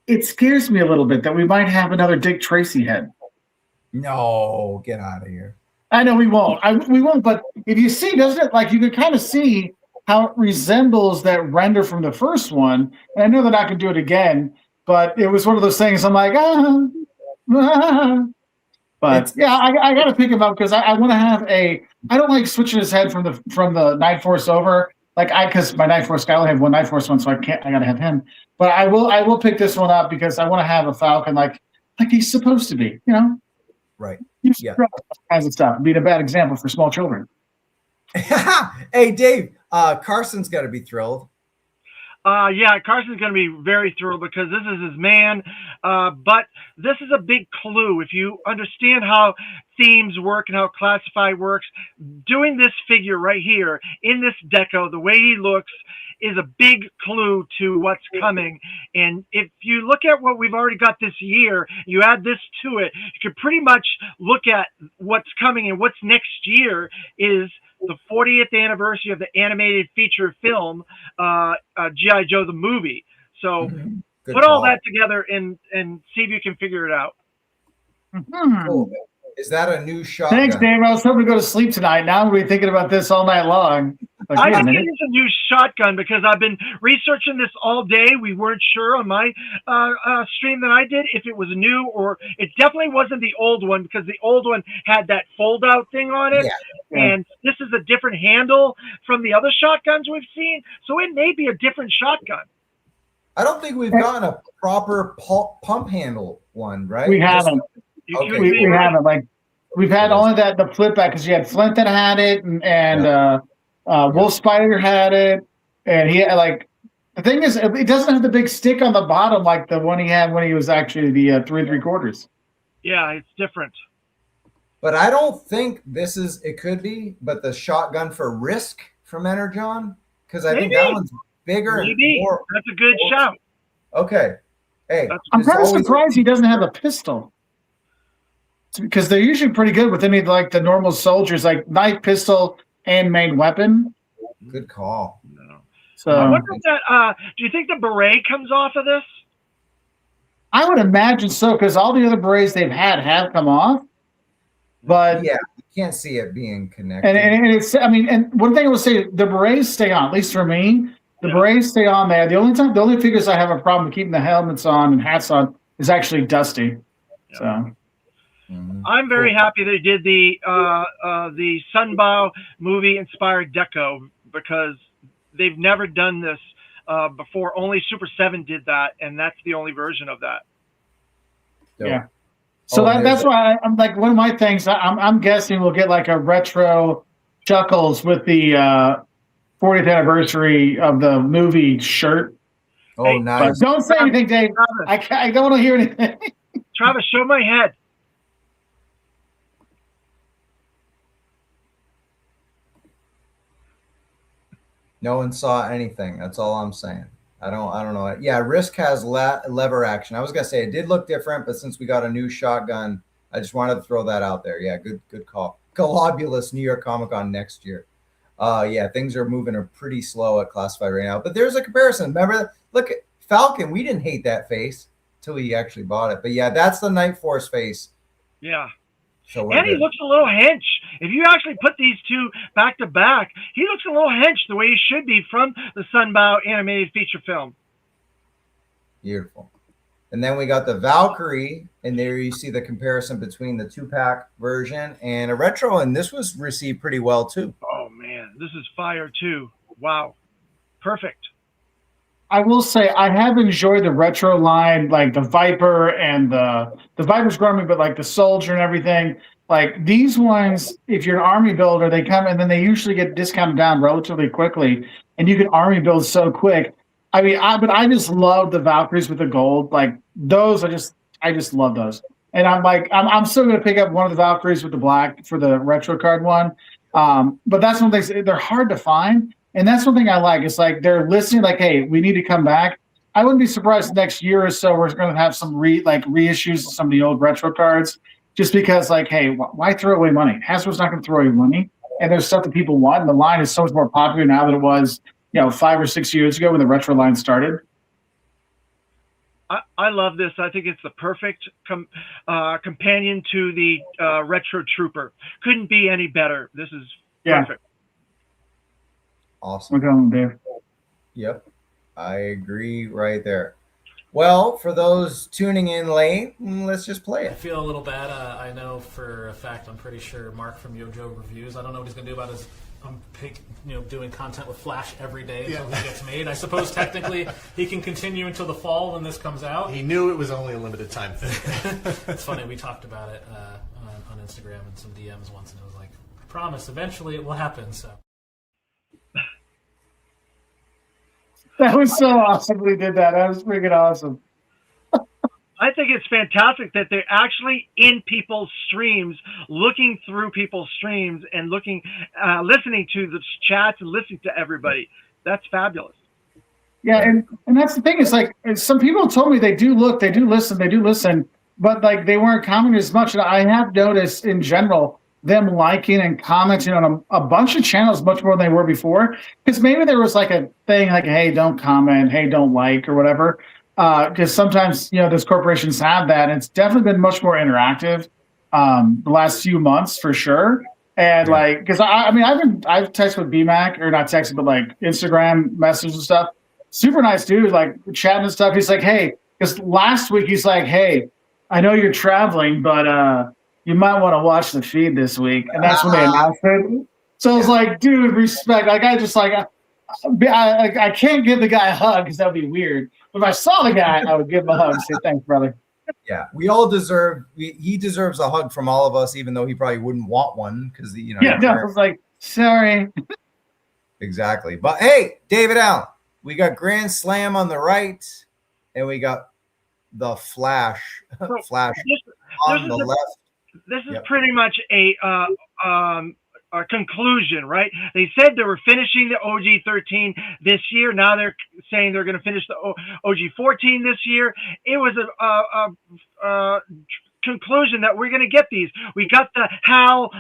Speaker 4: it scares me a little bit that we might have another Dick Tracy head.
Speaker 3: No, get out of here.
Speaker 4: I know we won't. We won't. But if you see, doesn't it, like you can kind of see how it resembles that render from the first one. And I know they're not going to do it again, but it was one of those things. I'm like, But yeah, I got to pick him up because I want to have I don't like switching his head from the Night Force over. Because my Night Force guy, I only have one Night Force one, so I got to have him. But I will pick this one up because I want to have a Falcon like he's supposed to be, you know.
Speaker 3: Right.
Speaker 4: Yeah. Kinds of stuff. Being a bad example for small children.
Speaker 3: Hey, Dave, Carson's got to be thrilled.
Speaker 5: Yeah, Carson's going to be very thrilled because this is his man. But this is a big clue. If you understand how themes work and how classified works, doing this figure right here in this deco, the way he looks, is a big clue to what's coming. And if you look at what we've already got this year, you add this to it, you can pretty much look at what's coming. And what's next year is the 40th anniversary of the animated feature film, G.I. Joe the movie. So put all that together and see if you can figure it out.
Speaker 3: Cool. Is that a new shotgun?
Speaker 4: Thanks, Dave. I was hoping to go to sleep tonight. Now we'll be thinking about this all night long.
Speaker 5: I think it is a new shotgun because I've been researching this all day. We weren't sure on my stream that I did if it was new or it definitely wasn't the old one because the old one had that fold-out thing on it. Yeah. And this is a different handle from the other shotguns we've seen. So it may be a different shotgun.
Speaker 3: I don't think we've gotten a proper pump handle one, right?
Speaker 4: We haven't.
Speaker 3: Okay.
Speaker 4: We haven't. Like we've had only the flip back because you had Flint that had it and Wolf Spider had it, and he had the thing is it doesn't have the big stick on the bottom like the one he had when he was actually the 3 3/4.
Speaker 5: Yeah, it's different.
Speaker 3: But I don't think this is. It could be, but the shotgun for Risk from Energon because I think that one's bigger.
Speaker 5: Maybe.
Speaker 3: And more.
Speaker 5: That's a good shout.
Speaker 3: Okay. Hey,
Speaker 4: I'm kind of surprised he doesn't have a pistol. Because they're usually pretty good with any of the normal soldiers, like knife, pistol, and main weapon.
Speaker 3: Good call.
Speaker 5: No.
Speaker 4: So
Speaker 5: I wonder if that. Do you think the beret comes off of this?
Speaker 4: I would imagine so, because all the other berets they've had have come off. But
Speaker 3: yeah, you can't see it being connected.
Speaker 4: And it's. I mean, and one thing I would say, the berets stay on. At least for me, the berets stay on there. The only figures I have a problem with keeping the helmets on and hats on is actually Dusty. Yeah. So.
Speaker 5: I'm very happy they did the Sunbow movie inspired deco because they've never done this before. Only Super 7 did that, and that's the only version of that.
Speaker 3: Yeah.
Speaker 4: So
Speaker 3: Oh,
Speaker 4: that's why I'm like, one of my things, I'm guessing we'll get like a retro Chuckles with the 40th anniversary of the movie shirt.
Speaker 3: Oh,
Speaker 5: Hey,
Speaker 3: nice.
Speaker 4: But don't say anything, Dave.
Speaker 5: Travis,
Speaker 4: I don't want to hear anything.
Speaker 5: Travis, show my head.
Speaker 3: No one saw anything. That's all I'm saying. I don't know. Yeah, Risk has lever action. I was gonna say it did look different, but since we got a new shotgun, I just wanted to throw that out there. Yeah, good call. Globulus New York Comic Con next year. Yeah, things are moving pretty slow at Classified right now. But there's a comparison. Remember, look at Falcon. We didn't hate that face till we actually bought it. But yeah, that's the Night Force face.
Speaker 5: Yeah.
Speaker 3: So
Speaker 5: And he looks a little hench. If you actually put these two back to back, he looks a little hench the way he should be from the Sunbow animated feature film.
Speaker 3: Beautiful. And then we got the Valkyrie, and there you see the comparison between the 2-pack version and a retro, and this was received pretty well too.
Speaker 5: Oh man, this is fire too. Wow. Perfect.
Speaker 4: I will say I have enjoyed the retro line, like the Viper and the Viper's growing, but like the Soldier and everything. Like these ones, if you're an army builder, they come and then they usually get discounted down relatively quickly, and you can army build so quick. I mean, I just love the Valkyries with the gold. Like those, I just love those. And I'm still gonna pick up one of the Valkyries with the black for the retro card one. But that's one thing, they're hard to find. And that's one thing I like. It's like they're listening, like, hey, we need to come back. I wouldn't be surprised next year or so we're going to have some reissues of some of the old retro cards, just because, like, hey, why throw away money? Hasbro's not going to throw away money, and there's stuff that people want. And the line is so much more popular now than it was, 5 or 6 years ago when the retro line started.
Speaker 5: I love this. I think it's the perfect companion to the Retro Trooper. Couldn't be any better. This is perfect.
Speaker 3: Awesome.
Speaker 4: We're going, Dave.
Speaker 3: Yep. I agree right there. Well, for those tuning in late, let's just play
Speaker 1: I
Speaker 3: it.
Speaker 1: feel a little bad. I know for a fact, I'm pretty sure Mark from YoJoeReviews, I don't know what he's going to do about his doing content with Flash every day until he gets made. I suppose technically he can continue until the fall when this comes out.
Speaker 2: He knew it was only a limited time thing.
Speaker 1: It's funny, we talked about it on Instagram and some DMs once, and it was like, I promise, eventually it will happen. So.
Speaker 4: That was so awesome we did that. That was freaking awesome.
Speaker 5: I think it's fantastic that they're actually in people's streams, looking through people's streams and listening to the chats and listening to everybody. That's fabulous.
Speaker 4: Yeah, and that's the thing. Is like some people told me they do look, they do listen, but like they weren't commenting as much. And I have noticed in general them liking and commenting on a bunch of channels much more than they were before. Because maybe there was like a thing like, hey, don't comment, hey, don't like, or whatever. Because sometimes those corporations have that. And it's definitely been much more interactive the last few months for sure. And like, because I've texted with BMAC, or not texted, but like Instagram messages and stuff. Super nice dude, like chatting and stuff. He's like, hey, because last week he's like, hey, I know you're traveling, but you might want to watch the feed this week. And that's when they announced it. So I was like, dude, respect. Like, I just like, I can't give the guy a hug because that would be weird. But if I saw the guy, I would give him a hug and say, thanks, brother.
Speaker 3: Yeah, we all deserve. He deserves a hug from all of us, even though he probably wouldn't want one because
Speaker 4: I was like, sorry.
Speaker 3: Exactly. But hey, David Allen, we got Grand Slam on the right, and we got the Flash on the left.
Speaker 5: This is pretty much a conclusion, right? They said they were finishing the OG-13 this year. Now they're saying they're going to finish the OG-14 this year. It was a conclusion that we're going to get these. We got the HAL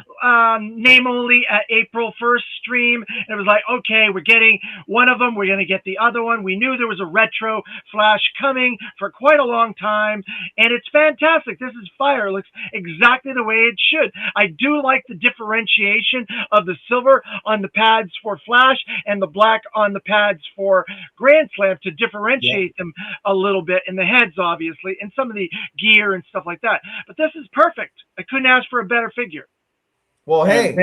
Speaker 5: name only at April 1st stream. And it was like, okay, we're getting one of them. We're going to get the other one. We knew there was a retro Flash coming for quite a long time. And it's fantastic. This is fire. It looks exactly the way it should. I do like the differentiation of the silver on the pads for Flash and the black on the pads for Grand Slam to differentiate them a little bit in the heads, obviously, and some of the gear and stuff like that. But this is perfect. I couldn't ask for a better figure.
Speaker 3: Well, hey,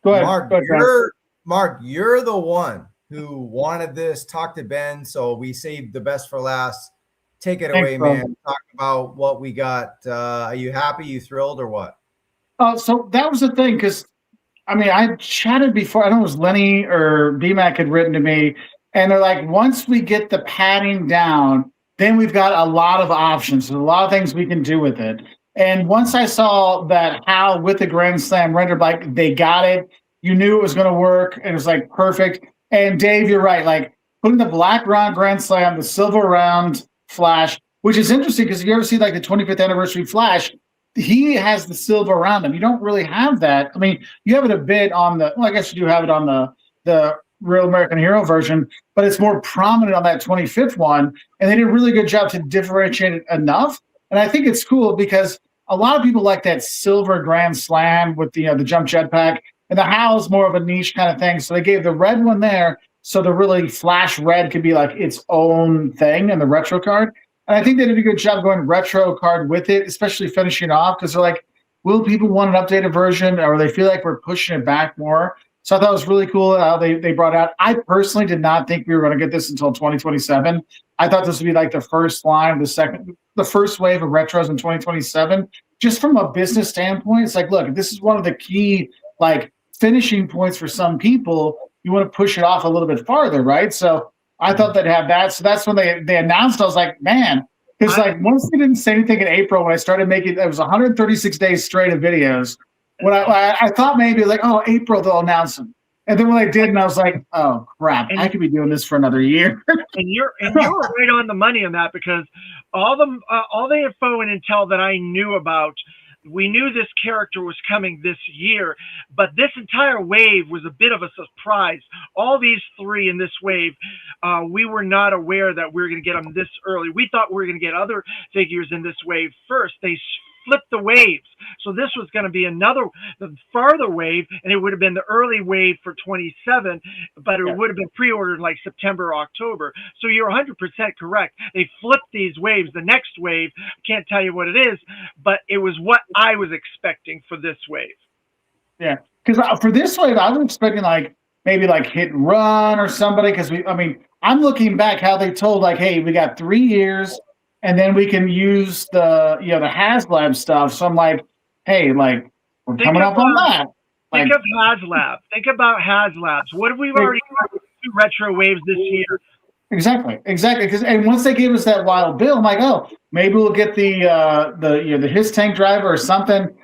Speaker 4: go ahead,
Speaker 3: Mark, you're the one who wanted this. Talk to Ben, so we saved the best for last. take it away, man. Talk about what we got. Are you happy? You thrilled, or what?
Speaker 4: So that was the thing, because I mean, I chatted before. I don't know if it was Lenny or BMAC had written to me, and they're like, once we get the padding down, then we've got a lot of options. There's a lot of things we can do with it. And once I saw that HAL with the Grand Slam rendered, like they got it, you knew it was going to work, and it was like perfect. And Dave, you're right. Like putting the black round Grand Slam, the silver round Flash, which is interesting because if you ever see like the 25th anniversary Flash, he has the silver around him. You don't really have that. I mean, you have it a bit on the, well, I guess you do have it on the Real American Hero version, but it's more prominent on that 25th one. And they did a really good job to differentiate it enough. And I think it's cool because a lot of people like that silver Grand Slam with the jump jetpack, and the HAL is more of a niche kind of thing. So they gave the red one there, so the really Flash red could be like its own thing in the retro card. And I think they did a good job going retro card with it, especially finishing off, because they're like, will people want an updated version, or they feel like we're pushing it back more? So I thought it was really cool how they brought out. I personally did not think we were going to get this until 2027. I thought this would be like the first line, the first wave of retros in 2027. Just from a business standpoint, it's like, look, this is one of the key like finishing points for some people. You want to push it off a little bit farther, right? So I thought they'd have that. So that's when they announced. I was like, man, because like once they didn't say anything in April, when I started making, it was 136 days straight of videos. When I thought maybe like, oh, April they'll announce them, and then when they did, and I was like, oh crap, I could be doing this for another year.
Speaker 5: and you're right on the money on that, because all the info and intel that I knew about. We knew this character was coming this year, but this entire wave was a bit of a surprise. All these three in this wave, we were not aware that we were going to get them this early. We thought we were going to get other figures in this wave first. They flipped the waves. So this was going to be the farther wave, and it would have been the early wave for 27, but it would have been pre-ordered like September or October. So you're 100% correct. They flipped these waves. The next wave, I can't tell you what it is, but it was what I was expecting for this wave.
Speaker 4: Yeah, because for this wave, I was expecting like maybe like Hit and Run or somebody, because I'm looking back how they told like, hey, we got 3 years, and then we can use the HasLab stuff. So I'm like, hey, like we're coming up on that.
Speaker 5: Think of HasLab. Think about HasLabs. What have we already got 2 retro waves this year?
Speaker 4: Exactly. Because and once they gave us that Wild Bill, I'm like, oh, maybe we'll get the His Tank Driver or something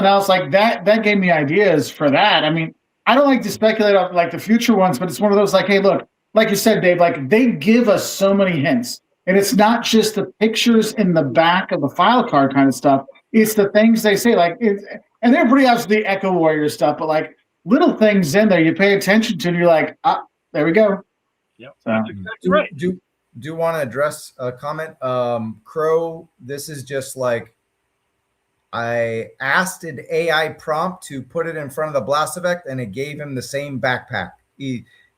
Speaker 4: else like that. That gave me ideas for that. I mean, I don't like to speculate on like the future ones, but it's one of those like, hey, look, like you said, Dave, like they give us so many hints. And it's not just the pictures in the back of the file card kind of stuff. It's the things they say, like, and they're pretty obviously Echo Warrior stuff, but like little things in there you pay attention to, and you're like, there we go.
Speaker 5: Yep,
Speaker 4: so,
Speaker 5: that's exactly right.
Speaker 3: Do you want to address a comment? Crow, this is just like, I asked an AI prompt to put it in front of the blast effect, and it gave him the same backpack.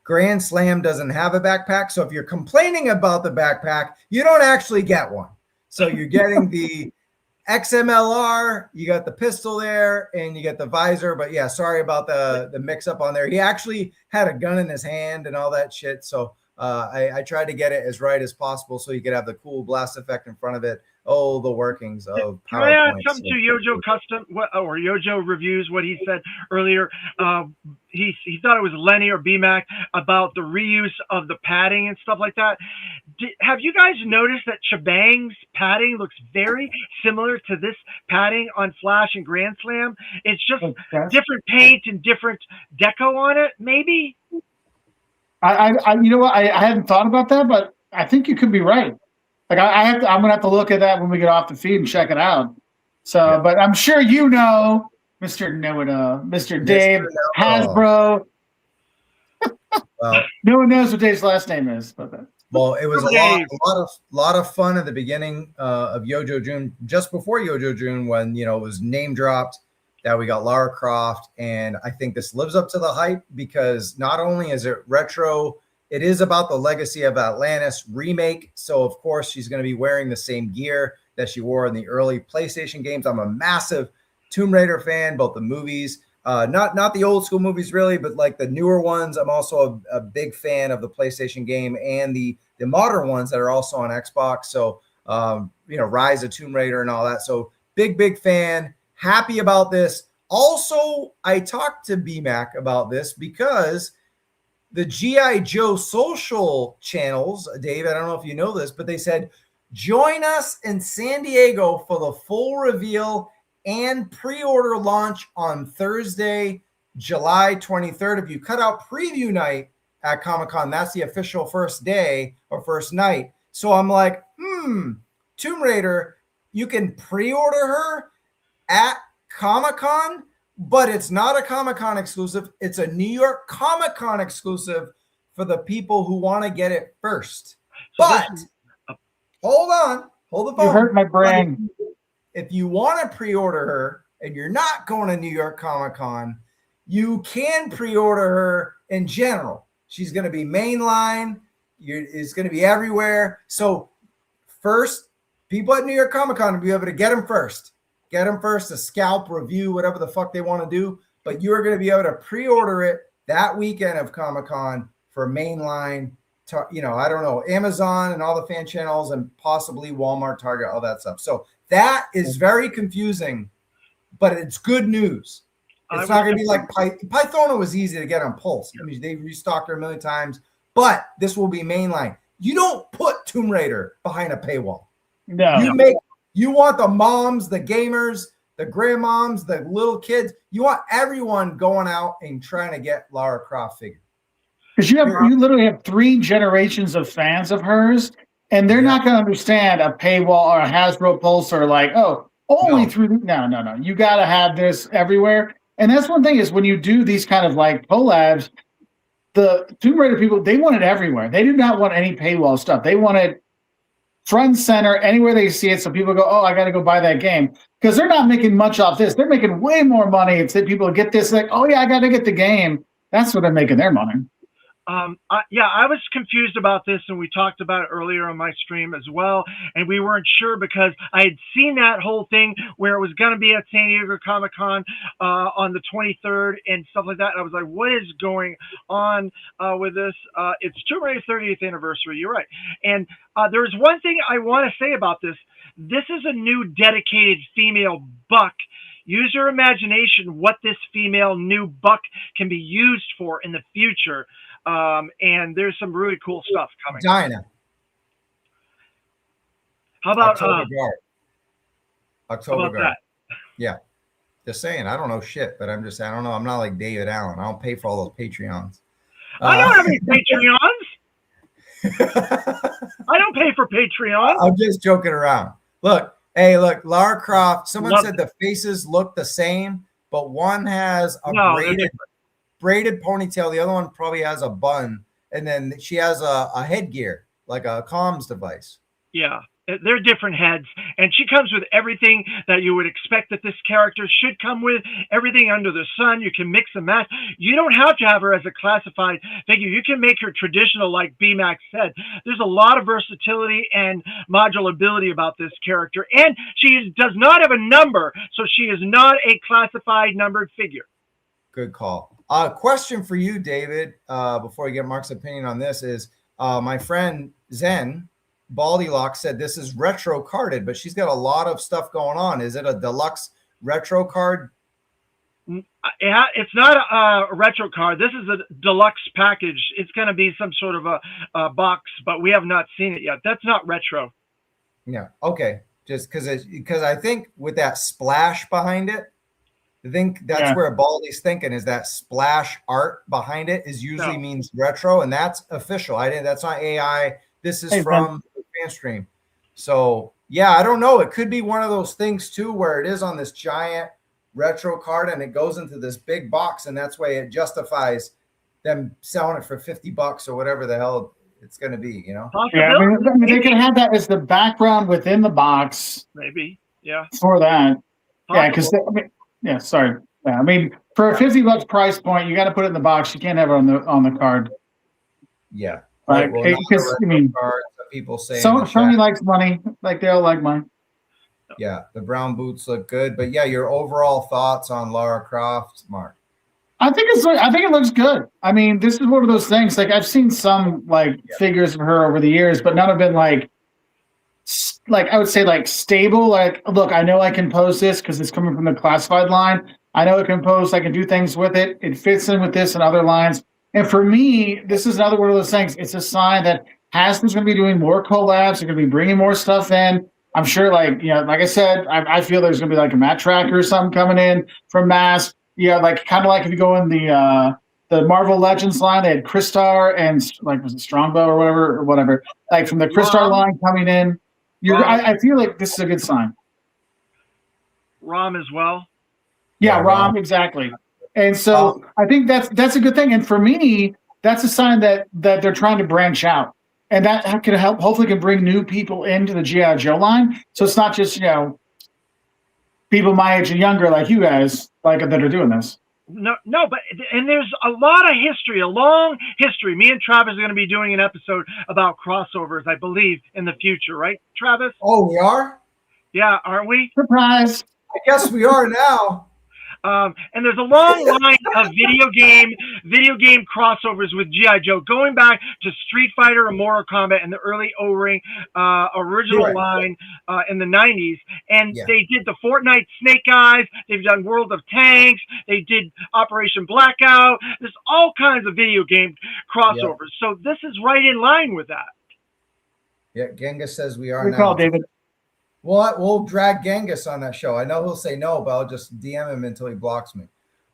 Speaker 3: Grand Slam doesn't have a backpack, so if you're complaining about the backpack, you don't actually get one. So you're getting the XMLR, you got the pistol there, and you get the visor. But yeah, sorry about the mix-up on there. He actually had a gun in his hand and all that shit. So I tried to get it as right as possible so you could have the cool blast effect in front of it. Oh, the workings of PowerPoint.
Speaker 5: Can I add something to YoJoe Custom or YoJoeReviews? What he said earlier, he thought it was Lenny or BMAC about the reuse of the padding and stuff like that. Have you guys noticed that Shebang's padding looks very similar to this padding on Flash and Grand Slam? It's just different paint and different deco on it, maybe.
Speaker 4: I you know what? I hadn't thought about that, but I think you could be right. Like I'm gonna have to look at that when we get off the feed and check it out. So, but I'm sure Mr. Know-it-all, Mr. Dave Hasbro.
Speaker 3: Well,
Speaker 4: no one knows what Dave's last name is, but
Speaker 3: well, it was a lot of fun at the beginning of YoJoe June, just before YoJoe June, when it was name dropped that we got Lara Croft, and I think this lives up to the hype because not only is it retro. It is about the legacy of Atlantis remake. So, of course, she's going to be wearing the same gear that she wore in the early PlayStation games. I'm a massive Tomb Raider fan, both the movies, not the old school movies really, but like the newer ones. I'm also a big fan of the PlayStation game and the modern ones that are also on Xbox. So Rise of Tomb Raider and all that. So big fan. Happy about this. Also, I talked to BMAC about this because the G.I. Joe social channels, Dave, I don't know if you know this, but they said, join us in San Diego for the full reveal and pre-order launch on Thursday, July 23rd. If you cut out preview night at Comic-Con, that's the official first day or first night. So I'm like, Tomb Raider, you can pre-order her at Comic-Con, but it's not a Comic-Con exclusive. It's a New York Comic-Con exclusive for the people who want to get it first.
Speaker 5: So
Speaker 3: but hold the phone.
Speaker 4: You hurt my brain.
Speaker 3: If you want to pre-order her and you're not going to New York Comic-Con, you can pre-order her in general. She's going to be mainline. It's going to be everywhere. So first, people at New York Comic-Con will be able to get them first. Get them first, a scalp review, whatever the fuck they want to do. But you're going to be able to pre-order it that weekend of Comic-Con for mainline, I don't know, Amazon and all the fan channels and possibly Walmart, Target, all that stuff. So that is very confusing, but it's good news. It's not going to be like Pythona was easy to get on Pulse. I mean, they restocked her a million times, but this will be mainline. You don't put Tomb Raider behind a paywall.
Speaker 4: No.
Speaker 3: You want the moms, the gamers, the grandmoms, the little kids. You want everyone going out and trying to get Lara Croft figure.
Speaker 4: Because you literally have 3 generations of fans of hers, and they're not going to understand a paywall or a Hasbro Pulse or like, only through. No. You got to have this everywhere. And that's one thing is when you do these kind of like collabs, the Tomb Raider people, they want it everywhere. They do not want any paywall stuff. They want it front and center anywhere they see it. So people go, I got to go buy that game. Because they're not making much off this. They're making way more money if people get this, like, I got to get the game. That's what they're making their money.
Speaker 5: I was confused about this, and we talked about it earlier on my stream as well, and we weren't sure because I had seen that whole thing where it was going to be at San Diego Comic-Con on the 23rd and stuff like that, and I was like, what is going on with this? It's Tomb Raider's 30th anniversary, you're right. And there's one thing I want to say about this. This is a new dedicated female buck. Use your imagination what this female new buck can be used for in the future. And there's some really cool stuff coming.
Speaker 3: Dinah.
Speaker 5: How about
Speaker 3: October Guard?
Speaker 5: That?
Speaker 3: Yeah. Just saying, I don't know shit, but I don't know. I'm not like David Allen. I don't pay for all those Patreons.
Speaker 5: I don't have any Patreons. I don't pay for Patreon.
Speaker 3: I'm just joking around. Look, Lara Croft. Someone said the faces look the same, but one has a braided ponytail. The other one probably has a bun, and then she has a headgear, like a comms device.
Speaker 5: Yeah, they're different heads, and she comes with everything that you would expect that this character should come with. Everything under the sun. You can mix and match. You don't have to have her as a classified figure. You can make her traditional, like B-Max said. There's a lot of versatility and modulability about this character, and she does not have a number, so she is not a classified numbered figure.
Speaker 3: Good call. Question for you, David, before we get Mark's opinion on this is my friend Zen Baldylock said this is retro carded, but she's got a lot of stuff going on. Is it a deluxe retro card?
Speaker 5: Yeah, it's not a retro card. This is a deluxe package. It's going to be some sort of a box, but we have not seen it yet. That's not retro.
Speaker 3: Yeah. Okay. Just because I think with that splash behind it, I think that's where Baldy's thinking is that splash art behind it is usually means retro, and that's official. That's not AI. This is from the fan stream. So yeah, I don't know. It could be one of those things too, where it is on this giant retro card and it goes into this big box, and that's why it justifies them selling it for $50 or whatever the hell it's going to be. You know?
Speaker 4: Yeah, I mean, they can have that as the background within the box.
Speaker 5: Maybe. Yeah.
Speaker 4: For that. Yeah, because yeah, sorry. Yeah, I mean, for a $50 price point, you got to put it in the box. You can't have it on the card.
Speaker 3: Yeah,
Speaker 4: right.
Speaker 3: Well,
Speaker 4: because I mean,
Speaker 3: people say
Speaker 4: Sony likes money, like they all like money.
Speaker 3: Yeah, the brown boots look good, but yeah, your overall thoughts on Lara Croft, Mark?
Speaker 4: I think it looks good. I mean, this is one of those things. Like I've seen some figures of her over the years, but none have been like like I would say like stable. Like, look, I know I can pose this because it's coming from the classified line. I know it can pose. I can do things with it. It fits in with this and other lines. And for me, this is another one of those things. It's a sign that Hasbro's going to be doing more collabs. They're going to be bringing more stuff in. I'm sure, like, you know, like I said, I feel there's going to be like a Matt Tracker or something coming in from Mass. Yeah, like kind of like if you go in the Marvel Legends line, they had Crystar and like was it Strongbow or whatever. Like from the Crystar line coming in, I feel like this is a good sign.
Speaker 5: Rom as well.
Speaker 4: Yeah, Rom, exactly. And so I think that's a good thing. And for me, that's a sign that they're trying to branch out. And that can help, hopefully can bring new people into the G.I. Joe line. So it's not just, you know, people my age and younger like you guys like that are doing this.
Speaker 5: No, but and there's a lot of history, a long history. Me and Travis are going to be doing an episode about crossovers, I believe, in the future, right, Travis?
Speaker 3: Oh, we are?
Speaker 5: Yeah, aren't we?
Speaker 4: Surprise.
Speaker 3: I guess we are now.
Speaker 5: And there's a long line of video game crossovers with G.I. Joe, going back to Street Fighter and Mortal Kombat and the early O-Ring original line in the 90s. And they did the Fortnite Snake Eyes. They've done World of Tanks. They did Operation Blackout. There's all kinds of video game crossovers. So this is right in line with that.
Speaker 3: Yeah, Genghis says we are
Speaker 4: Good
Speaker 3: now.
Speaker 4: call, David.
Speaker 3: We'll drag Genghis on that show. I know he'll say no, but I'll just DM him until he blocks me.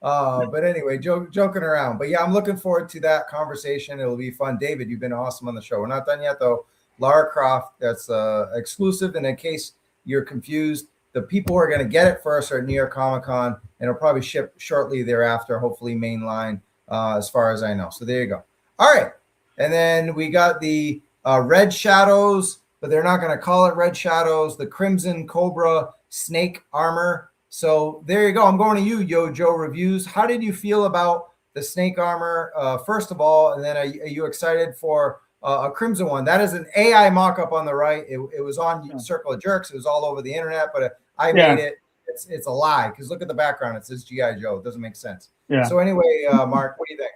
Speaker 3: But anyway, joking around. But yeah, I'm looking forward to that conversation. It'll be fun. David, you've been awesome on the show. We're not done yet, though. Lara Croft, that's exclusive. And in case you're confused, the people who are going to get it first are at New York Comic Con, and it'll probably ship shortly thereafter, hopefully mainline, as far as I know. So there you go. All right. And then we got the Red Shadows, but they're not going to call it Red Shadows, the Crimson Cobra Snake armor. So there you go. I'm going to you, YoJoeReviews. How did you feel about the snake armor, first of all? And then are you excited for a Crimson one? That is an AI mock-up on the right. It was on Circle of Jerks. It was all over the internet, but I made it. It's a lie because look at the background. It says G.I. Joe. It doesn't make sense. Yeah. So anyway, Mark, what do you think?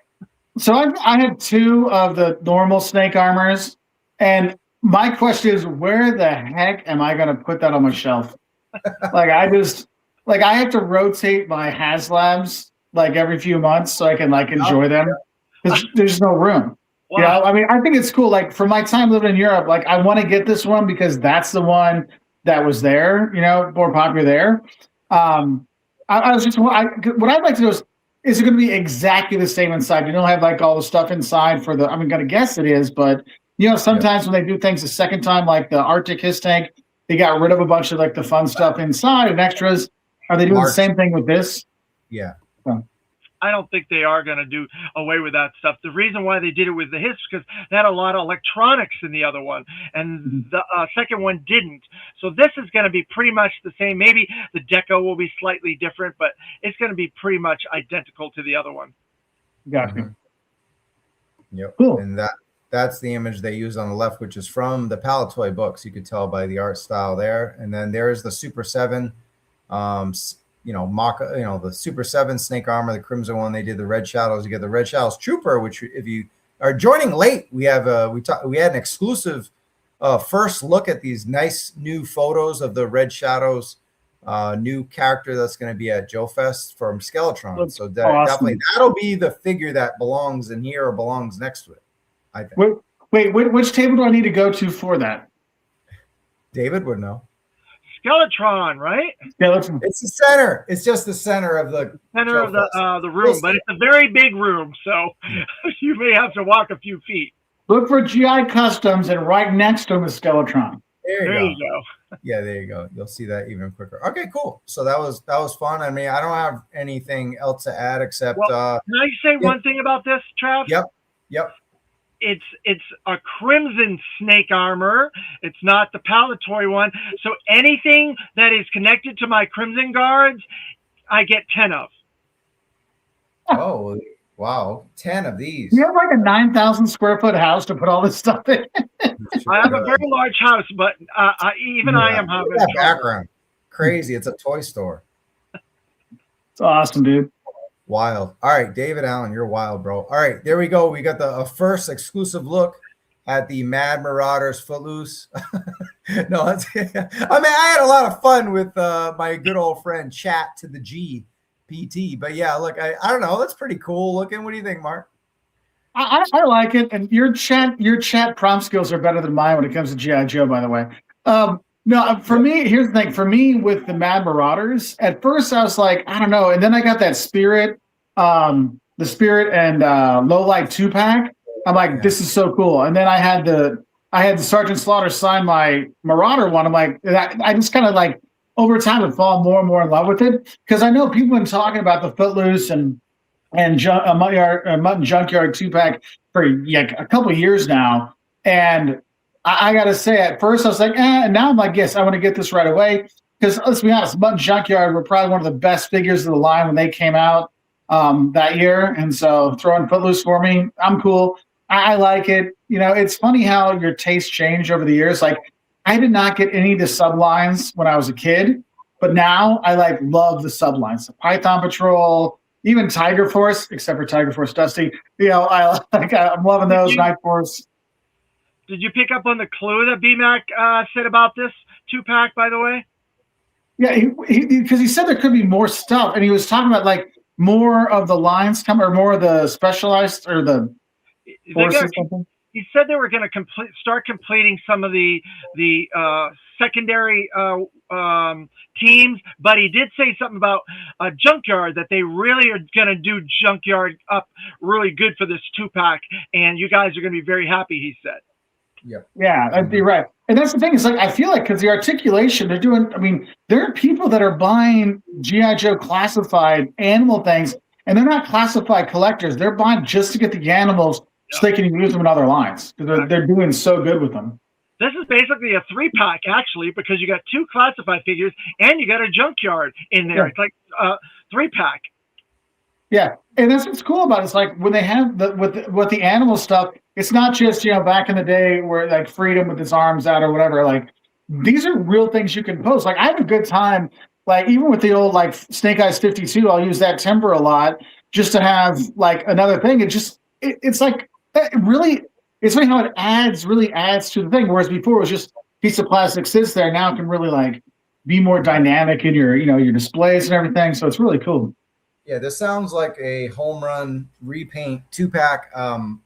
Speaker 4: So I have two of the normal snake armors, and my question is, where the heck am I going to put that on my shelf? I have to rotate my HasLabs like every few months so I can like enjoy them because there's no room. Wow. You know, I mean, I think it's cool. Like for my time living in Europe, like I want to get this one because that's the one that was there, you know, more popular there. I was just what I'd like to know is it going to be exactly the same inside? You don't have like all the stuff inside for the. I'm going to guess it is, but. You know, sometimes when they do things the second time, like the Arctic His Tank, they got rid of a bunch of like the fun stuff inside and extras. Are they doing the same thing with this?
Speaker 3: Yeah.
Speaker 5: I don't think they are going to do away with that stuff. The reason why they did it with the hits because they had a lot of electronics in the other one, and the second one didn't. So this is going to be pretty much the same. Maybe the deco will be slightly different, but it's going to be pretty much identical to the other one.
Speaker 4: Gotcha.
Speaker 3: Yep. Cool. And that's the image they use on the left, which is from the Palatoy books. You could tell by the art style there. And then there's the Super 7, the Super 7 snake armor, the Crimson one. They did the Red Shadows. You get the Red Shadows Trooper, which if you are joining late, we have we had an exclusive first look at these nice new photos of the Red Shadows new character that's going to be at JoeFest from Skeletron. So definitely that'll be the figure that belongs in here or belongs next to it, I think.
Speaker 4: Wait, which table do I need to go to for that?
Speaker 3: David would know.
Speaker 5: Skeletron, right?
Speaker 4: Skeletron.
Speaker 3: It's the center. It's just the center of the
Speaker 5: room, but it's a very big room, so you may have to walk a few feet.
Speaker 4: Look for GI Customs, and right next to them is Skeletron.
Speaker 3: There you go. Yeah, there you go. You'll see that even quicker. Okay, cool. So that was fun. I mean, I don't have anything else to add except.
Speaker 5: Can I say one thing about this, Trav?
Speaker 3: Yep.
Speaker 5: It's a Crimson Snake armor. It's not the Palatoy one. So anything that is connected to my Crimson guards, I get 10 of.
Speaker 3: Oh, wow. 10 of these.
Speaker 4: You have like a 9,000 square foot house to put all this stuff in.
Speaker 5: I have a very large house, but I am having
Speaker 3: that background. Crazy. It's a toy store.
Speaker 4: It's awesome, dude.
Speaker 3: Wild. All right, David Allen, you're wild, bro. All right, there we go. We got the first exclusive look at the Mad Marauders Footloose. No, I mean, I had a lot of fun with my good old friend Chat to the G PT. But yeah, look, I don't know. That's pretty cool looking. What do you think, Mark?
Speaker 4: I like it, and your chat prompt skills are better than mine when it comes to G.I. Joe, by the way. No, for me, here's the thing. For me, with the Mad Marauders, at first I was like, I don't know, and then I got that Spirit, the Spirit and Lowlight 2-pack. I'm like, this is so cool. And then I had the Sergeant Slaughter sign my Marauder one. I'm like, I just kind of like over time have fallen more and more in love with it because I know people have been talking about the Footloose and Mutt Junkyard 2-pack for a couple of years now. And I got to say, at first I was like, and now I'm like, yes, I want to get this right away. Because let's be honest, Mutt Junkyard were probably one of the best figures of the line when they came out that year. And so throwing Footloose for me, I'm cool. I like it. You know, it's funny how your taste changed over the years. Like, I did not get any of the sublines when I was a kid, but now I love the sublines. The Python Patrol, even Tiger Force, except for Tiger Force Dusty. You know, I'm loving those. Night Force.
Speaker 5: Did you pick up on the clue that BMAC said about this 2-pack, by the way?
Speaker 4: Yeah, because he said there could be more stuff, and he was talking about like more of the lines come or more of the specialized or the forces.
Speaker 5: He said they were going to start completing some of the secondary teams, but he did say something about Junkyard, that they really are going to do Junkyard up really good for this 2-pack, and you guys are going to be very happy, he said.
Speaker 4: Yeah, I'd be right. And that's the thing. It's like, I feel like because the articulation they're doing, I mean, there are people that are buying G.I. Joe classified animal things, and they're not classified collectors. They're buying just to get the animals so they can use them in other lines. They're doing so good with them.
Speaker 5: This is basically a 3-pack, actually, because you got 2 classified figures and you got a Junkyard in there. Yeah. It's like a 3-pack.
Speaker 4: Yeah, and that's what's cool about it. It's like when they have with the animal stuff, it's not just, you know, back in the day where like Freedom with his arms out or whatever. Like, these are real things you can post. Like, I have a good time, like even with the old like Snake Eyes 52, I'll use that timber a lot just to have like another thing. It's like really, it's funny how it really adds to the thing. Whereas before it was just a piece of plastic sits there. Now it can really like be more dynamic in your, you know, your displays and everything. So it's really cool.
Speaker 3: Yeah, this sounds like a home run repaint 2-pack.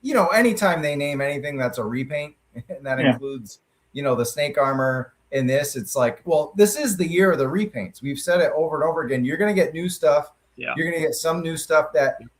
Speaker 3: You know, anytime they name anything that's a repaint, and that includes, you know, the snake armor in this, it's like, well, this is the year of the repaints. We've said it over and over again. You're going to get new stuff. Yeah. You're going to get some new stuff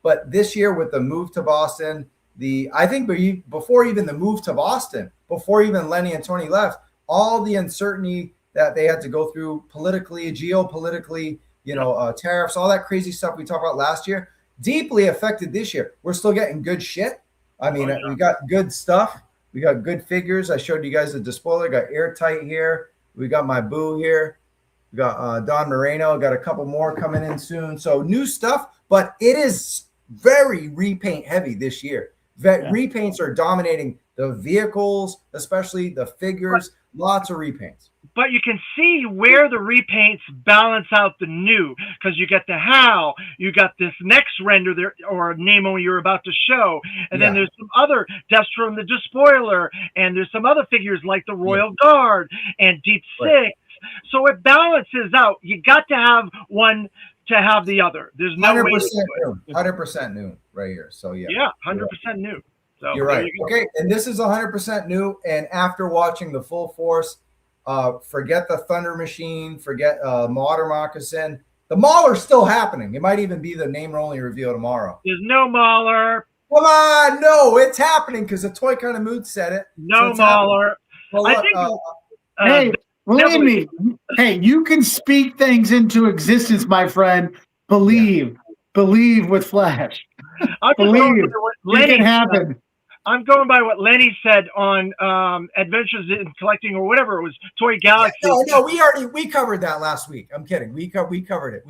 Speaker 3: but this year with the move to Boston, I think before even the move to Boston, before even Lenny and Tony left, all the uncertainty that they had to go through politically, geopolitically, you know, tariffs, all that crazy stuff we talked about last year, deeply affected this year. We're still getting good shit. I mean, we got good stuff. We got good figures. I showed you guys the display. Got Airtight here. We got my Boo here. We got Don Moreno. Got a couple more coming in soon. So new stuff, but it is very repaint heavy this year. Repaints are dominating the vehicles, especially the figures. Lots of repaints.
Speaker 5: But you can see where the repaints balance out the new, because you got the HAL, you got this next render there, or Nemo you're about to show, and then there's some other Destro and the Despoiler, and there's some other figures like the Royal Guard and Deep Six. So it balances out. You got to have one to have the other. There's no
Speaker 3: 100% new. 100% new right here. So
Speaker 5: yeah, 100% new. So
Speaker 3: you're right. Okay, and this is 100% new. And after watching the Full Force, forget the Thunder Machine, forget Modern Moccasin. The Mauler's still happening. It might even be the name only reveal tomorrow.
Speaker 5: There's no Mauler.
Speaker 3: Come on, no, it's happening because the Toy Kind of Mood said it.
Speaker 5: No Mauler.
Speaker 3: Well,
Speaker 5: I think.
Speaker 4: Hey, believe me. Hey, you can speak things into existence, my friend. Believe with Flash. Believe it can happen.
Speaker 5: I'm going by what Lenny said on Adventures in Collecting or whatever it was, Toy Galaxy.
Speaker 3: No, we covered that last week. I'm kidding. We covered it.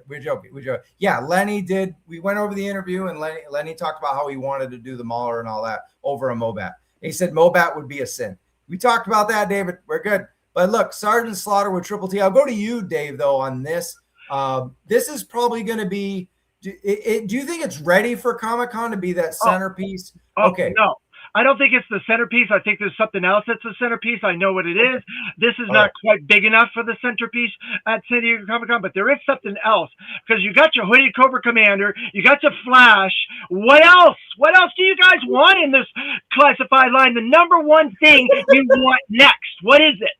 Speaker 3: We're joking. Yeah, Lenny did. We went over the interview, and Lenny talked about how he wanted to do the Mauler and all that over a Mobat. He said Mobat would be a sin. We talked about that, David. We're good. But look, Sergeant Slaughter with Triple T. I'll go to you, Dave, though, on this. This is probably going to be. Do you think it's ready for Comic-Con to be that centerpiece?
Speaker 5: Okay. No, I don't think it's the centerpiece. I think there's something else that's the centerpiece. I know what it is. This is not quite big enough for the centerpiece at San Diego Comic-Con, but there is something else because you got your Hooded Cobra Commander, you got your Flash. What else? What else do you guys want in this classified line? The number one thing you want next. What is it?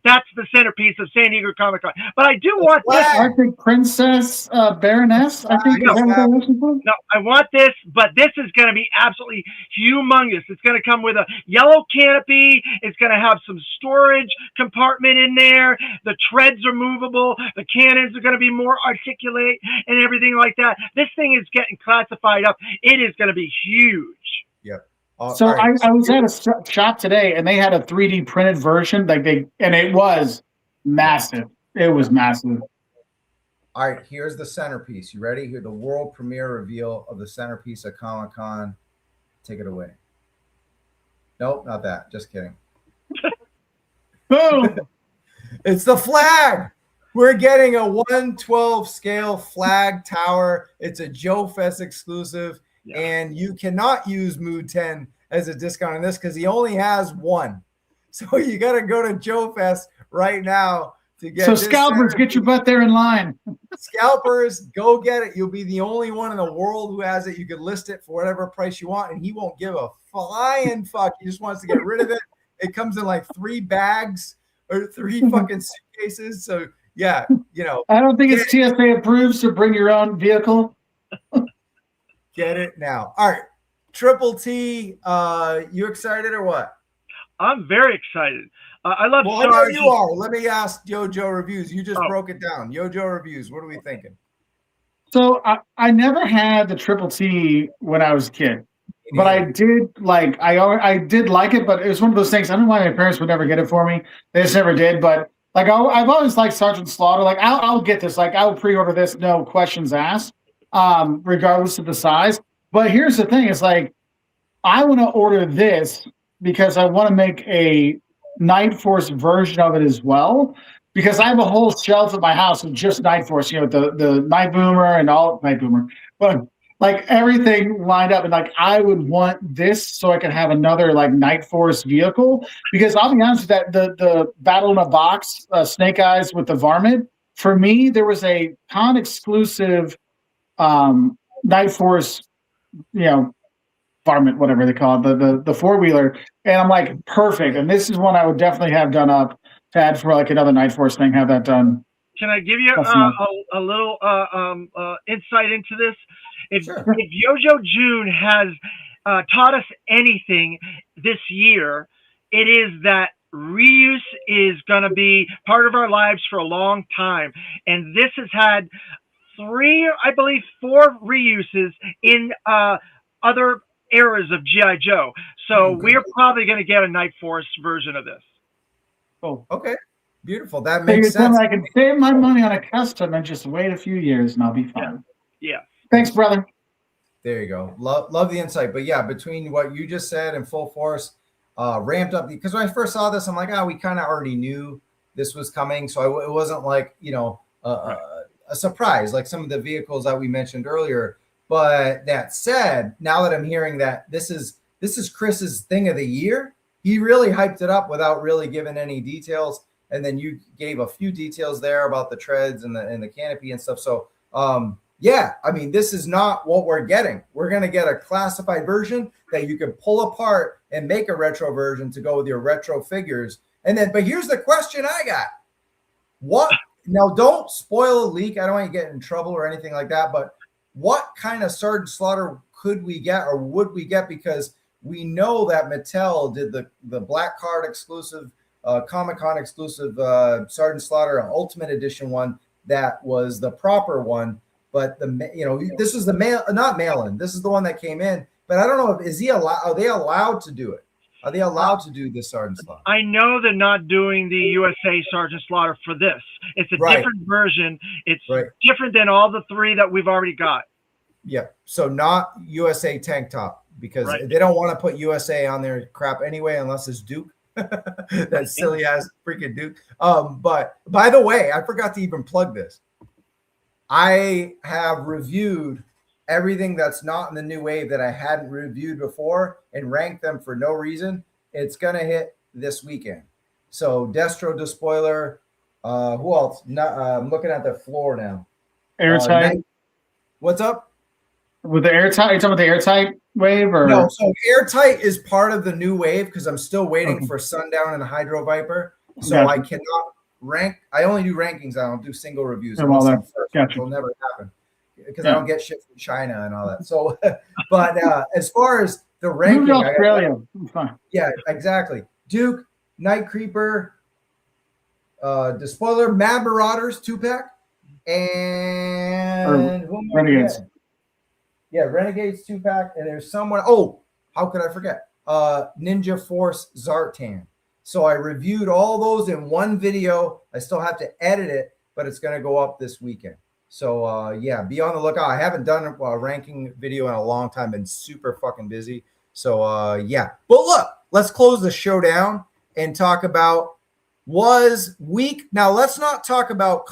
Speaker 5: That's the centerpiece of San Diego Comic-Con. But I do want this.
Speaker 4: I think Princess Baroness. I think is that what they're looking for?
Speaker 5: No, I want this, but this is going to be absolutely humongous. It's going to come with a yellow canopy. It's going to have some storage compartment in there. The treads are movable. The cannons are going to be more articulate and everything like that. This thing is getting classified up. It is going to be huge.
Speaker 3: Yep.
Speaker 4: So I was at a shop today, and they had a 3D printed version, and it was massive. It was massive.
Speaker 3: All right, here's the centerpiece. You ready? Here, the world premiere reveal of the centerpiece of Comic-Con. Take it away. Nope, not that. Just kidding.
Speaker 4: Boom!
Speaker 3: It's the flag. We're getting a 1/12 scale flag tower. It's a JoeFest exclusive, and you cannot use Mood 10 as a discount on this because he only has one. So you got to go to JoeFest right now to get. So
Speaker 4: scalpers, get your butt there in line.
Speaker 3: Scalpers, go get it. You'll be the only one in the world who has it. You could list it for whatever price you want, and he won't give a flying fuck. He just wants to get rid of it. It comes in like 3 bags or 3 fucking suitcases. So yeah, you know.
Speaker 4: I don't think it's TSA approved, so bring your own vehicle.
Speaker 3: Get it now. All right, Triple T. You excited or what?
Speaker 5: I'm very excited. I love.
Speaker 3: Well, I know you are. Let me ask YoJoeReviews. You just broke it down. YoJoeReviews. What are we thinking?
Speaker 4: So I never had the Triple T when I was a kid, but I did I did like it. But it was one of those things. I don't know why my parents would never get it for me. They just never did. But like I've always liked Sergeant Slaughter. Like I'll get this. Like I'll pre-order this, no questions asked, regardless of the size. But here's the thing: is like I want to order this because I want to make a Night Force version of it as well, because I have a whole shelf at my house of just Night Force, you know, the Night Boomer and all Night Boomer, but like everything lined up. And like I would want this so I could have another like Night Force vehicle, because I'll be honest with that, the Battle in a Box Snake Eyes with the Varmint, for me there was a con exclusive Night Force, you know, Varmint, whatever they call it, the 4-wheeler, and I'm like, perfect. And this is one I would definitely have done up to add for like another Night Force thing. Have that done.
Speaker 5: Can I give you a little insight into this? If YoJo June has taught us anything this year, it is that reuse is going to be part of our lives for a long time, and this has had 3, I believe 4 reuses in other eras of G.I. Joe. So we're probably going to get a Night Force version of this.
Speaker 3: Oh, okay. Beautiful. That makes sense.
Speaker 4: I can save my money on a custom and just wait a few years and I'll be fine.
Speaker 5: Yeah.
Speaker 4: Thanks, brother.
Speaker 3: There you go. Love the insight. But yeah, between what you just said and Full Force ramped up, because when I first saw this, I'm like, we kind of already knew this was coming. So it wasn't like, you know, a surprise like some of the vehicles that we mentioned earlier. But that said, now that I'm hearing that this is Chris's thing of the year, he really hyped it up without really giving any details. And then you gave a few details there about the treads and the canopy and stuff. So yeah, I mean, this is not what we're getting. We're going to get a classified version that you can pull apart and make a retro version to go with your retro figures. And then, but here's the question I got. What? Now, don't spoil a leak. I don't want you to get in trouble or anything like that. But what kind of Sergeant Slaughter could we get or would we get? Because we know that Mattel did the Black Card exclusive, Comic-Con exclusive Sergeant Slaughter Ultimate Edition one that was the proper one. But this is the not mail-in. This is the one that came in. But I don't know are they allowed to do it? Are they allowed to do this Sergeant Slaughter?
Speaker 5: I know they're not doing the USA Sergeant Slaughter for this. It's a different version. It's different than all the 3 that we've already got.
Speaker 3: Yeah. So not USA tank top, because they don't want to put USA on their crap anyway, unless it's Duke. That silly ass freaking Duke. But by the way, I forgot to even plug this. I have reviewed everything that's not in the new wave that I hadn't reviewed before and rank them for no reason, it's going to hit this weekend. So Destro Despoiler, who else? I'm looking at the floor now.
Speaker 4: Airtight.
Speaker 3: What's up?
Speaker 4: With the airtight, are you talking about the airtight wave? Or
Speaker 3: No, so airtight is part of the new wave because I'm still waiting for Sundown and Hydro Viper. So
Speaker 4: Gotcha.
Speaker 3: I cannot rank. I only do rankings. I don't do single reviews.
Speaker 4: Well,
Speaker 3: Unless I'm first,
Speaker 4: gotcha.
Speaker 3: which will never happen because I don't get shit from China and all that. So, but as far as the ranking,
Speaker 4: Move to Australia. Fine.
Speaker 3: yeah, exactly. Duke, Night Creeper, Despoiler, Mad Marauders 2-pack, and who am I
Speaker 4: Renegades.
Speaker 3: forgetting? Yeah, Renegades 2-pack, and there's someone. Oh, how could I forget? Ninja Force Zartan. So I reviewed all those in one video. I still have to edit it, but it's going to go up this weekend. So yeah, be on the lookout. I haven't done a ranking video in a long time. Been super fucking busy. So yeah, but look, let's close the show down and talk about was week. Now let's not talk about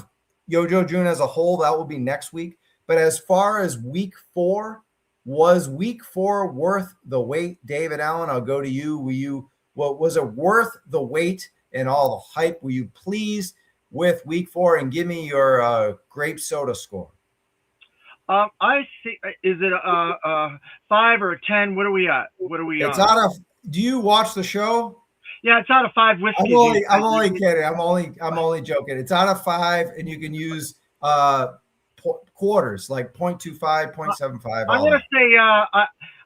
Speaker 3: YoJoe June as a whole. That will be next week. But as far as week 4, was week 4 worth the wait? David Allen, I'll go to you. Was it worth the wait and all the hype? Were you pleased with week 4? And give me your grape soda score.
Speaker 5: I see. Is it a 5 or a 10? What are we at?
Speaker 3: It's out of. Do you watch the show?
Speaker 5: Yeah, it's out of 5 whiskey.
Speaker 3: I'm only kidding. I'm only joking. It's out of 5, and you can use quarters like 0.25, 0.75.
Speaker 5: I'm gonna say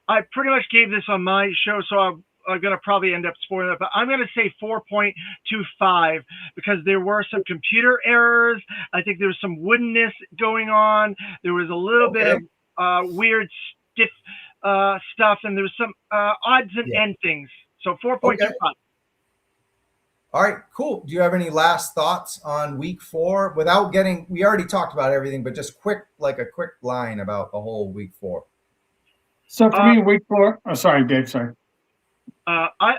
Speaker 5: I pretty much gave this on my show, so I'm gonna probably end up spoiling it. But I'm gonna say 4.25 because there were some computer errors. I think there was some woodenness going on. There was a little bit of weird stiff stuff, and there was some odds and end things. So 4.25.
Speaker 3: All right, cool. Do you have any last thoughts on week 4 without getting, we already talked about everything, but just quick line about the whole week 4.
Speaker 4: So for me, week 4, oh, sorry, Dave, sorry.
Speaker 5: I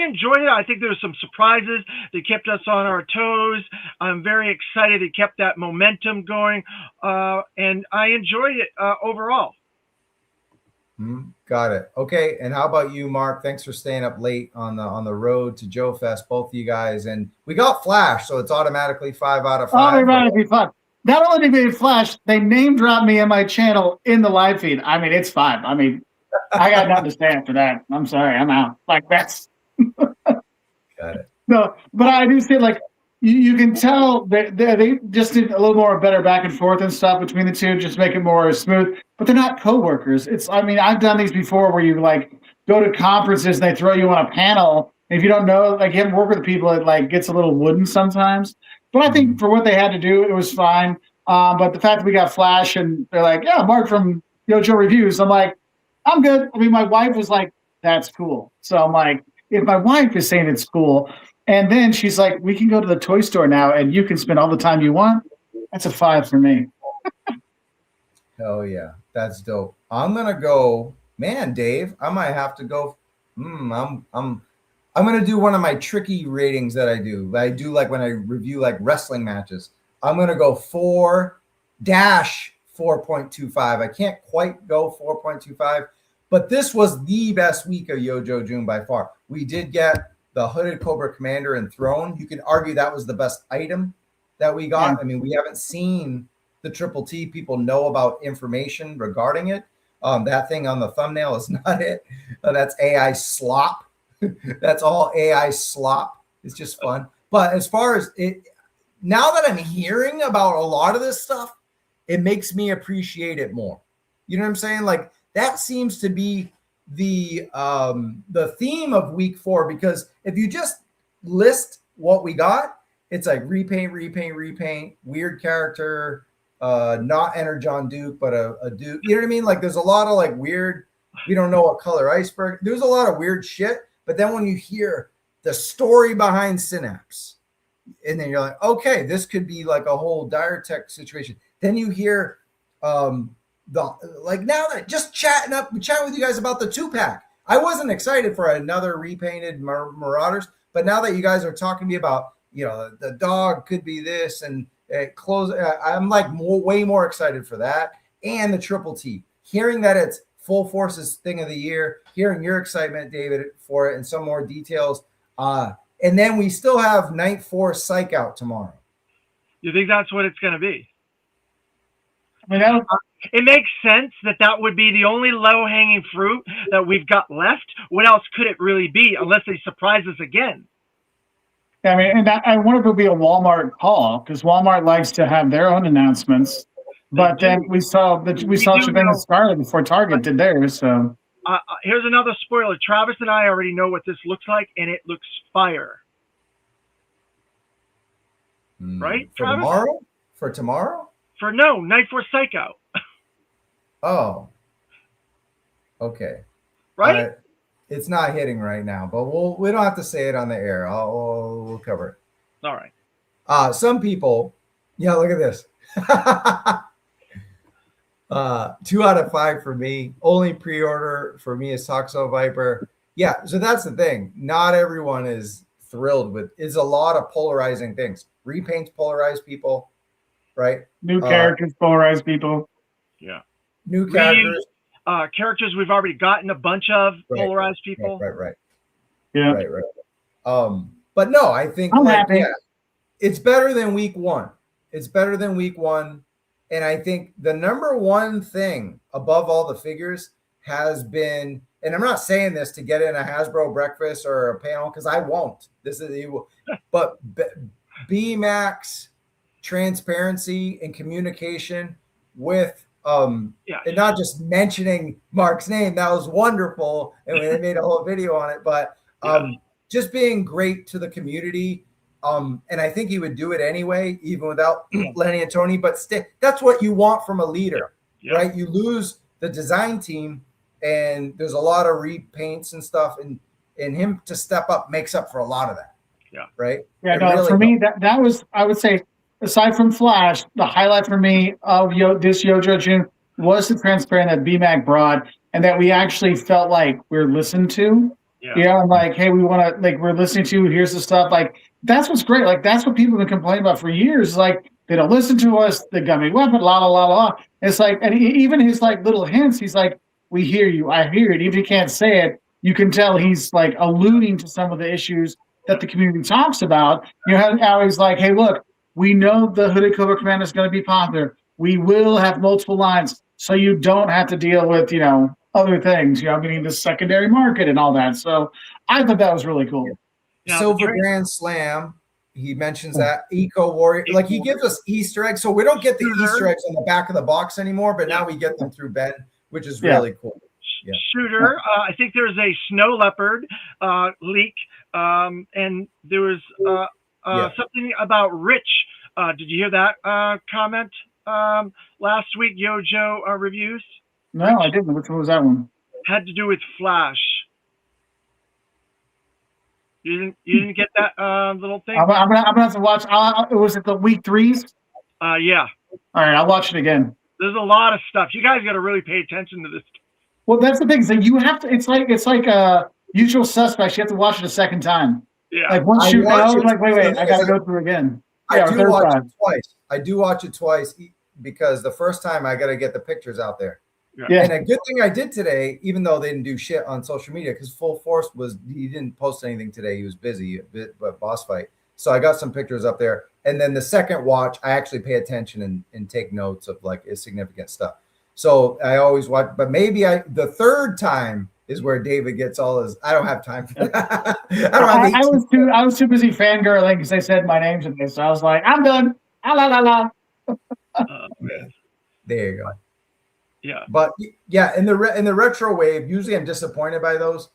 Speaker 5: enjoyed it. I think there were some surprises that kept us on our toes. I'm very excited. It kept that momentum going, and I enjoyed it overall.
Speaker 3: Got it. Okay, and how about you, Mark? Thanks for staying up late on the road to JoeFest, both of you guys. And we got Flash, so it's automatically 5 out of 5.
Speaker 4: Automatically 5. Not only did they Flash, they name dropped me in my channel in the live feed. I mean, it's 5. I mean, I got nothing to say after that. I'm sorry, I'm out. Like that's.
Speaker 3: Got it.
Speaker 4: No, but I do say like you can tell that they just did a little more better back and forth and stuff between the two, just make it more smooth. But they're not coworkers. I mean, I've done these before where you like go to conferences and they throw you on a panel. And if you don't know, like you haven't worked with people, it like gets a little wooden sometimes. But I think for what they had to do, it was fine. But the fact that we got Flash and they're like, yeah, Mark from YoJoeReviews, I'm like, I'm good. I mean, my wife was like, that's cool. So I'm like, if my wife is saying it's cool, and then she's like, we can go to the toy store now and you can spend all the time you want, that's a 5 for me.
Speaker 3: Hell yeah, that's dope. I'm gonna go, man, Dave. I might have to go. I'm gonna do one of my tricky ratings that I do. I do like when I review like wrestling matches. I'm gonna go 4-4.25. I can't quite go 4.25, but this was the best week of YoJoe June by far. We did get the Hooded Cobra Commander and Throne. You can argue that was the best item that we got. I mean, we haven't seen the Triple T. People know about information regarding it. That thing on the thumbnail is not it. That's AI slop. That's all AI slop. It's just fun. But as far as it, now that I'm hearing about a lot of this stuff, it makes me appreciate it more. You know what I'm saying? Like that seems to be the theme of week 4, because if you just list what we got, it's like repaint, weird character, not Energon Duke, but a Duke. You know what I mean? Like there's a lot of like weird, we don't know what color Iceberg. There's a lot of weird shit. But then when you hear the story behind Synapse, and then you're like, okay, this could be like a whole dire tech situation. Then you hear like now that just chatting with you guys about the 2-pack. I wasn't excited for another repainted Marauders, but now that you guys are talking to me about, you know, the dog could be this and I'm like way more excited for that. And the Triple T. hearing that it's Full Force's thing of the year, hearing your excitement, David, for it, and some more details. And then we still have Night Force Psych out tomorrow.
Speaker 5: You think that's what it's going to be?
Speaker 4: I mean,
Speaker 5: it makes sense that would be the only low-hanging fruit that we've got left. What else could it really be unless they surprise us again?
Speaker 4: I mean, and I wonder if it'll be a Walmart call because Walmart likes to have their own announcements. But then we saw Shebang and Scarlet before Target did theirs. So
Speaker 5: here's another spoiler. Travis and I already know what this looks like, and it looks fire. Right,
Speaker 3: for
Speaker 5: Travis?
Speaker 3: tomorrow? For tomorrow?
Speaker 5: For no, Night Force Psycho.
Speaker 3: Oh. Okay.
Speaker 5: Right?
Speaker 3: It's not hitting right now, but we don't have to say it on the air. We'll cover it.
Speaker 5: All right.
Speaker 3: Some people, look at this. 2 out of 5 for me. Only pre-order for me is Toxo-Viper. Yeah, so that's the thing. Not everyone is thrilled with. It's a lot of polarizing things. Repaints polarize people, right?
Speaker 4: New characters polarize people.
Speaker 5: Yeah.
Speaker 3: New characters.
Speaker 5: Characters we've already gotten a bunch of polarized people.
Speaker 3: Right.
Speaker 4: Yeah.
Speaker 3: Right. But no, I think
Speaker 4: I'm happy.
Speaker 3: It's better than week 1. It's better than week 1. And I think the number one thing above all the figures has been, and I'm not saying this to get in a Hasbro breakfast or a panel because I won't. This is evil. But B-Max transparency and communication with and not just mentioning Mark's name. That was wonderful. And they made a whole video on it. But just being great to the community. And I think he would do it anyway, even without Lenny and Tony. But that's what you want from a leader, right? You lose the design team, and there's a lot of repaints and stuff, and him to step up makes up for a lot of that. Yeah. Right.
Speaker 4: Yeah. No, really for me, that was, I would say, aside from Flash, the highlight for me of this YoJo June was the transparent that BMAC brought, and that we actually felt like we're listened to. Yeah. And like, hey, we want to, like, we're listening to, here's the stuff. Like, that's what's great. Like, that's what people have been complaining about for years. Like, they don't listen to us. They got me weapon, la, la, la, la. It's like, and even his, like, little hints, he's like, we hear you. I hear it. Even if he can't say it, you can tell he's, like, alluding to some of the issues that the community talks about. You know how he's like, hey, look, we know the Hooded Cobra Commander is going to be popular. We will have multiple lines, so you don't have to deal with, other things, meaning the secondary market and all that. So I thought that was really cool.
Speaker 3: Silver Grand Slam, he mentions that. Eco Warrior, like he gives us Easter eggs. So we don't get the Easter eggs on the back of the box anymore, but now we get them through Ben, which is really cool. Yeah.
Speaker 5: Shooter, I think there's a Snow Leopard leak, and there was something about Rich. Did you hear that comment last week, YoJo Reviews?
Speaker 4: No, I didn't. Which one was that one?
Speaker 5: Had to do with Flash. You didn't get that little thing?
Speaker 4: I'm gonna have to watch. Was it the week 3s?
Speaker 5: Yeah.
Speaker 4: All right, I'll watch it again.
Speaker 5: There's a lot of stuff. You guys got to really pay attention to this. Well,
Speaker 4: that's the thing. So you have to. It's like Usual Suspects. You have to watch it a second time.
Speaker 5: Yeah.
Speaker 4: Like once you know, like wait, I got to go through again.
Speaker 3: I do watch it twice. I do watch it twice because the first time I got to get the pictures out there.
Speaker 4: Yeah.
Speaker 3: And a good thing I did today, even though they didn't do shit on social media, because Full Force he didn't post anything today. He was busy, but boss fight. So I got some pictures up there. And then the second watch, I actually pay attention and take notes of like significant stuff. So I always watch, but maybe the third time is where David gets all his. I don't have time for that.
Speaker 4: I was too busy fangirling because they said my name today. So I was like, I'm done. La la la.
Speaker 3: There you go.
Speaker 5: Yeah,
Speaker 3: but in the retro wave, usually I'm disappointed by those,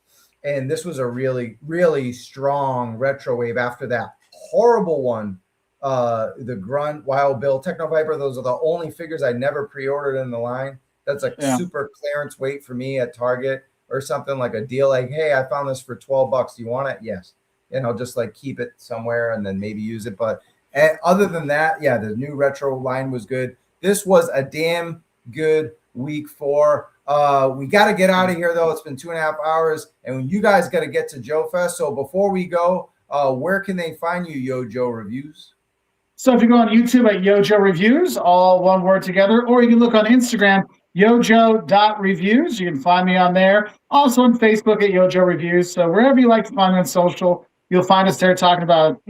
Speaker 3: and this was a really, really strong retro wave after that horrible one. The Grunt, Wild Bill, Techno Viper, those are the only figures I never pre-ordered in the line. That's like super clearance weight for me at Target or something, like a deal like, hey, I found this for $12. Do you want it? Yes. And I'll just like keep it somewhere and then maybe use it. But other than that, the new retro line was good. This was a damn good week 4. We got to get out of here though. It's been 2.5 hours, and you guys got to get to JoeFest. So before we go, where can they find you, YoJo Reviews?
Speaker 4: So if you go on YouTube at YoJoeReviews, all one word together, or you can look on Instagram YoJoe.Reviews. You can find me on there. Also on Facebook at YoJoeReviews. So wherever you like to find me on social, you'll find us there talking about,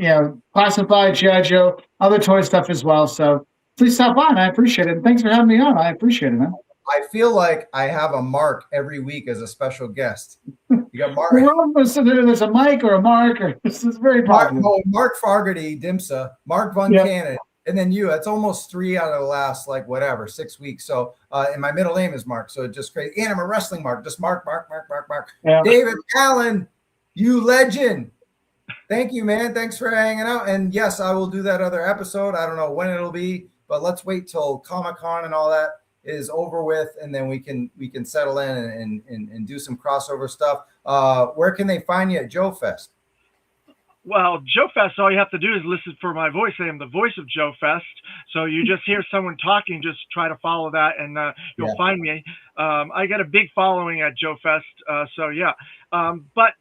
Speaker 4: classified, G.I. Joe, other toy stuff as well. So please stop by, and I appreciate it. And thanks for having me on. I appreciate it, man.
Speaker 3: I feel like I have a Mark every week as a special guest. You got Mark.
Speaker 4: There's a Mike or a Mark, or this is very popular.
Speaker 3: Mark Fargady, Dimsa, Mark Von Cannon, and then you. It's almost 3 out of the last 6 weeks. So, and my middle name is Mark, so it's just crazy. And I'm a wrestling Mark, just Mark. Yeah. David Allen, you legend. Thank you, man. Thanks for hanging out. And yes, I will do that other episode. I don't know when it'll be, but let's wait till Comic-Con and all that is over with, and then we can settle in and do some crossover stuff. Where can they find you at JoeFest?
Speaker 5: Well, JoeFest, all you have to do is listen for my voice. I am the voice of JoeFest. So you just hear someone talking, just try to follow that, and you'll find me. I got a big following at JoeFest. So yeah. But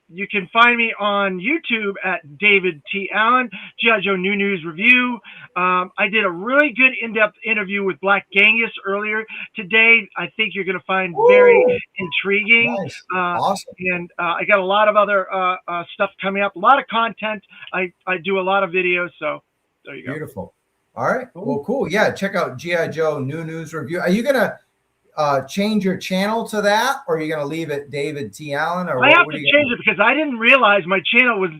Speaker 5: you can find me on YouTube at David T. Allen, G.I. Joe New News Review. I did a really good in-depth interview with Black Genghis earlier today. I think you're going to find very intriguing.
Speaker 3: Nice. Awesome.
Speaker 5: And I got a lot of other stuff coming up, a lot of content. I do a lot of videos, so there you go.
Speaker 3: Beautiful. All right. Well, cool. Yeah, check out G.I. Joe New News Review. Are you going to change your channel to that, or are you going to leave it David T. Allen? Or
Speaker 5: I have to change it because I didn't realize my channel was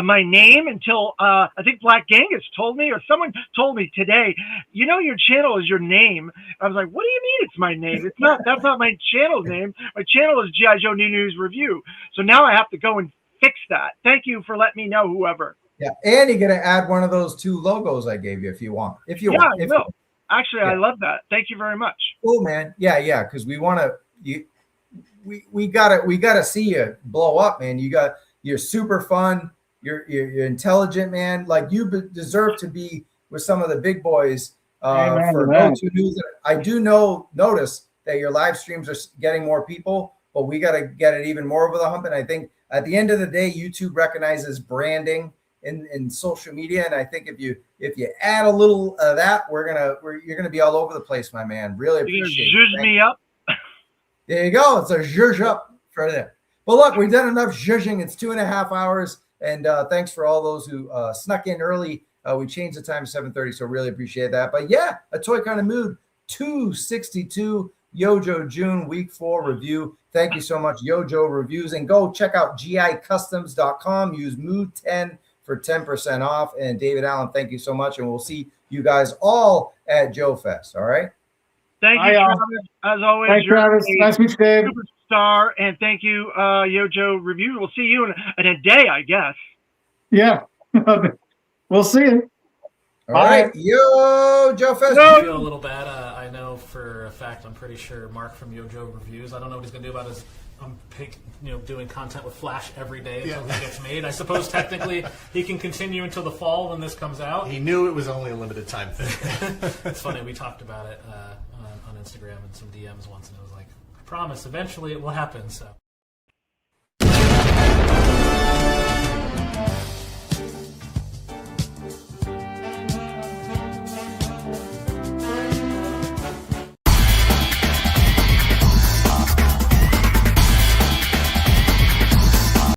Speaker 5: my name until I think Black Genghis told me, or someone told me today, your channel is your name. I was like, what do you mean it's my name? It's not. That's not my channel name. My channel is G.I. Joe New News Review. So now I have to go and fix that. Thank you for letting me know, whoever.
Speaker 3: Yeah, and you're going to add one of those 2 logos I gave you if you want. If you want.
Speaker 5: I will. Actually, I love that. Thank you very much.
Speaker 3: Cool, man. Yeah, because we want to. We gotta see you blow up, man. You're super fun. You're intelligent, man. Like you deserve to be with some of the big boys. For Go-To News, I do notice that your live streams are getting more people, but we got to get it even more over the hump. And I think at the end of the day, YouTube recognizes branding in social media, and I think if you add a little of that, you're gonna be all over the place, my man. Really appreciate it.
Speaker 5: Zhuzh me up.
Speaker 3: There you go. It's a zhuzh up for there. Well, look, we've done enough zhuzhing. It's 2.5 hours, and thanks for all those who snuck in early. We changed the time to 7:30, so really appreciate that. But yeah, a Toy Kind of Mood 262 YoJoe June Week 4 review. Thank you so much, YoJoeReviews, and go check out gicustoms.com. Use Mood10 for 10% off. And David Allen, thank you so much. And we'll see you guys all at JoeFest. All right.
Speaker 5: Thank you, Travis. As always,
Speaker 4: thanks, Travis. Nice to meet you, Dave.
Speaker 5: Superstar. And thank you, YoJoeReviews. We'll see you in a day, I guess.
Speaker 4: Yeah. We'll see you.
Speaker 3: All right. Yo, JoeFest.
Speaker 1: I feel a little bad. I know for a fact, I'm pretty sure Mark from YoJoeReviews, I don't know what he's going to do about his doing content with Flash every day until he gets made. I suppose technically he can continue until the fall when this comes out.
Speaker 2: He knew it was only a limited time thing.
Speaker 1: It's funny, we talked about it on Instagram and some DMs once, and it was like, I promise, eventually it will happen. So.